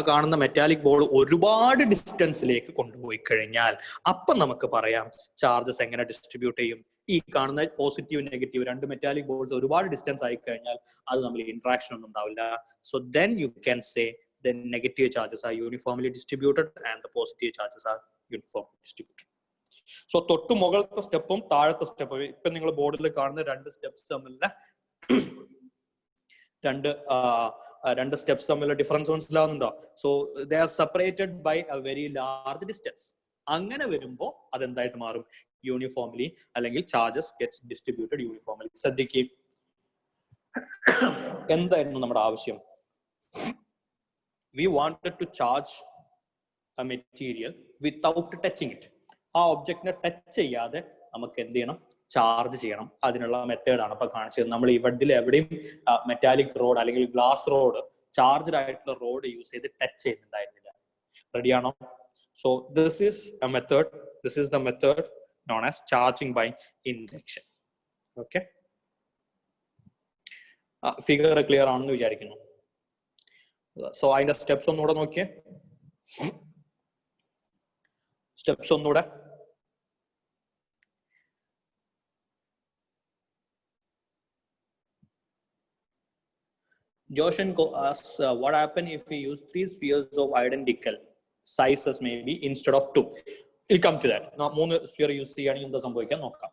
കാണുന്ന മെറ്റാലിക് ബോൾ ഒരുപാട് ഡിസ്റ്റൻസിലേക്ക് കൊണ്ടുപോയി കഴിഞ്ഞാൽ അപ്പം നമുക്ക് പറയാം ചാർജസ് എങ്ങനെ ഡിസ്ട്രിബ്യൂട്ട് ചെയ്യും. ഈ കാണുന്ന പോസിറ്റീവ് നെഗറ്റീവ് രണ്ട് മെറ്റാലിക് ബോൾസ് ഒരുപാട് ഡിസ്റ്റൻസ് ആയി കഴിഞ്ഞാൽ അത് തമ്മിൽ ഇന്ററാക്ഷൻ ഒന്നും ഉണ്ടാവില്ല. So then you can say then negative charges are uniformly distributed and the positive charges R uniformly distributed. So തൊട്ട് മുകളിലത്തെ സ്റ്റെപ്പും താഴത്തെ സ്റ്റെപ്പും ഇപ്പൊ നിങ്ങൾ ബോർഡിൽ കാണുന്ന രണ്ട് സ്റ്റെപ്സ് തമ്മിലുള്ള രണ്ട് സ്റ്റെപ്സ് തമ്മിലുള്ള ഡിഫറൻസ് മനസ്സിലാവുന്നുണ്ടോ? So they are separated by a very large distance. അങ്ങനെ വരുമ്പോൾ അതെന്തായിട്ട് മാറും? യൂണിഫോംലി, അല്ലെങ്കിൽ ചാർജസ് ഗെറ്റ്സ് ഡിസ്ട്രിബ്യൂട്ടഡ് യൂണിഫോംലി. ശ്രദ്ധിക്കുക, എന്തായിരുന്നു നമ്മുടെ ആവശ്യം? We wanted to charge a material without touching it. ആ ഒബ്ജക്റ്റിനെ ടച്ച് ചെയ്യാതെ നമുക്ക് എന്ത് ചെയ്യണം? ചാർജ് ചെയ്യണം. അതിനുള്ള മെത്തേഡാണ് ഇപ്പൊ കാണിച്ചത്. നമ്മൾ ഇവിടെ എവിടെയും മെറ്റാലിക് റോഡ് അല്ലെങ്കിൽ ഗ്ലാസ് റോഡ്, ചാർജ്ഡ് ആയിട്ടുള്ള റോഡ് യൂസ് ചെയ്ത് ടച്ച് ചെയ്യുന്നുണ്ടായിരുന്നില്ല. റെഡിയാണോ? So this is a method. This is the method known as charging by induction. Okay, figure clear ആണെന്ന് വിചാരിക്കുന്നു. സോ അതിന്റെ സ്റ്റെപ്സ് ഒന്നുകൂടെ നോക്കിയേ. സ്റ്റെപ്സ് ഒന്നുകൂടെ. Joshan asks, what happen if we use 3 spheres of identical sizes maybe instead of 2? We'll come to that. Now, 3 sphere use ചെയ്യുകയാണെങ്കിൽ എന്താ സംഭവിക്കാൻ നോക്കാം.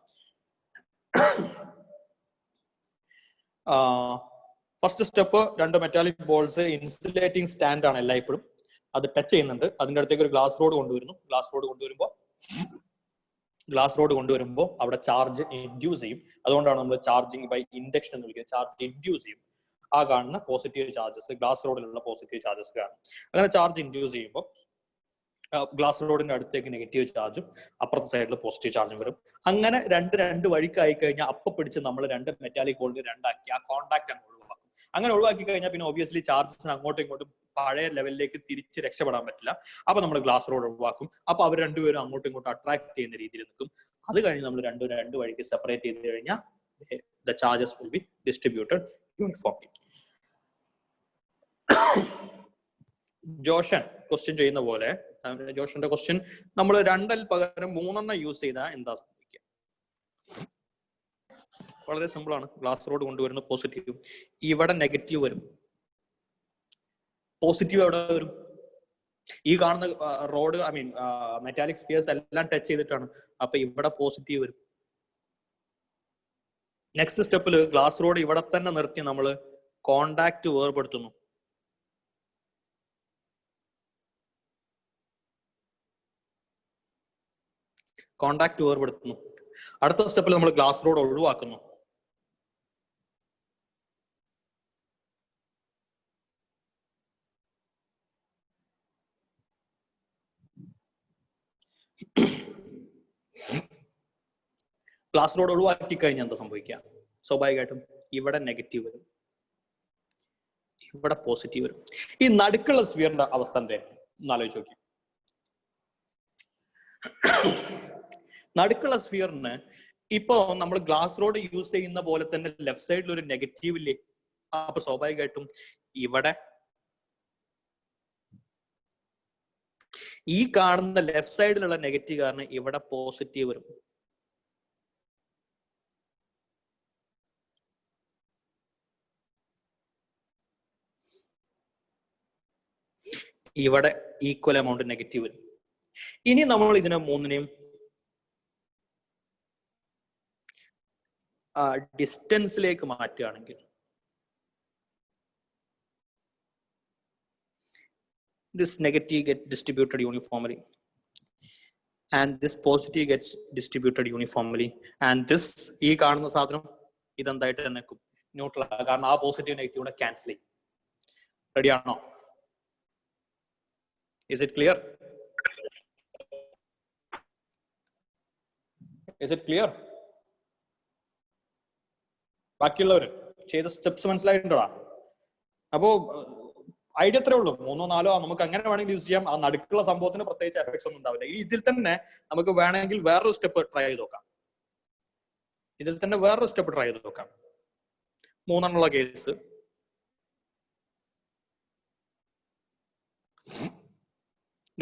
ഫസ്റ്റ് സ്റ്റെപ്പ്, രണ്ട് മെറ്റാലിക് ബോൾസ് ഇൻസുലേറ്റിംഗ് സ്റ്റാൻഡ് ആണ് എല്ലായ്പ്പോഴും. അത് ടച്ച് ചെയ്യുന്നുണ്ട്. അതിന്റെ അടുത്തേക്ക് ഒരു ഗ്ലാസ് റോഡ് കൊണ്ടുവരുന്നു. ഗ്ലാസ് റോഡ് കൊണ്ടുവരുമ്പോൾ അവിടെ ചാർജ് ഇൻഡ്യൂസ് ചെയ്യും. അതുകൊണ്ടാണ് നമ്മൾ ചാർജിങ് ബൈ ഇൻഡക്ഷൻ എന്ന് വിളിക്കുന്നത്. ചാർജ് ഇൻഡ്യൂസ് ചെയ്യും. ആ കാണുന്ന പോസിറ്റീവ് ചാർജസ്, ഗ്ലാസ് റോഡിലുള്ള പോസിറ്റീവ് ചാർജസ് കാണും. അങ്ങനെ ചാർജ് ഇൻഡ്യൂസ് ചെയ്യുമ്പോൾ ഗ്ലാസ് റോഡിന്റെ അടുത്തേക്ക് നെഗറ്റീവ് ചാർജും അപ്പുറത്തെ സൈഡിൽ പോസിറ്റീവ് ചാർജും വരും. അങ്ങനെ രണ്ട് വഴിക്കായി കഴിഞ്ഞാൽ അപ്പം പിടിച്ച് നമ്മൾ രണ്ട് മെറ്റാലിക് ബോൾഡ് രണ്ടാക്കി ആ കോണ്ടാക്ട് അങ്ങ് ഒഴിവാക്കും. അങ്ങനെ ഒഴിവാക്കി കഴിഞ്ഞാൽ പിന്നെ ഒബ്വിയസ്ലി ചാർജസിന് അങ്ങോട്ടും ഇങ്ങോട്ടും പഴയ ലെവലിലേക്ക് തിരിച്ച് രക്ഷപ്പെടാൻ പറ്റില്ല. അപ്പൊ നമ്മൾ ഗ്ലാസ് റോഡ് ഒഴിവാക്കും. അപ്പൊ അവർ രണ്ടുപേരും അങ്ങോട്ടും ഇങ്ങോട്ടും അട്രാക്ട് ചെയ്യുന്ന രീതിയിൽ നിൽക്കും. അത് കഴിഞ്ഞ് നമ്മൾ രണ്ട് വഴിക്ക് സെപ്പറേറ്റ് ചെയ്ത് കഴിഞ്ഞാൽ the charges will be distributed uniformly. Joshan question ചെയ്യുന്ന പോലെ, ജോഷന്റെ ക്വസ്റ്റ്യൻ നമ്മൾ 2 പകരം 3 യൂസ് ചെയ്താൽ എന്താ സംഭവിക്കുക? വളരെ സിമ്പിൾ ആണ്. ഗ്ലാസ് റോഡ് കൊണ്ടുവരുന്ന പോസിറ്റീവ്, ഇവിടെ നെഗറ്റീവ് വരും. പോസിറ്റീവ് എവിടെ വരും? ഈ കാണുന്ന road, I mean metallic spheres എല്ലാം ടച്ച് ചെയ്തിട്ടാണ്. അപ്പൊ ഇവിടെ പോസിറ്റീവ് വരും. നെക്സ്റ്റ് സ്റ്റെപ്പിൽ ഗ്ലാസ് റോഡ് ഇവിടെ തന്നെ നിർത്തി നമ്മൾ കോണ്ടാക്ട് വേർപെടുത്തുന്നു. അടുത്ത സ്റ്റെപ്പിൽ നമ്മൾ ഗ്ലാസ് റോഡ് ഒഴിവാക്കുന്നു. ഗ്ലാസ് റോഡ് ഒഴിവാക്കി കഴിഞ്ഞാൽ എന്താ സംഭവിക്കുക? സ്വാഭാവികമായിട്ടും ഇവിടെ നെഗറ്റീവ് വരും. ഇവിടെ പോസിറ്റീവ് വരും. ഈ നടുക്കുള്ള സ്ഫിയറിന്റെ അവസ്ഥ എന്തായിരുന്നു ഒന്ന് ആലോചിച്ച് നോക്കി. നടുക്കുള്ള സ്ഫിയറിന് ഇപ്പോ നമ്മൾ ഗ്ലാസ് റോഡ് യൂസ് ചെയ്യുന്ന പോലെ തന്നെ ലെഫ്റ്റ് സൈഡിൽ ഒരു നെഗറ്റീവ് ഇല്ലേ? അപ്പൊ സ്വാഭാവികമായിട്ടും ഇവിടെ ഈ കാണുന്ന ലെഫ്റ്റ് സൈഡിലുള്ള നെഗറ്റീവ് കാരണം ഇവിടെ പോസിറ്റീവ് വരും. ഇവിടെ ഈക്വൽ എമൗണ്ട് നെഗറ്റീവ് വരും. ഇനി നമ്മൾ ഇതിനെ മൂന്നിനെയും ഡിസ്റ്റൻസിലേക്ക് മാറ്റുകയാണെങ്കിൽ this negative gets distributed uniformly and this positive gets distributed uniformly and this ഈ കാണുന്ന സാധനം ഇതെന്തായിട്ട് തന്നെ ന്യൂട്രൽ ആണ്, കാരണം ആ പോസിറ്റീവ് നെഗറ്റീവ് കൂടെ ക്യാൻസൽ ചെയ്യും. റെഡി ആണോ? Is it clear? Is it clear? ബാക്കിയുള്ളവർ ചെയ്ത സ്റ്റെപ്സ് മനസ്സിലായിട്ടുണ്ടോ? അപ്പോ ഐഡിയ എത്രയേ ഉള്ളൂ, 3 or 4 നമുക്ക് അങ്ങനെ വേണമെങ്കിൽ യൂസ് ചെയ്യാം. ആ നടുക്കുള്ള സംഭവത്തിന് പ്രത്യേകിച്ച് എഫക്ട്സ് ഒന്നും ഉണ്ടാവില്ല. ഇതിൽ തന്നെ നമുക്ക് വേണമെങ്കിൽ വേറൊരു സ്റ്റെപ്പ് ട്രൈ ചെയ്ത് നോക്കാം. ഇതിൽ തന്നെ വേറൊരു സ്റ്റെപ്പ് ട്രൈ ചെയ്ത് നോക്കാം. 3 കേസ്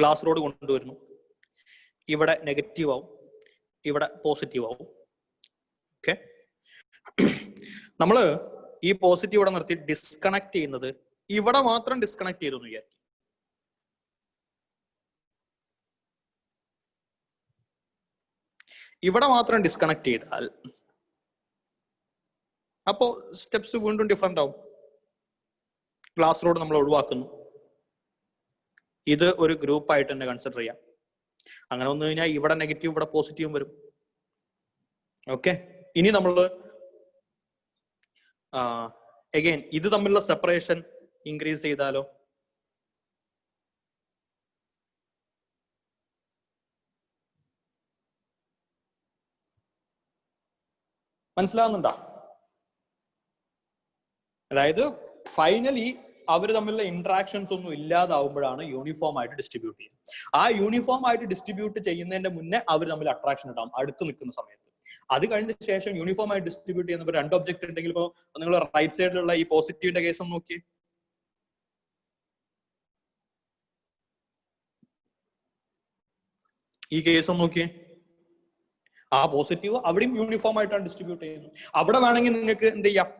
ഗ്ലാസ് റോഡ് കൊണ്ടുവരുന്നു. ഇവിടെ നെഗറ്റീവ് ആവും, ഇവിടെ പോസിറ്റീവ് ആവും. ഓക്കെ, നമ്മള് ഈ പോസിറ്റീവ് ഇവിടെ നിർത്തി ഡിസ്കണക്ട് ചെയ്യുന്നത് ഇവിടെ മാത്രം ഡിസ്കണക്ട് ചെയ്തു എന്ന് വിചാരിക്കും. ഇവിടെ മാത്രം ഡിസ്കണക്ട് ചെയ്താൽ അപ്പോ സ്റ്റെപ്സ് വീണ്ടും ഡിഫറെന്റ് ആവും. ഗ്ലാസ് റോഡ് നമ്മൾ ഒഴിവാക്കുന്നു. ഇത് ഒരു ഗ്രൂപ്പ് ആയിട്ട് തന്നെ കൺസിഡർ ചെയ്യാം. അങ്ങനെ വന്നു കഴിഞ്ഞാൽ ഇവിടെ നെഗറ്റീവ് ഇവിടെ പോസിറ്റീവും വരും. ഓക്കെ, ഇനി നമ്മൾ അഗൈൻ ഇത് തമ്മിലുള്ള സെപ്പറേഷൻ ഇൻക്രീസ് ചെയ്താലോ? മനസ്സിലാവുന്നുണ്ടോ? അതായത് ഫൈനലി അവർ തമ്മിലുള്ള ഇന്ററാക്ഷൻസ് ഒന്നും ഇല്ലാതാവുമ്പോഴാണ് യൂണിഫോം ആയിട്ട് ഡിസ്ട്രിബ്യൂട്ട് ചെയ്യുന്നത്. ആ യൂണിഫോം ആയിട്ട് ഡിസ്ട്രിബ്യൂട്ട് ചെയ്യുന്നതിന്റെ മുന്നേ അവർ തമ്മിൽ അട്രാക്ഷൻ ഉണ്ടാവും അടുത്ത് നിൽക്കുന്ന സമയത്ത്. അത് കഴിഞ്ഞ ശേഷം യൂണിഫോം ആയിട്ട് ഡിസ്ട്രിബ്യൂട്ട് ചെയ്യുന്നപ്പോൾ 2 ഒബ്ജക്ട് ഉണ്ടെങ്കിൽ ഇപ്പോൾ നിങ്ങൾ റൈറ്റ് സൈഡിലുള്ള ഈ പോസിറ്റീവിന്റെ കേസ് ഒന്ന് നോക്കി. ഈ കേസ് ഒന്ന് നോക്കിയേ. ആ പോസിറ്റീവ് അവിടെയും യൂണിഫോം ആയിട്ടാണ് ഡിസ്ട്രിബ്യൂട്ട് ചെയ്യുന്നത്. അവിടെ വേണമെങ്കിൽ നിങ്ങൾക്ക് എന്ത് ചെയ്യാം?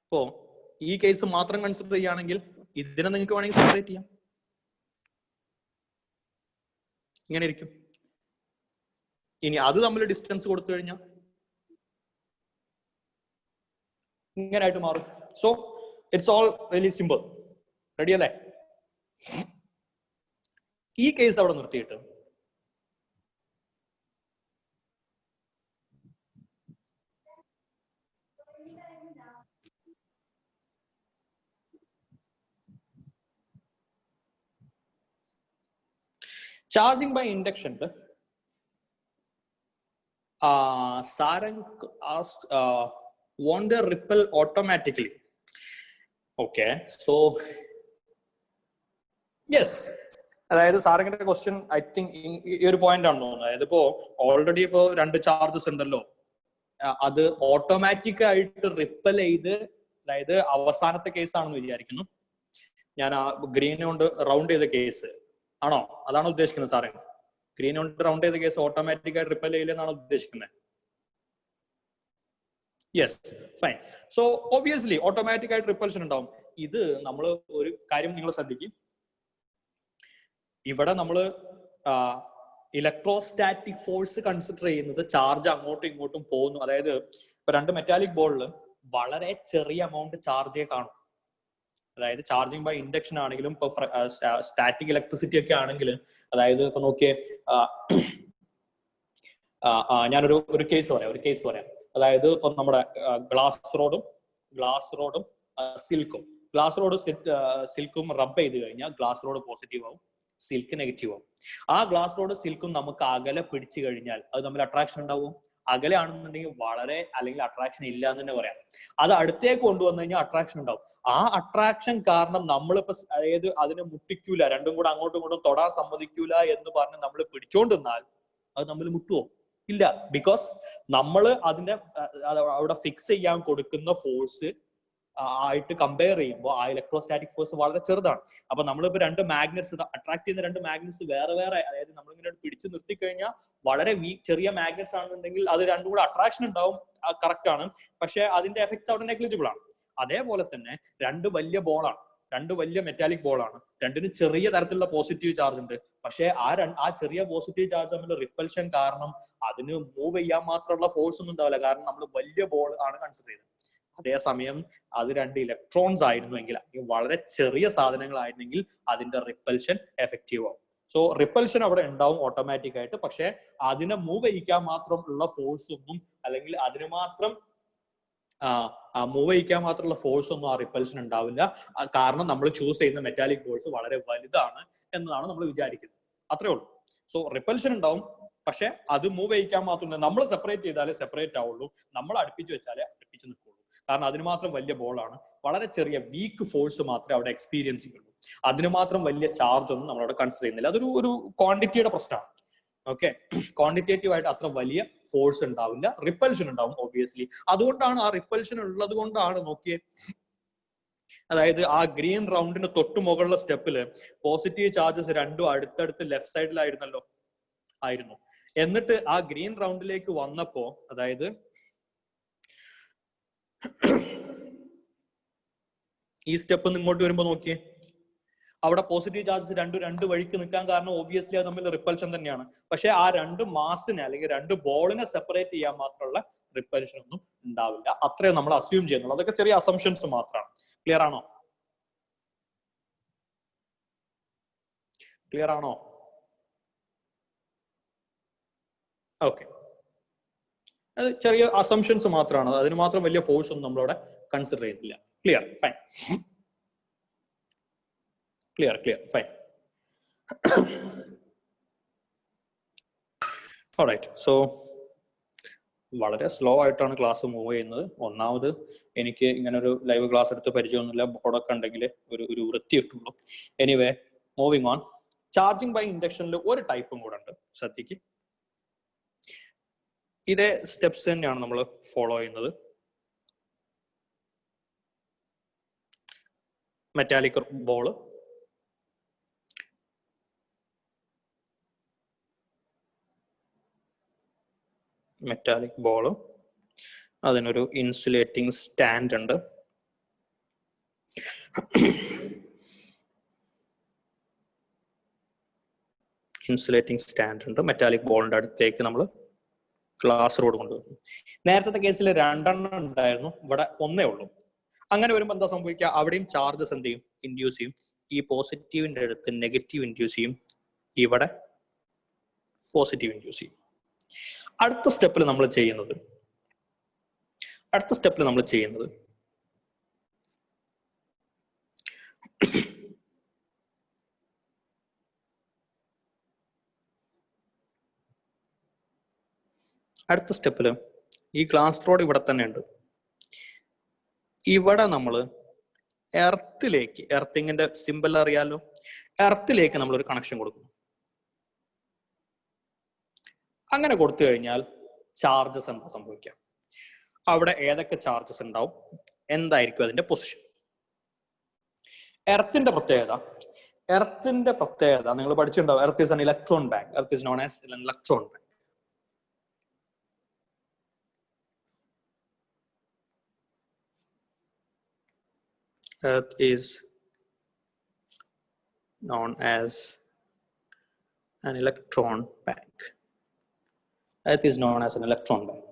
ഇപ്പോ ഈ കേസ് മാത്രം കൺസിഡർ ചെയ്യുകയാണെങ്കിൽ ഇതിനെ നിങ്ങൾക്ക് വേണമെങ്കിൽ സെപ്പറേറ്റ് ചെയ്യാം. ഇങ്ങനെ ഇരിക്കും. ഇനി അത് തമ്മിൽ ഡിസ്റ്റൻസ് കൊടുത്തു കഴിഞ്ഞാൽ ഇങ്ങനെ ആയിട്ട് മാറും. So it's all really simple. Ready അല്ലേ? ഈ കേസ് അവിടെ നിർത്തിയിട്ട് charging by induction, Sarang asked, won't they ripple automatically? Okay, so yes, അതായത് സാറിന്റെ ക്വസ്റ്റ്യൻ ഐ തിങ്ക് ഈ ഒരു പോയിന്റ് ആണെന്ന് തോന്നുന്നു. അതായത് ഇപ്പോ ഓൾറെഡി ഇപ്പോ 2 ചാർജസ് ഉണ്ടല്ലോ, അത് ഓട്ടോമാറ്റിക് ആയിട്ട് റിപ്പൽ ചെയ്ത്, അതായത് അവസാനത്തെ കേസ് ആണെന്ന് വിചാരിക്കുന്നു ഞാൻ. ആ ഗ്രീൻ കൊണ്ട് റൗണ്ട് ചെയ്ത കേസ് ആണോ? അതാണോ ഉദ്ദേശിക്കുന്നത് സാറേ? ഗ്രീൻ കൊണ്ട് റൗണ്ട് ചെയ്ത കേസ് ഓട്ടോമാറ്റിക് ആയിട്ട് റിപ്പൽ ചെയ്യില്ലെന്നാണോ ഉദ്ദേശിക്കുന്നത്? Yes, fine. So obviously automatic ആയിട്ട് റിപ്പൽഷൻ ഉണ്ടാവും. ഇത് നമ്മൾ ഒരു കാര്യം നിങ്ങൾ ശ്രദ്ധിക്കും, ഇവിടെ നമ്മൾ ഇലക്ട്രോസ്റ്റാറ്റിക് ഫോഴ്സ് കൺസിഡർ ചെയ്യുന്നത് ചാർജ് അങ്ങോട്ടും ഇങ്ങോട്ടും പോകുന്നു. അതായത് ഇപ്പൊ 2 മെറ്റാലിക് ബോളിൽ വളരെ ചെറിയ എമൗണ്ട് ചാർജേ കാണും. അതായത് ചാർജിങ് ബൈ ഇൻഡക്ഷൻ ആണെങ്കിലും ഇപ്പൊ സ്റ്റാറ്റിക് ഇലക്ട്രിസിറ്റി ഒക്കെ ആണെങ്കിൽ, അതായത് ഇപ്പൊ നോക്കിയേ, ഞാനൊരു കേസ് പറയാം. അതായത് ഇപ്പൊ നമ്മുടെ ഗ്ലാസ് റോഡും സിൽക്കും, സിൽക്കും റബ്ബ് ചെയ്ത് കഴിഞ്ഞാൽ ഗ്ലാസ് റോഡ് പോസിറ്റീവ് ആവും, സിൽക്ക് നെഗറ്റീവ് ആവും. ആ ഗ്ലാസ് റോഡ് സിൽക്കും നമുക്ക് അകലെ പിടിച്ചു കഴിഞ്ഞാൽ അത് തമ്മിൽ അട്രാക്ഷൻ ഉണ്ടാവും. അകലെയാണെന്നുണ്ടെങ്കിൽ വളരെ അല്ലെങ്കിൽ അട്രാക്ഷൻ ഇല്ല എന്ന് തന്നെ പറയാം. അത് അടുത്തേക്ക് കൊണ്ടുവന്നു കഴിഞ്ഞാൽ അട്രാക്ഷൻ ഉണ്ടാവും. ആ അട്രാക്ഷൻ കാരണം നമ്മളിപ്പോ അതായത് അതിനെ മുട്ടിക്കൂല, രണ്ടും കൂടെ അങ്ങോട്ടും ഇങ്ങോട്ടും തൊടാൻ സമ്മതിക്കൂല എന്ന് പറഞ്ഞ് നമ്മൾ പിടിച്ചോണ്ടിരുന്നാൽ അത് നമ്മൾ മുട്ടുവോ? ഇല്ല. ബിക്കോസ് നമ്മൾ അതിന്റെ അവിടെ ഫിക്സ് ചെയ്യാൻ കൊടുക്കുന്ന ഫോഴ്സ് ആയിട്ട് കമ്പയർ ചെയ്യുമ്പോൾ ആ ഇലക്ട്രോസ്റ്റാറ്റിക് ഫോഴ്സ് വളരെ ചെറുതാണ്. അപ്പൊ നമ്മളിപ്പോ രണ്ട് മാഗ്നറ്റ്സ് അട്രാക്ട് ചെയ്യുന്ന രണ്ട് മാഗ്നറ്റ്സ് വേറെ വേറെ, അതായത് നമ്മളിങ്ങനെ പിടിച്ച് നിർത്തി കഴിഞ്ഞാൽ വളരെ ചെറിയ മാഗ്നറ്റ്സ് ആണെന്നുണ്ടെങ്കിൽ അത് രണ്ടും കൂടെ അട്രാക്ഷൻ ഉണ്ടാവും, കറക്റ്റ് ആണ്. പക്ഷെ അതിന്റെ എഫക്ട്സ് അവിടെ നെഗ്ലിജിബിൾ ആണ്. അതേപോലെ തന്നെ രണ്ട് വലിയ ബോളാണ്, രണ്ട് വലിയ മെറ്റാലിക് ബോളാണ്, രണ്ടിനും ചെറിയ തരത്തിലുള്ള പോസിറ്റീവ് ചാർജ് ഉണ്ട്. പക്ഷെ ആ ചെറിയ പോസിറ്റീവ് ചാർജ് തമ്മിലുള്ള റിപ്പൽഷൻ കാരണം അതിന് മൂവ് ചെയ്യാൻ മാത്രമുള്ള ഫോഴ്സ് ഒന്നും ഉണ്ടാവില്ല, കാരണം നമ്മൾ വലിയ ബോൾ ആണ് കൺസിഡർ ചെയ്തത്. അതേസമയം അത് രണ്ട് ഇലക്ട്രോൺസ് ആയിരുന്നുവെങ്കിൽ, വളരെ ചെറിയ സാധനങ്ങളായിരുന്നെങ്കിൽ അതിന്റെ റിപ്പൽഷൻ എഫക്റ്റീവ് ആവും. സോ റിപ്പൽഷൻ അവിടെ ഉണ്ടാവും ഓട്ടോമാറ്റിക് ആയിട്ട്. പക്ഷെ അതിനെ മൂവ് ചെയ്യിക്കാൻ മാത്രം ഉള്ള ഫോഴ്സ് ഒന്നും, അല്ലെങ്കിൽ അതിന് മാത്രം മൂവ് ചെയ്യിക്കാൻ മാത്രമുള്ള ഫോഴ്സ് ഒന്നും ആ റിപ്പൽഷൻ ഉണ്ടാവില്ല. കാരണം നമ്മൾ ചൂസ് ചെയ്യുന്ന മെറ്റാലിക് ബോൾസ് വളരെ വലുതാണ് എന്നതാണ് നമ്മൾ വിചാരിക്കുന്നത്. അത്രേ ഉള്ളൂ. സോ റിപ്പൽഷൻ ഉണ്ടാവും, പക്ഷെ അത് മൂവ് ചെയ്യിക്കാൻ മാത്രം. നമ്മൾ സെപ്പറേറ്റ് ചെയ്താലേ സെപ്പറേറ്റ് ആവുള്ളൂ, നമ്മൾ അടുപ്പിച്ച് വെച്ചാലേ അടുപ്പിച്ച് നിൽക്കുള്ളൂ. കാരണം അതിന് മാത്രം വലിയ ബോളാണ്, വളരെ ചെറിയ വീക്ക് ഫോഴ്സ് മാത്രമേ അവിടെ എക്സ്പീരിയൻസ് ചെയ്യുള്ളൂ. അതിന് മാത്രം വലിയ ചാർജ് ഒന്നും നമ്മളവിടെ കൺസിഡർ ചെയ്യുന്നില്ല. അതൊരു ക്വാണ്ടിറ്റിയുടെ പ്രശ്നമാണ്. ഓക്കെ, ക്വാണ്ടിറ്റേറ്റീവ് ആയിട്ട് അത്ര വലിയ ഫോഴ്സ് ഉണ്ടാവില്ല, റിപ്പൽഷൻ ഉണ്ടാവും ഒബിയസ്ലി. അതുകൊണ്ടാണ് ആ റിപ്പൽഷൻ ഉള്ളത് കൊണ്ടാണ് നോക്കിയേ, അതായത് ആ ഗ്രീൻ റൗണ്ടിന്റെ തൊട്ട് മുകളിലെ സ്റ്റെപ്പില് പോസിറ്റീവ് ചാർജസ് രണ്ടും അടുത്തടുത്ത് ലെഫ്റ്റ് സൈഡിലായിരുന്നല്ലോ ആയിരുന്നു. എന്നിട്ട് ആ ഗ്രീൻ റൗണ്ടിലേക്ക് വന്നപ്പോ, അതായത് ഈ സ്റ്റെപ്പ് ഇങ്ങോട്ട് വരുമ്പോ നോക്കിയേ, അവിടെ പോസിറ്റീവ് ചാർജസ് രണ്ട് വഴിക്ക് നിൽക്കാൻ കാരണം ഓബിയസ്ലി അത് തമ്മിൽ റിപ്പൽഷൻ തന്നെയാണ്. പക്ഷെ ആ രണ്ട് മാസിനെ അല്ലെങ്കിൽ രണ്ട് ബോളിനെ സെപ്പറേറ്റ് ചെയ്യാൻ മാത്രമുള്ള റിപ്പൽഷൻ ഒന്നും ഉണ്ടാവില്ല. അത്രയും നമ്മൾ അസ്യൂം ചെയ്യുന്നുള്ളൂ. അതൊക്കെ ചെറിയ അസംഷൻസ് മാത്രമാണ്. ക്ലിയർ ആണോ? ക്ലിയർ ആണോ? ഓക്കെ, അത് ചെറിയ അസംഷൻസ് മാത്രമാണ്. അതിന് മാത്രം വലിയ ഫോഴ്സ് ഒന്നും നമ്മളവിടെ കൺസിഡർ ചെയ്യുന്നില്ല. Clear? Fine. Clear fine. Alright. So വളരെ സ്ലോ ആയിട്ടാണ് ക്ലാസ് മൂവ് ചെയ്യുന്നത്. ഒന്നാമത് എനിക്ക് ഇങ്ങനെ ഒരു ലൈവ് ക്ലാസ് എടുത്ത് പരിചയമൊന്നുമില്ല. ബോർഡൊക്കെ ഉണ്ടെങ്കിൽ ഒരു വൃത്തി കിട്ടുള്ളൂ. Anyway, moving on. Charging by ഇൻഡക്ഷനിൽ ഒരു ടൈപ്പും കൂടെ ഉണ്ട്, ശ്രദ്ധിക്ക്. ഇതേ സ്റ്റെപ്സ് തന്നെയാണ് നമ്മൾ ഫോളോ ചെയ്യുന്നത്. മെറ്റാലിക് ബോള്, അതിനൊരു ഇൻസുലേറ്റിംഗ് സ്റ്റാൻഡ് ഉണ്ട്. മെറ്റാലിക് ബോളിന്റെ അടുത്തേക്ക് നമ്മൾ ഗ്ലാസ് റോഡ് കൊണ്ടുവരുന്നു. നേരത്തെ കേസിൽ 2 ഉണ്ടായിരുന്നു, ഇവിടെ 1 ഉള്ളൂ. അങ്ങനെ വരുമ്പോൾ എന്താ സംഭവിക്കുക? അവിടെയും ചാർജസ് എന്ത് ചെയ്യും? ഇൻഡ്യൂസ് ചെയ്യും. ഈ പോസിറ്റീവിന്റെ അടുത്ത് നെഗറ്റീവ് ഇൻഡ്യൂസ് ചെയ്യും, ഇവിടെ പോസിറ്റീവ് ഇൻഡ്യൂസ് ചെയ്യും. അടുത്ത സ്റ്റെപ്പിൽ നമ്മൾ ചെയ്യുന്നത് ഈ ഗ്ലാസ് റോഡ് ഇവിടെ തന്നെ ഉണ്ട്. ഇവിടെ നമ്മൾ എർത്തിലേക്ക്, എർത്തിങ്ങിന്റെ സിമ്പിൾ അറിയാലോ, എർത്തിലേക്ക് നമ്മളൊരു കണക്ഷൻ കൊടുക്കുന്നു. അങ്ങനെ കൊടുത്തു കഴിഞ്ഞാൽ ചാർജസ് എന്താ സംഭവിക്കുക? അവിടെ ഏതൊക്കെ ചാർജസ് ഉണ്ടാവും? എന്തായിരിക്കും അതിന്റെ പൊസിഷൻ? എർത്തിന്റെ പ്രത്യേകത നിങ്ങൾ പഠിച്ചിട്ടുണ്ടാവും. Earth is an electron bank. Earth is known as an electron bank. Earth is known as an electron bank. Earth is known as an electron bank.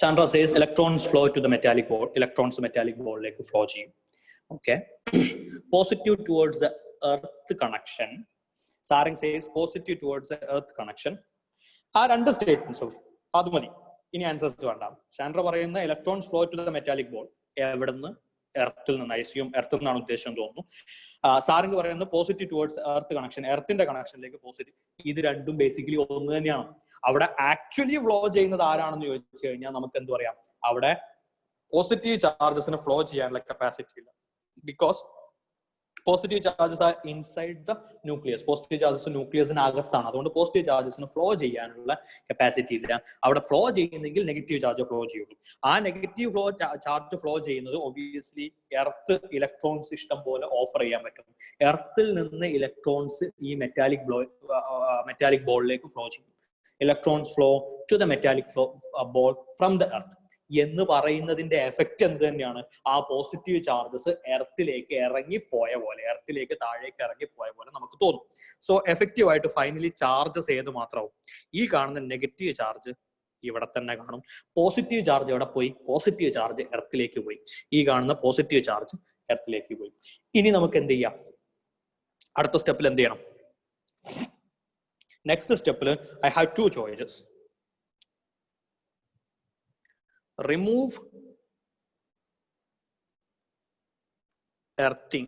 Chandra says electrons flow to the metallic ball. Electrons metallic ball like flow ചെയ്യും. Okay. Positive towards the earth connection. Sarang says positive towards the earth connection. ആ രണ്ട് സ്റ്റേറ്റ്മെന്റ്സും അത് മതി. ഇനി answers വേണ്ട. ചാൻഡ്ര പറയുന്ന electrons flow to the metallic ball എവിടുന്ന്? എർത്തിൽ നിന്ന്. ഐസിയും എർത്തിൽ നിന്നാണ് ഉദ്ദേശം തോന്നുന്നു. സാറിംഗ് പറയുന്നത് പോസിറ്റീവ് ടുവേർഡ്സ് എർത്ത് കണക്ഷൻ, എർത്തിന്റെ കണക്ഷനിലേക്ക് പോസിറ്റീവ്. ഇത് രണ്ടും ബേസിക്കലി ഒന്ന് തന്നെയാണ്. അവിടെ ആക്ച്വലി ഫ്ലോ ചെയ്യുന്നത് ആരാണെന്ന് ചോദിച്ചു കഴിഞ്ഞാൽ നമുക്ക് എന്ത് പറയാം, അവിടെ പോസിറ്റീവ് ചാർജസിന് ഫ്ലോ ചെയ്യാനുള്ള കപ്പാസിറ്റി ഇല്ല. Because positive charges are inside the nucleus. Positive charges ന്യൂക്ലിയസിനകത്താണ്. അതുകൊണ്ട് പോസിറ്റീവ് ചാർജസിന് ഫ്ലോ ചെയ്യാനുള്ള കപ്പാസിറ്റി ഇല്ല. അവിടെ ഫ്ലോ ചെയ്യുന്നെങ്കിൽ നെഗറ്റീവ് ചാർജ് ഫ്ലോ ചെയ്യുള്ളൂ. ആ നെഗറ്റീവ് ചാർജ് ഫ്ലോ ചെയ്യുന്നത് ഒബിയസ്ലി എർത്ത് ഇലക്ട്രോൺസ് ഇഷ്ടം പോലെ ഓഫർ ചെയ്യാൻ പറ്റും. എർത്തിൽ നിന്ന് ഇലക്ട്രോൺസ് ഈ മെറ്റാലിക് ബോളിലേക്ക് ഫ്ലോ ചെയ്യും. Electrons flow to the metallic ball from the earth എന്ന് പറയുന്നതിന്റെ എഫക്റ്റ് എന്ത് തന്നെയാണ്? ആ പോസിറ്റീവ് ചാർജസ് എർത്തിലേക്ക് ഇറങ്ങിപ്പോയ പോലെ, എർത്തിലേക്ക് താഴേക്ക് ഇറങ്ങിപ്പോയ പോലെ നമുക്ക് തോന്നും. സോ എഫക്റ്റീവ് ആയിട്ട് ഫൈനലി ചാർജസ് ഏത് മാത്രമാവും? ഈ കാണുന്ന നെഗറ്റീവ് ചാർജ് ഇവിടെ തന്നെ കാണും. പോസിറ്റീവ് ചാർജ് എവിടെ പോയി? പോസിറ്റീവ് ചാർജ് എർത്തിലേക്ക് പോയി. ഈ കാണുന്ന പോസിറ്റീവ് ചാർജ് എർത്തിലേക്ക് പോയി. ഇനി നമുക്ക് എന്ത് ചെയ്യാം? അടുത്ത സ്റ്റെപ്പിൽ എന്ത് ചെയ്യണം? നെക്സ്റ്റ് സ്റ്റെപ്പിൽ I have 2 choices. Remove earthing,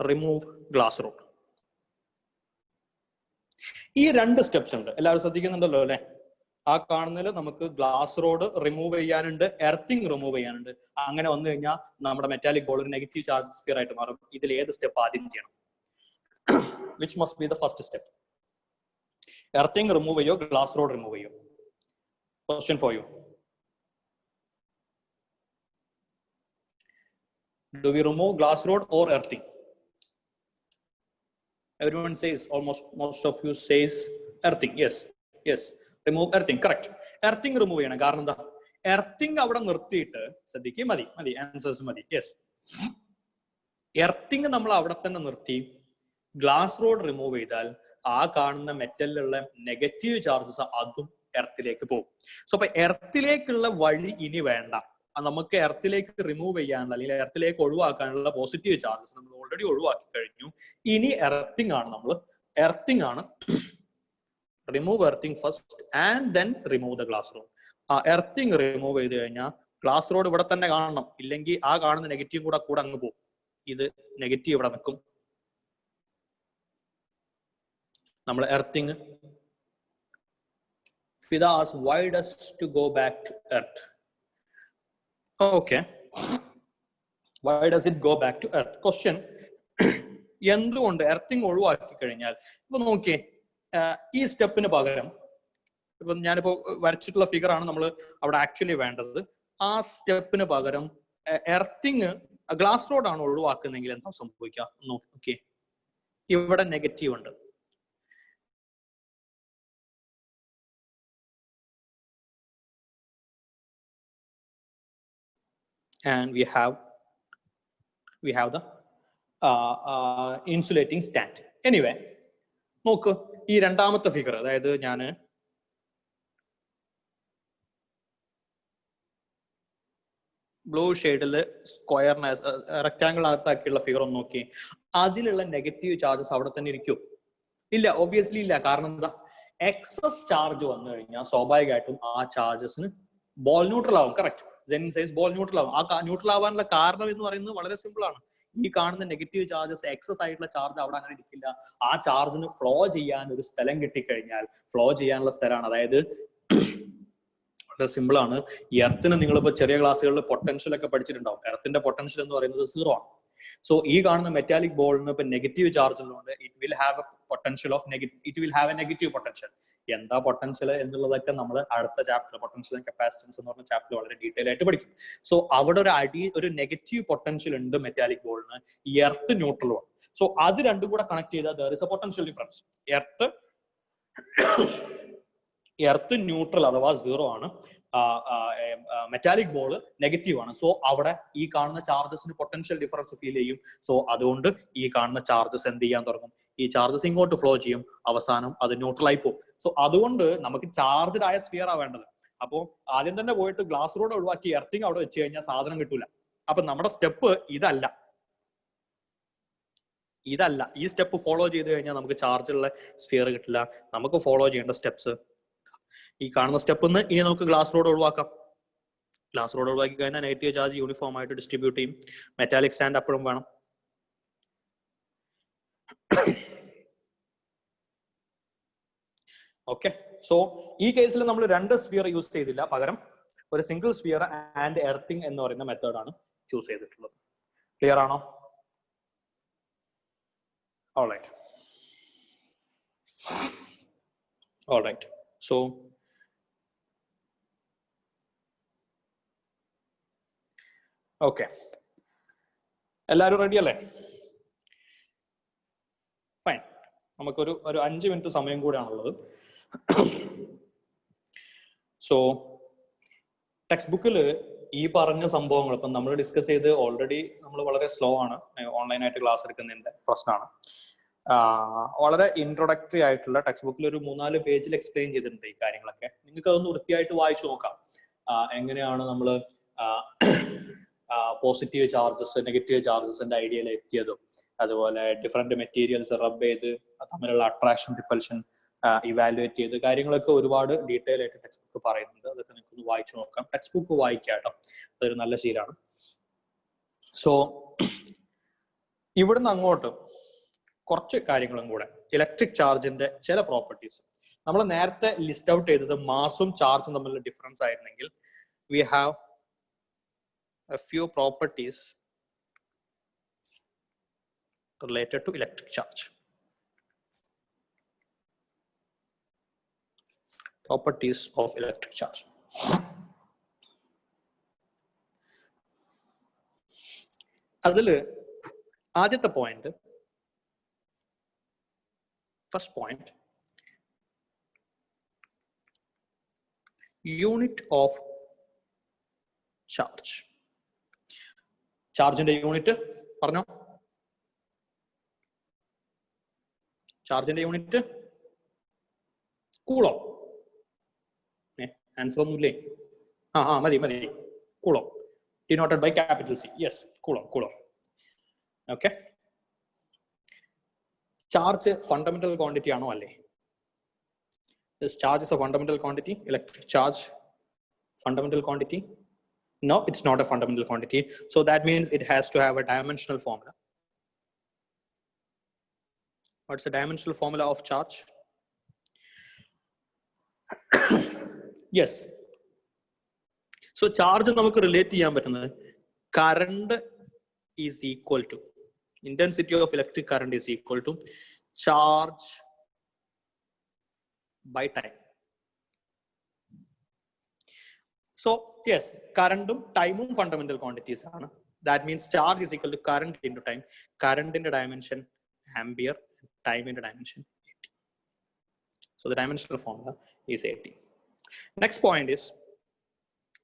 remove glass rod. ഈ 2 സ്റ്റെപ്സ് ഉണ്ട്. എല്ലാവരും ശ്രദ്ധിക്കുന്നുണ്ടല്ലോ അല്ലെ? ആ കാണുന്നതിൽ നമുക്ക് ഗ്ലാസ് റോഡ് റിമൂവ് ചെയ്യാനുണ്ട്, എർത്തിങ് റിമൂവ് ചെയ്യാനുണ്ട്. അങ്ങനെ വന്നു കഴിഞ്ഞാൽ നമ്മുടെ മെറ്റാലിക് ബോൾ ഒരു നെഗറ്റീവ് ചാർജ് സ്ഫിയർ ആയിട്ട് മാറും. ഇതിൽ ഏത് സ്റ്റെപ്പ് ആദ്യം ചെയ്യണം? Which must be the first step? Earthing remove ചെയ്യോ, ഗ്ലാസ് റോഡ് റിമൂവ് ചെയ്യോ? Question for you. Do we remove glass rod or earthing? Everyone says, most of you says earthing. Yes, remove earthing. Correct. Earthing remove ചെയ്യണം. കാരണം എന്താ? Earthing അവിടെ നിർത്തിയിട്ട് ശ്രദ്ധിക്കുക. മതി answers മതി. യെസ്, എർത്തിങ് നമ്മൾ അവിടെ തന്നെ നിർത്തി. ഗ്ലാസ് റോഡ് റിമൂവ് ചെയ്താൽ ആ കാണുന്ന മെറ്റലിലുള്ള നെഗറ്റീവ് ചാർജസ് അതും എർത്തിലേക്ക് പോകും. സോ അപ്പൊ എർത്തിലേക്കുള്ള വഴി ഇനി വേണ്ട. നമുക്ക് എർത്തിലേക്ക് റിമൂവ് ചെയ്യാനുള്ള അല്ലെങ്കിൽ എർത്തിലേക്ക് ഒഴിവാക്കാനുള്ള പോസിറ്റീവ് ചാർജസ് നമ്മൾ ഓൾറെഡി ഒഴിവാക്കി കഴിഞ്ഞു. ഇനി എർത്തിങ് ആണ്. Remove earthing first and then remove the glass rod. ആ എർത്തിങ് റിമൂവ് ചെയ്ത് കഴിഞ്ഞാൽ ഗ്ലാസ് റോഡ് ഇവിടെ തന്നെ കാണണം. ഇല്ലെങ്കിൽ ആ കാണുന്ന നെഗറ്റീവ് കൂടെ അങ്ങ് പോകും. ഇത് നെഗറ്റീവ് ഇവിടെ നിൽക്കും. നമ്മൾ earthing. Fida asks, why does to go back to earth? Okay, why does it go back to earth? Question. എന്തുകൊണ്ട് എർത്തിങ് ഒഴിവാക്കി കഴിഞ്ഞാൽ, ഇപ്പൊ നോക്കിയേ, ഈ സ്റ്റെപ്പിന് പകരം ഇപ്പൊ ഞാനിപ്പോ വരച്ചിട്ടുള്ള ഫിഗർ ആണ് നമ്മൾ അവിടെ ആക്ച്വലി വേണ്ടത്. ആ സ്റ്റെപ്പിന് പകരം എർത്തിങ് ഗ്ലാസ് റോഡ് ആണ് ഒഴിവാക്കുന്നെങ്കിൽ എന്താ സംഭവിക്കുക? നോക്കിയേ, ഇവിടെ നെഗറ്റീവ് ഉണ്ട്. And we have the insulating stand. Anyway, നോക്ക് ഈ രണ്ടാമത്തെ ഫിഗർ, അതായത് ഞാൻ ബ്ലൂ ഷെയ്ഡില് സ്ക്വയറിനെ റെക്ടാങ്കിൾ അകത്താക്കിയുള്ള ഫിഗർ ഒന്ന് നോക്കി. അതിലുള്ള നെഗറ്റീവ് ചാർജസ് അവിടെ തന്നെ ഇരിക്കും? ഇല്ല, ഒബ്വിയസ്ലി ഇല്ല. കാരണം എന്താ? എക്സസ് ചാർജ് വന്നു കഴിഞ്ഞാൽ സ്വാഭാവികമായിട്ടും ആ ചാർജസിന് ബോൾ ന്യൂട്രൽ ആവും. Correct. Zen says ball neutral ആവും. ആ ന്യൂട്രൽ ആവാനുള്ള കാരണം എന്ന് പറയുന്നത് വളരെ സിമ്പിൾ ആണ്. ഈ കാണുന്ന നെഗറ്റീവ് ചാർജസ്, എക്സസ് ആയിട്ടുള്ള ചാർജ് അവിടെ അങ്ങനെ ഇരിക്കില്ല. ആ ചാർജിന് ഫ്ലോ ചെയ്യാൻ ഒരു സ്ഥലം കിട്ടിക്കഴിഞ്ഞാൽ, ഫ്ലോ ചെയ്യാനുള്ള സ്ഥലമാണ്. അതായത് വളരെ സിമ്പിൾ ആണ്. എർത്തിന് നിങ്ങളിപ്പോ ചെറിയ ക്ലാസ്സുകളിൽ പൊട്ടൻഷ്യൽ ഒക്കെ പഠിച്ചിട്ടുണ്ടാവും. എർത്തിന്റെ പൊട്ടൻഷ്യൽ എന്ന് പറയുന്നത് 0 ആണ്. സോ ഈ കാണുന്ന മെറ്റാലിക് ബോളിന് ഇപ്പൊ നെഗറ്റീവ് ചാർജ് ഉള്ളതുകൊണ്ട് it will have A negative potential. എന്താ പൊട്ടൻഷ്യൽ എന്നുള്ളതൊക്കെ നമ്മൾ അടുത്ത ചാപ്റ്റർ, പൊട്ടൻഷ്യൽ ആൻഡ് കപ്പാസിറ്റൻസ് എന്ന് പറഞ്ഞ ചാപ്റ്റർ വളരെ ഡീറ്റെയിൽ ആയിട്ട് പഠിക്കും. സോ അവിടെ ഒരു നെഗറ്റീവ് പൊട്ടൻഷ്യൽ ഉണ്ട് മെറ്റാലിക് ബോളിന്. എർത്ത് ന്യൂട്രലുമാണ്. സോ അത് രണ്ടും കൂടെ കണക്ട് ചെയ്താൽ there is a potential difference. Earth neutral അഥവാ 0 ആണ്, മെറ്റാലിക് ബോൾ നെഗറ്റീവ് ആണ്. സോ അവിടെ ഈ കാണുന്ന ചാർജസിന് പൊട്ടൻഷ്യൽ ഡിഫറൻസ് ഫീൽ ചെയ്യും. സോ അതുകൊണ്ട് ഈ കാണുന്ന ചാർജസ് എന്ത് ചെയ്യാൻ തുടങ്ങും? ഈ ചാർജസ് ഇങ്ങോട്ട് ഫ്ലോ ചെയ്യും. അവസാനം അത് ന്യൂട്രൽ ആയി പോകും. സോ അതുകൊണ്ട് നമുക്ക് ചാർജ്ഡ് ആയ സ്ഫിയർ ആ വേണ്ടത്. അപ്പോ ആദ്യം തന്നെ പോയിട്ട് ഗ്ലാസ് റോഡ് ഒഴിവാക്കി എർത്തിങ് അവിടെ വെച്ച് കഴിഞ്ഞാൽ സാധനം കിട്ടൂല. അപ്പൊ നമ്മുടെ സ്റ്റെപ്പ് ഇതല്ല. ഈ സ്റ്റെപ്പ് ഫോളോ ചെയ്ത് കഴിഞ്ഞാൽ നമുക്ക് ചാർജുള്ള സ്ഫിയർ കിട്ടില്ല. നമുക്ക് ഫോളോ ചെയ്യേണ്ട സ്റ്റെപ്സ് ഈ കാണുന്ന സ്റ്റെപ്പ് നിന്ന് ഇനി നമുക്ക് ഗ്ലാസ് റോഡ് ഒഴിവാക്കാം. ഗ്ലാസ് റോഡ് ഒഴിവാക്കി കഴിഞ്ഞാൽ നെഗറ്റീവ് ചാർജ് യൂണിഫോം ആയിട്ട് ഡിസ്ട്രിബ്യൂട്ട് ചെയ്യും. മെറ്റാലിക് സ്റ്റാൻഡ് അപ്പോഴും വേണം. ഓക്കെ, സോ ഈ കേസിൽ നമ്മൾ 2 സ്ഫിയർ യൂസ് ചെയ്തില്ല, പകരം ഒരു സിംഗിൾ സ്ഫിയർ ആൻഡ് എർത്തിങ് എന്ന് പറയുന്ന മെത്തേഡാണ് ചൂസ് ചെയ്തിട്ടുള്ളത്. ക്ലിയർ ആണോ? ഓൾറൈറ്റ്. Alright, so okay, എല്ലാവരും റെഡി അല്ലേ? ഫൈൻ, നമുക്കൊരു 5 മിനിറ്റ് സമയം കൂടെയാണുള്ളത്. സോ ടെക്സ്റ്റ് ബുക്കിൽ ഈ പറഞ്ഞ സംഭവങ്ങൾ ഇപ്പം നമ്മൾ ഡിസ്കസ് ചെയ്ത് ഓൾറെഡി നമ്മൾ വളരെ സ്ലോ ആണ്, ഓൺലൈനായിട്ട് ക്ലാസ് എടുക്കുന്നതിന്റെ പ്രശ്നമാണ്. വളരെ ഇൻട്രൊഡക്ടറി ആയിട്ടുള്ള ടെക്സ്റ്റ് ബുക്കിൽ ഒരു 3-4 പേജിൽ എക്സ്പ്ലെയിൻ ചെയ്തിട്ടുണ്ട് ഈ കാര്യങ്ങളൊക്കെ. നിങ്ങൾക്ക് അതൊന്ന് വൃത്തിയായിട്ട് വായിച്ചു നോക്കാം. എങ്ങനെയാണ് നമ്മൾ പോസിറ്റീവ് ചാർജസ് നെഗറ്റീവ് ചാർജസിന്റെ ഐഡിയയിൽ എത്തിയതും, അതുപോലെ ഡിഫറെന്റ് മെറ്റീരിയൽസ് റബ്ബ് ചെയ്ത് തമ്മിലുള്ള അട്രാക്ഷൻ റിപ്പൽഷൻ ഇവാലുവേറ്റ് ചെയ്ത് കാര്യങ്ങളൊക്കെ ഒരുപാട് ഡീറ്റെയിൽ ആയിട്ട് ടെക്സ്റ്റ് ബുക്ക് പറയുന്നുണ്ട്. അതൊക്കെ നിങ്ങൾക്ക് ഒന്ന് വായിച്ചു നോക്കാം. ടെക്സ്റ്റ് ബുക്ക് വായിക്കാം കേട്ടോ, അതൊരു നല്ല ശീലമാണ്. സോ ഇവിടുന്ന് അങ്ങോട്ട് കുറച്ച് കാര്യങ്ങളും കൂടെ, ഇലക്ട്രിക് ചാർജിന്റെ ചില പ്രോപ്പർട്ടീസ് നമ്മൾ നേരത്തെ ലിസ്റ്റ് ഔട്ട് ചെയ്തത് മാസും ചാർജും തമ്മിലുള്ള ഡിഫറൻസ് ആയിരുന്നെങ്കിൽ we have a few properties related to electric charge. Properties of electric charge. അതില് ആദ്യത്തെ point, first point, unit of charge. ചാർജിന്റെ യൂണിറ്റ് പറഞ്ഞോ? ചാർജിന്റെ യൂണിറ്റ് കൂളോ? ആൻസർ ഒന്നുമില്ലേ? മതി മതി. Coulomb denoted by capital C. Yes, coulomb. Okay, charge fundamental quantity ആണോ? അല്ലേ? This charge is a fundamental quantity. Electric charge fundamental quantity? No, it's not a fundamental quantity. So that means it has to have a dimensional formula. What's the dimensional formula of charge? Yes. So charge നമുക്ക് relate ചെയ്യാൻ പറ്റുന്നത് current is equal to, intensity of electric current is equal to charge by time. So yes, current time fundamental quantities ആണ്. That means charge is equal to current into time. Current into dimension ampere, time into dimension AT. So the dimensional formula is AT. Next point is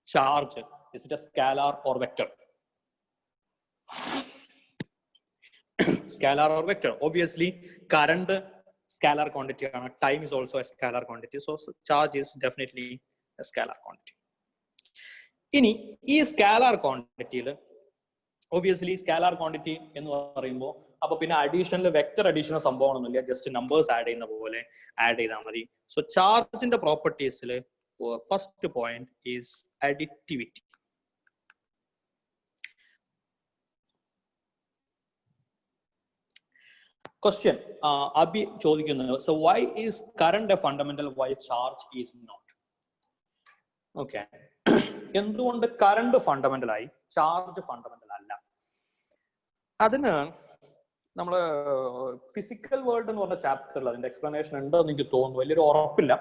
charge. Is it a scalar or vector? Scalar or vector? Obviously, current scalar quantity, time is also a scalar quantity. So charge is definitely a scalar quantity. ഇനി ഈ scalar ക്വാണ്ടിറ്റിയിൽ obviously scalar quantity എന്ന് പറയുമ്പോൾ അപ്പൊ പിന്നെ additional vector additional സംഭവമൊന്നുമില്ല, just numbers add ചെയ്യുന്ന പോലെ ആഡ് ചെയ്താൽ മതി. സോ ചാർജിന്റെ പ്രോപ്പർട്ടീസിൽ first point is additivity. Question Abi ചോദിക്കുന്നത്, so why is current a fundamental, why charge is not? Okay, എന്തുകൊണ്ട് കറണ്ട് ഫണ്ടമെന്റൽ ആയി ചാർജ് ഫണ്ടമെന്റൽ അല്ല? അതിന് നമ്മള് ഫിസിക്കൽ വേൾഡ് എന്ന് പറഞ്ഞ ചാപ്റ്ററിൽ അതിന്റെ എക്സ്പ്ലനേഷൻ ഉണ്ടോ എന്ന് എനിക്ക് തോന്നുന്നു, വലിയൊരു ഉറപ്പില്ല.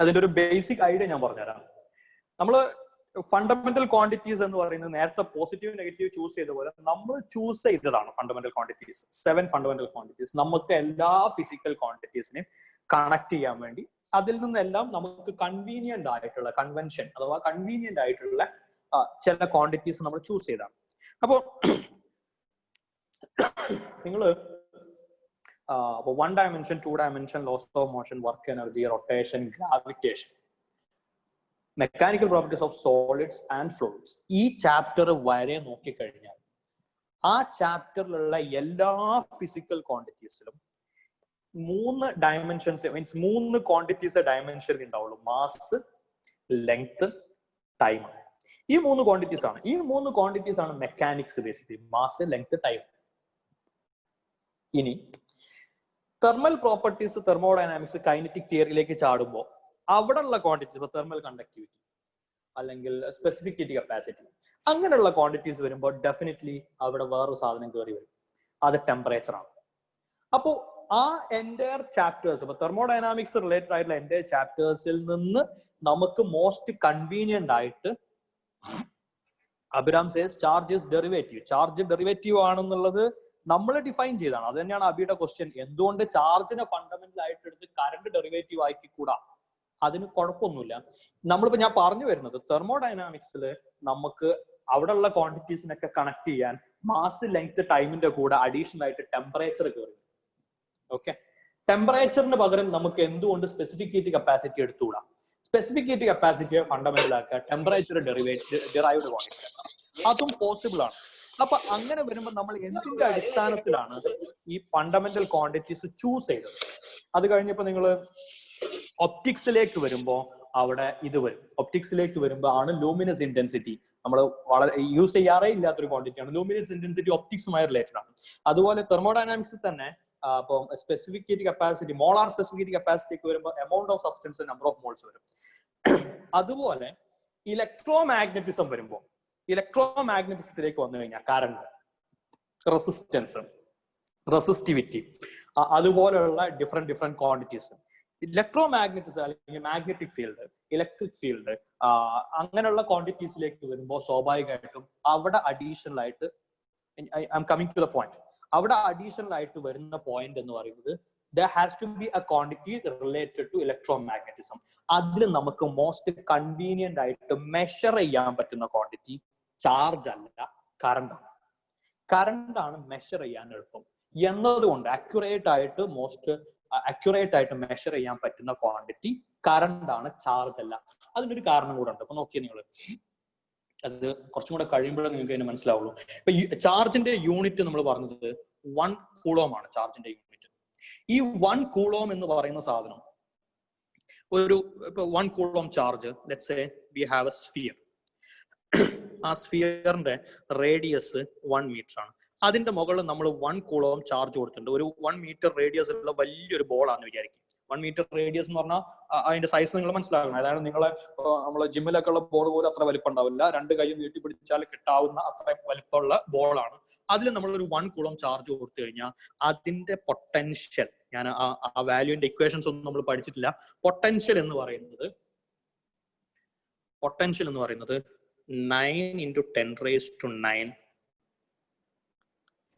അതിന്റെ ഒരു ബേസിക് ഐഡിയ ഞാൻ പറഞ്ഞുതരാം. നമ്മള് ഫണ്ടമെന്റൽ ക്വാണ്ടിറ്റീസ് എന്ന് പറയുന്നത് നേരത്തെ പോസിറ്റീവ് നെഗറ്റീവ് ചൂസ് ചെയ്ത പോലെ നമ്മൾ ചൂസ് ചെയ്തതാണ് ഫണ്ടമെന്റൽ ക്വാണ്ടിറ്റീസ്. 7 ഫണ്ടമെന്റൽ ക്വാണ്ടിറ്റീസ് നമുക്ക് എല്ലാ ഫിസിക്കൽ ക്വാണ്ടിറ്റീസിനെയും കണക്ട് ചെയ്യാൻ വേണ്ടി അതിൽ നിന്നെല്ലാം നമുക്ക് കൺവീനിയന്റ് ആയിട്ടുള്ള കൺവെൻഷൻ അഥവാ കൺവീനിയന്റ് ആയിട്ടുള്ള ചില ക്വാണ്ടിറ്റീസ് നമ്മൾ ചൂസ് ചെയ്താണ്. അപ്പോ നിങ്ങൾ 1 dimension, 2 dimension, loss of motion, work energy, rotation, gravitation, mechanical properties of solids and fluids, ഈ ചാപ്റ്റർ വരെ നോക്കിക്കഴിഞ്ഞാൽ ആ ചാപ്റ്ററിലുള്ള എല്ലാ ഫിസിക്കൽ ക്വാണ്ടിറ്റീസിലും 3 ഡയമെൻഷൻസ് മീൻസ് 3 ക്വാണ്ടിറ്റീസ് ഡയമെൻഷൻ ഉണ്ടാവുള്ളൂ. Mass, length, time. ഈ 3 ക്വാണ്ടിറ്റീസ് ആണ്. ഈ 3 ക്വാണ്ടിറ്റീസ് ആണ് mechanics basically, mass, length, time. ഇനി തെർമൽ പ്രോപ്പർട്ടീസ് തെർമോഡൈനാമിക്സ് കൈനറ്റിക് തിയറിയിലേക്ക് ചാടുമ്പോൾ അവിടെയുള്ള ക്വാണ്ടിറ്റീസ്, ഇപ്പൊ തെർമൽ കണ്ടക്ടിവിറ്റി അല്ലെങ്കിൽ സ്പെസിഫിക് ഹീറ്റ് കപ്പാസിറ്റി, അങ്ങനെയുള്ള ക്വാണ്ടിറ്റീസ് വരുമ്പോൾ ഡെഫിനറ്റ്ലി അവിടെ വേറൊരു സാധനം കയറി വരും, അത് ടെമ്പറേച്ചർ ആണ്. അപ്പോൾ ആ എൻറ്റയർ ചാപ്റ്റേഴ്സ്, ഇപ്പൊ തെർമോഡൈനാമിക്സ് റിലേറ്റഡ് ആയിട്ടുള്ള എൻറ്റയർ ചാപ്റ്റേഴ്സിൽ നിന്ന് നമുക്ക് മോസ്റ്റ് കൺവീനിയന്റ് ആയിട്ട് Abhiram says charge is derivative. Charge derivative ആണെന്നുള്ളത് നമ്മൾ ഡിഫൈൻ ചെയ്താണ്. അത് തന്നെയാണ് അബിയുടെ ക്വസ്റ്റ്യൻ, എന്തുകൊണ്ട് ചാർജിനെ ഫണ്ടമെന്റൽ ആയിട്ട് എടുത്ത് കറണ്ട് ഡെറിവേറ്റീവ് ആക്കിക്കൂടാ? അതിന് കുഴപ്പമൊന്നുമില്ല. നമ്മളിപ്പോ ഞാൻ പറഞ്ഞു വരുന്നത് തെർമോഡൈനാമിക്സിൽ നമുക്ക് അവിടെയുള്ള ക്വാണ്ടിറ്റീസിനൊക്കെ കണക്ട് ചെയ്യാൻ മാസ് ലെങ്ത് ടൈമിന്റെ കൂടെ അഡീഷണൽ ആയിട്ട് ടെമ്പറേച്ചർ കയറി. ഓക്കെ, ടെമ്പറേച്ചറിന് പകരം നമുക്ക് എന്തുകൊണ്ട് സ്പെസിഫിക് ഹീറ്റ് കപ്പാസിറ്റി എടുത്തുകൂടാ? സ്പെസിഫിക് ഹീറ്റ് കപ്പാസിറ്റിയെ ഫണ്ടമെന്റൽ ആക്കുക, ടെമ്പറേച്ചർ ഡിറൈവ്ഡ് ക്വാണ്ടിറ്റി, അതും പോസിബിൾ ആണ്. അപ്പൊ അങ്ങനെ വരുമ്പോൾ നമ്മൾ എന്തിന്റെ അടിസ്ഥാനത്തിലാണ് ഈ ഫണ്ടമെന്റൽ ക്വാണ്ടിറ്റീസ് ചൂസ് ചെയ്തത്? അത് കഴിഞ്ഞപ്പോ നിങ്ങൾ ഒപ്റ്റിക്സിലേക്ക് വരുമ്പോൾ അവിടെ ഇത് വരും. ഒപ്റ്റിക്സിലേക്ക് വരുമ്പോൾ ആണ് ലൂമിനസ് ഇന്റൻസിറ്റി, നമ്മൾ വളരെ യൂസ് ചെയ്യാറേ ഇല്ലാത്തൊരു ക്വാണ്ടിറ്റിയാണ്. ലൂമിനസ് ഇന്റൻസിറ്റി ഒപ്റ്റിക്സുമായി റിലേറ്റഡ് ആണ്. അതുപോലെ തെർമോഡൈനാമിക്സിൽ തന്നെ ഇപ്പം specific heat capacity, molar specific heat കപ്പാസിറ്റിക്ക് വരുമ്പോൾ amount of substance, number of moles വരും. അതുപോലെ ഇലക്ട്രോ മാഗ്നറ്റിസം വരുമ്പോൾ, ഇലക്ട്രോ മാഗ്നറ്റിസത്തിലേക്ക് വന്നു കഴിഞ്ഞാൽ കറണ്ട്, റെസിസ്റ്റൻസ്, റെസിസ്റ്റിവിറ്റി, അതുപോലെയുള്ള ഡിഫറെന്റ് ക്വാണ്ടിറ്റീസ്, ഇലക്ട്രോ മാഗ്നറ്റിസം അല്ലെങ്കിൽ മാഗ്നറ്റിക് ഫീൽഡ്, ഇലക്ട്രിക് ഫീൽഡ്, അങ്ങനെയുള്ള ക്വാണ്ടിറ്റീസിലേക്ക് വരുമ്പോൾ സ്വാഭാവികമായിട്ടും അവിടെ അഡീഷണൽ ആയിട്ട്, I am coming to the point, അവിടെ അഡീഷണൽ ആയിട്ട് വരുന്ന പോയിന്റ് എന്ന് പറയുന്നത് there has to be a quantity related to electromagnetism. അതിൽ നമുക്ക് മോസ്റ്റ് കൺവീനിയന്റ് ആയിട്ട് മെഷർ ചെയ്യാൻ പറ്റുന്ന ക്വാണ്ടിറ്റി ചാർജ് അല്ല, കറണ്ട് ആണ്. കറണ്ട് ആണ് മെഷർ ചെയ്യാൻ എളുപ്പം എന്നതുകൊണ്ട് അക്യുറേറ്റ് ആയിട്ട് മെഷർ ചെയ്യാൻ പറ്റുന്ന ക്വാണ്ടിറ്റി കറണ്ട് ആണ്, ചാർജ് അല്ല. അതിനൊരു കാരണം കൂടെ ഉണ്ട്. അപ്പൊ നോക്കിയേ നിങ്ങൾ, അത് കുറച്ചും കൂടെ കഴിയുമ്പോഴേ നിങ്ങൾക്ക് അതിന് മനസ്സിലാവുള്ളൂ. ഇപ്പൊ ചാർജിന്റെ യൂണിറ്റ് നമ്മൾ പറഞ്ഞത് 1 കൂളോം ആണ്. ചാർജിന്റെ യൂണിറ്റ് ഈ 1 കൂളോം എന്ന് പറയുന്ന സാധനം, ഒരു ഇപ്പൊ 1 coulomb charge, let's say V have A sphere. ആ സ്ഫിയറിന്റെ റേഡിയസ് 1 മീറ്റർ ആണ്. അതിന്റെ മുകളിൽ നമ്മൾ 1 കൂളോം ചാർജ് കൊടുത്തിട്ടുണ്ട്. ഒരു 1 മീറ്റർ റേഡിയസ് ഉള്ള വലിയൊരു ബോളാന്ന് വിചാരിക്കും. 1 മീറ്റർ റേഡിയസ് എന്ന് പറഞ്ഞാൽ അതിന്റെ സൈസ് നിങ്ങൾ മനസ്സിലാക്കണം. അതായത് നമ്മളെ ജിമ്മിലൊക്കെ ഉള്ള ബോൾ പോലും അത്ര വലിപ്പം ഉണ്ടാവില്ല. 2 കൈയും നീട്ടി പിടിച്ചാൽ കിട്ടാവുന്ന അത്ര വലിപ്പമുള്ള ബോളാണ്. അതിൽ നമ്മളൊരു 1 കൂളോം ചാർജ് കൊടുത്തു കഴിഞ്ഞാൽ അതിന്റെ പൊട്ടൻഷ്യൽ, ഞാൻ ആ വാല്യൂന്റെ ഇക്വേഷൻസ് ഒന്നും നമ്മൾ പഠിച്ചിട്ടില്ല. പൊട്ടൻഷ്യൽ എന്ന് പറയുന്നത് 9 × 10⁻⁹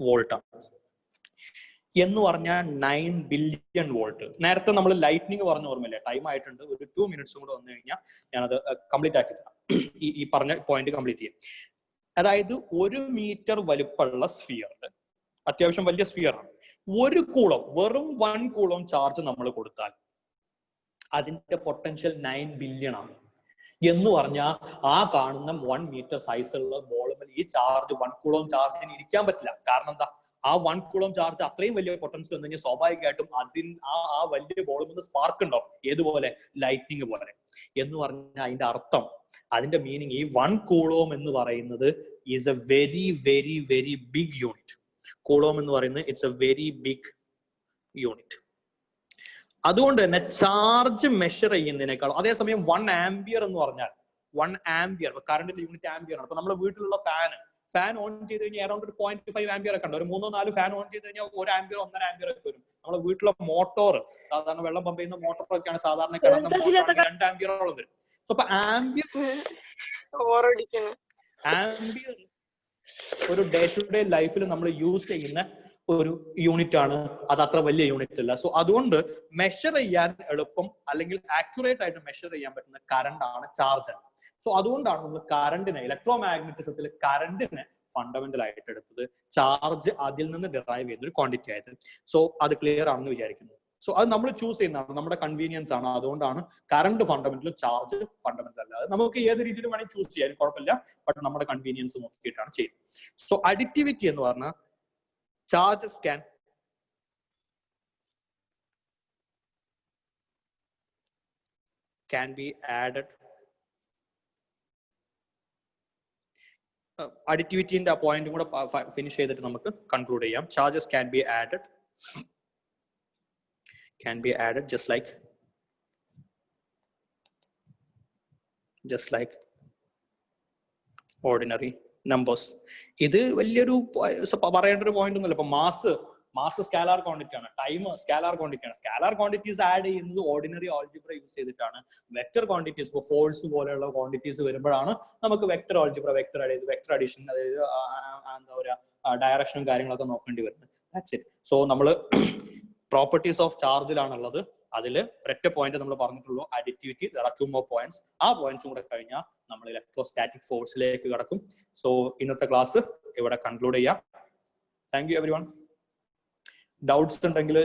വോൾട്ട് ആണ്. എന്ന് പറഞ്ഞാൽ 9 ബില്യൺ വോൾട്ട്. നേരത്തെ നമ്മൾ ലൈറ്റ്നിങ് പറഞ്ഞ ഓർമ്മയില്ലേ? ടൈം ആയിട്ടുണ്ട്, ഒരു 2 മിനിറ്റ്സും കൂടെ വന്നു കഴിഞ്ഞാൽ ഞാനത് കംപ്ലീറ്റ് ആക്കി തരാം. ഈ പറഞ്ഞ പോയിന്റ് കംപ്ലീറ്റ് ചെയ്യാം. അതായത് 1 മീറ്റർ വലുപ്പമുള്ള സ്ഫിയർ, അത്യാവശ്യം വലിയ സ്ഫിയർ ആണ്. 1 കൂളോം, വെറും 1 കൂളോം ചാർജ് നമ്മൾ കൊടുത്താൽ അതിന്റെ പൊട്ടൻഷ്യൽ 9 ബില്യൺ ആണ്. എന്ന് പറഞ്ഞാൽ ആ കാണുന്ന 1 മീറ്റർ സൈസുള്ള ബോളുമ്പോൾ ഈ ചാർജ് 1 കൂളോം ചാർജിന് ഇരിക്കാൻ പറ്റില്ല. കാരണം എന്താ? ആ 1 കൂളോം ചാർജ് അത്രയും വലിയ പൊട്ടൻഷ്യൽ വന്നു കഴിഞ്ഞാൽ സ്വാഭാവികമായിട്ടും ആ വലിയ ബോളിൽ നിന്ന് സ്പാർക്ക് ഉണ്ടാവും. ഏതുപോലെ? ലൈറ്റ്നിങ് പോലെ. എന്ന് പറഞ്ഞാൽ അതിന്റെ അർത്ഥം, അതിന്റെ മീനിങ്, ഈ 1 കൂളോം എന്ന് പറയുന്നത് is a very very very big unit. Coulomb എന്ന് പറയുന്നത് it's a very big unit. അതുകൊണ്ട് തന്നെ ചാർജ് മെഷർ ചെയ്യുന്നതിനേക്കാളും, അതേസമയം 1 ആംപിയർ എന്ന് പറഞ്ഞാൽ 1 ആംപിയർ കറണ്ടിന്റെ യൂണിറ്റ് ആംപിയർ ആണ്. അപ്പൊ നമ്മുടെ വീട്ടിലുള്ള ഫാൻ ഓൺ ചെയ്ത് കഴിഞ്ഞാൽ അറൗണ്ട് ഒരു 0.5 ആംപിയർ ഒക്കെ ഉണ്ട്. ഒരു 3-4 ഫാൻ ഓൺ ചെയ്ത് കഴിഞ്ഞാൽ 1 ആംപിയർ 1.5 ആംപിയർ ഒക്കെ വരും. നമ്മുടെ വീട്ടിലെ മോട്ടോർ, സാധാരണ വെള്ളം പമ്പ് ചെയ്യുന്ന മോട്ടോറൊക്കെയാണ് സാധാരണ കിടന്ന മോട്ടോർ 2 ആംപിയറോളം വരും. സോ അപ്പൊ ആംപിയർ ഒരു ഡേ ടു ഡേ ലൈഫിൽ നമ്മൾ യൂസ് ചെയ്യുന്ന ഒരു യൂണിറ്റ് ആണ്. അത് അത്ര വലിയ യൂണിറ്റ് അല്ല. സോ അതുകൊണ്ട് മെഷർ ചെയ്യാൻ എളുപ്പം അല്ലെങ്കിൽ ആക്യുറേറ്റ് ആയിട്ട് മെഷർ ചെയ്യാൻ പറ്റുന്ന കറണ്ട് ആണ്, ചാർജ് ആണ്. സോ അതുകൊണ്ടാണ് നമ്മൾ കറണ്ടിനെ, ഇലക്ട്രോ മാഗ്നറ്റിസത്തിൽ കറണ്ടിനെ ഫണ്ടമെന്റൽ ആയിട്ട് എടുത്തത്, ചാർജ് അതിൽ നിന്ന് ഡിറൈവ് ചെയ്യുന്ന ഒരു ക്വാണ്ടിറ്റി ആയത്. സോ അത് ക്ലിയർ ആണെന്ന് വിചാരിക്കുന്നു. സോ അത് നമ്മൾ ചൂസ് ചെയ്യുന്നതാണ്, നമ്മുടെ കൺവീനിയൻസ് ആണ്. അതുകൊണ്ടാണ് കറണ്ട് ഫണ്ടമെന്റലും ചാർജ് ഫണ്ടമെന്റൽ അല്ലാതെ നമുക്ക് ഏത് രീതിയിൽ വേണമെങ്കിൽ ചൂസ് ചെയ്യാൻ കുഴപ്പമില്ല. ബട്ട് നമ്മുടെ കൺവീനിയൻസ് നോക്കിയിട്ടാണ് ചെയ്യുന്നത്. സോ അഡിറ്റിവിറ്റി എന്ന് പറഞ്ഞാൽ charges can be added. Additivity in the point finish ചെയ്തിട്ട് നമുക്ക് conclude ചെയ്യാം. Charges can be added can be added just like ordinary numbers. ഇത് വലിയൊരു പറയേണ്ട ഒരു പോയിന്റ് ഒന്നുമില്ല. ഇപ്പൊ മാസ് സ്കാലാർ ക്വാണ്ടിറ്റി ആണ്, ടൈം സ്കാലാർ ക്വാണ്ടിറ്റി ആണ്. സ്കാലാർ ക്വാണ്ടിറ്റീസ് ആഡ് ചെയ്യുന്നത് ഓർഡിനറി ആൾജിബ്ര യൂസ് ചെയ്തിട്ടാണ്. വെക്ടർ ക്വാണ്ടിറ്റീസ്, ഇപ്പോൾ ഫോഴ്സ് പോലെയുള്ള ക്വാണ്ടിറ്റീസ് വരുമ്പോഴാണ് നമുക്ക് വെക്ടർ ആൾജിബ്ര, വെക്ടർ അഡീഷൻ, അതായത് എന്താ പറയുക, ഡയറക്ഷനും കാര്യങ്ങളൊക്കെ നോക്കേണ്ടി വരുന്നത്. That's it. സോ നമ്മൾ പ്രോപ്പർട്ടീസ് ഓഫ് ചാർജിലാണുള്ളത്. അതിൽ ഒരൊറ്റ പോയിന്റ് നമ്മൾ പറഞ്ഞിട്ടുള്ളൂ, additivity. There are 2 more points. ആ പോയിന്റ്സും കൂടെ കഴിഞ്ഞാൽ നമ്മൾ ഇലക്ട്രോസ്റ്റാറ്റിക് ഫോഴ്സിലേക്ക് കടക്കും. സോ ഇന്നത്തെ ക്ലാസ് ഇവിടെ കൺക്ലൂഡ് ചെയ്യാം. Thank you everyone. ഡൗട്ട്സ് ഉണ്ടെങ്കിൽ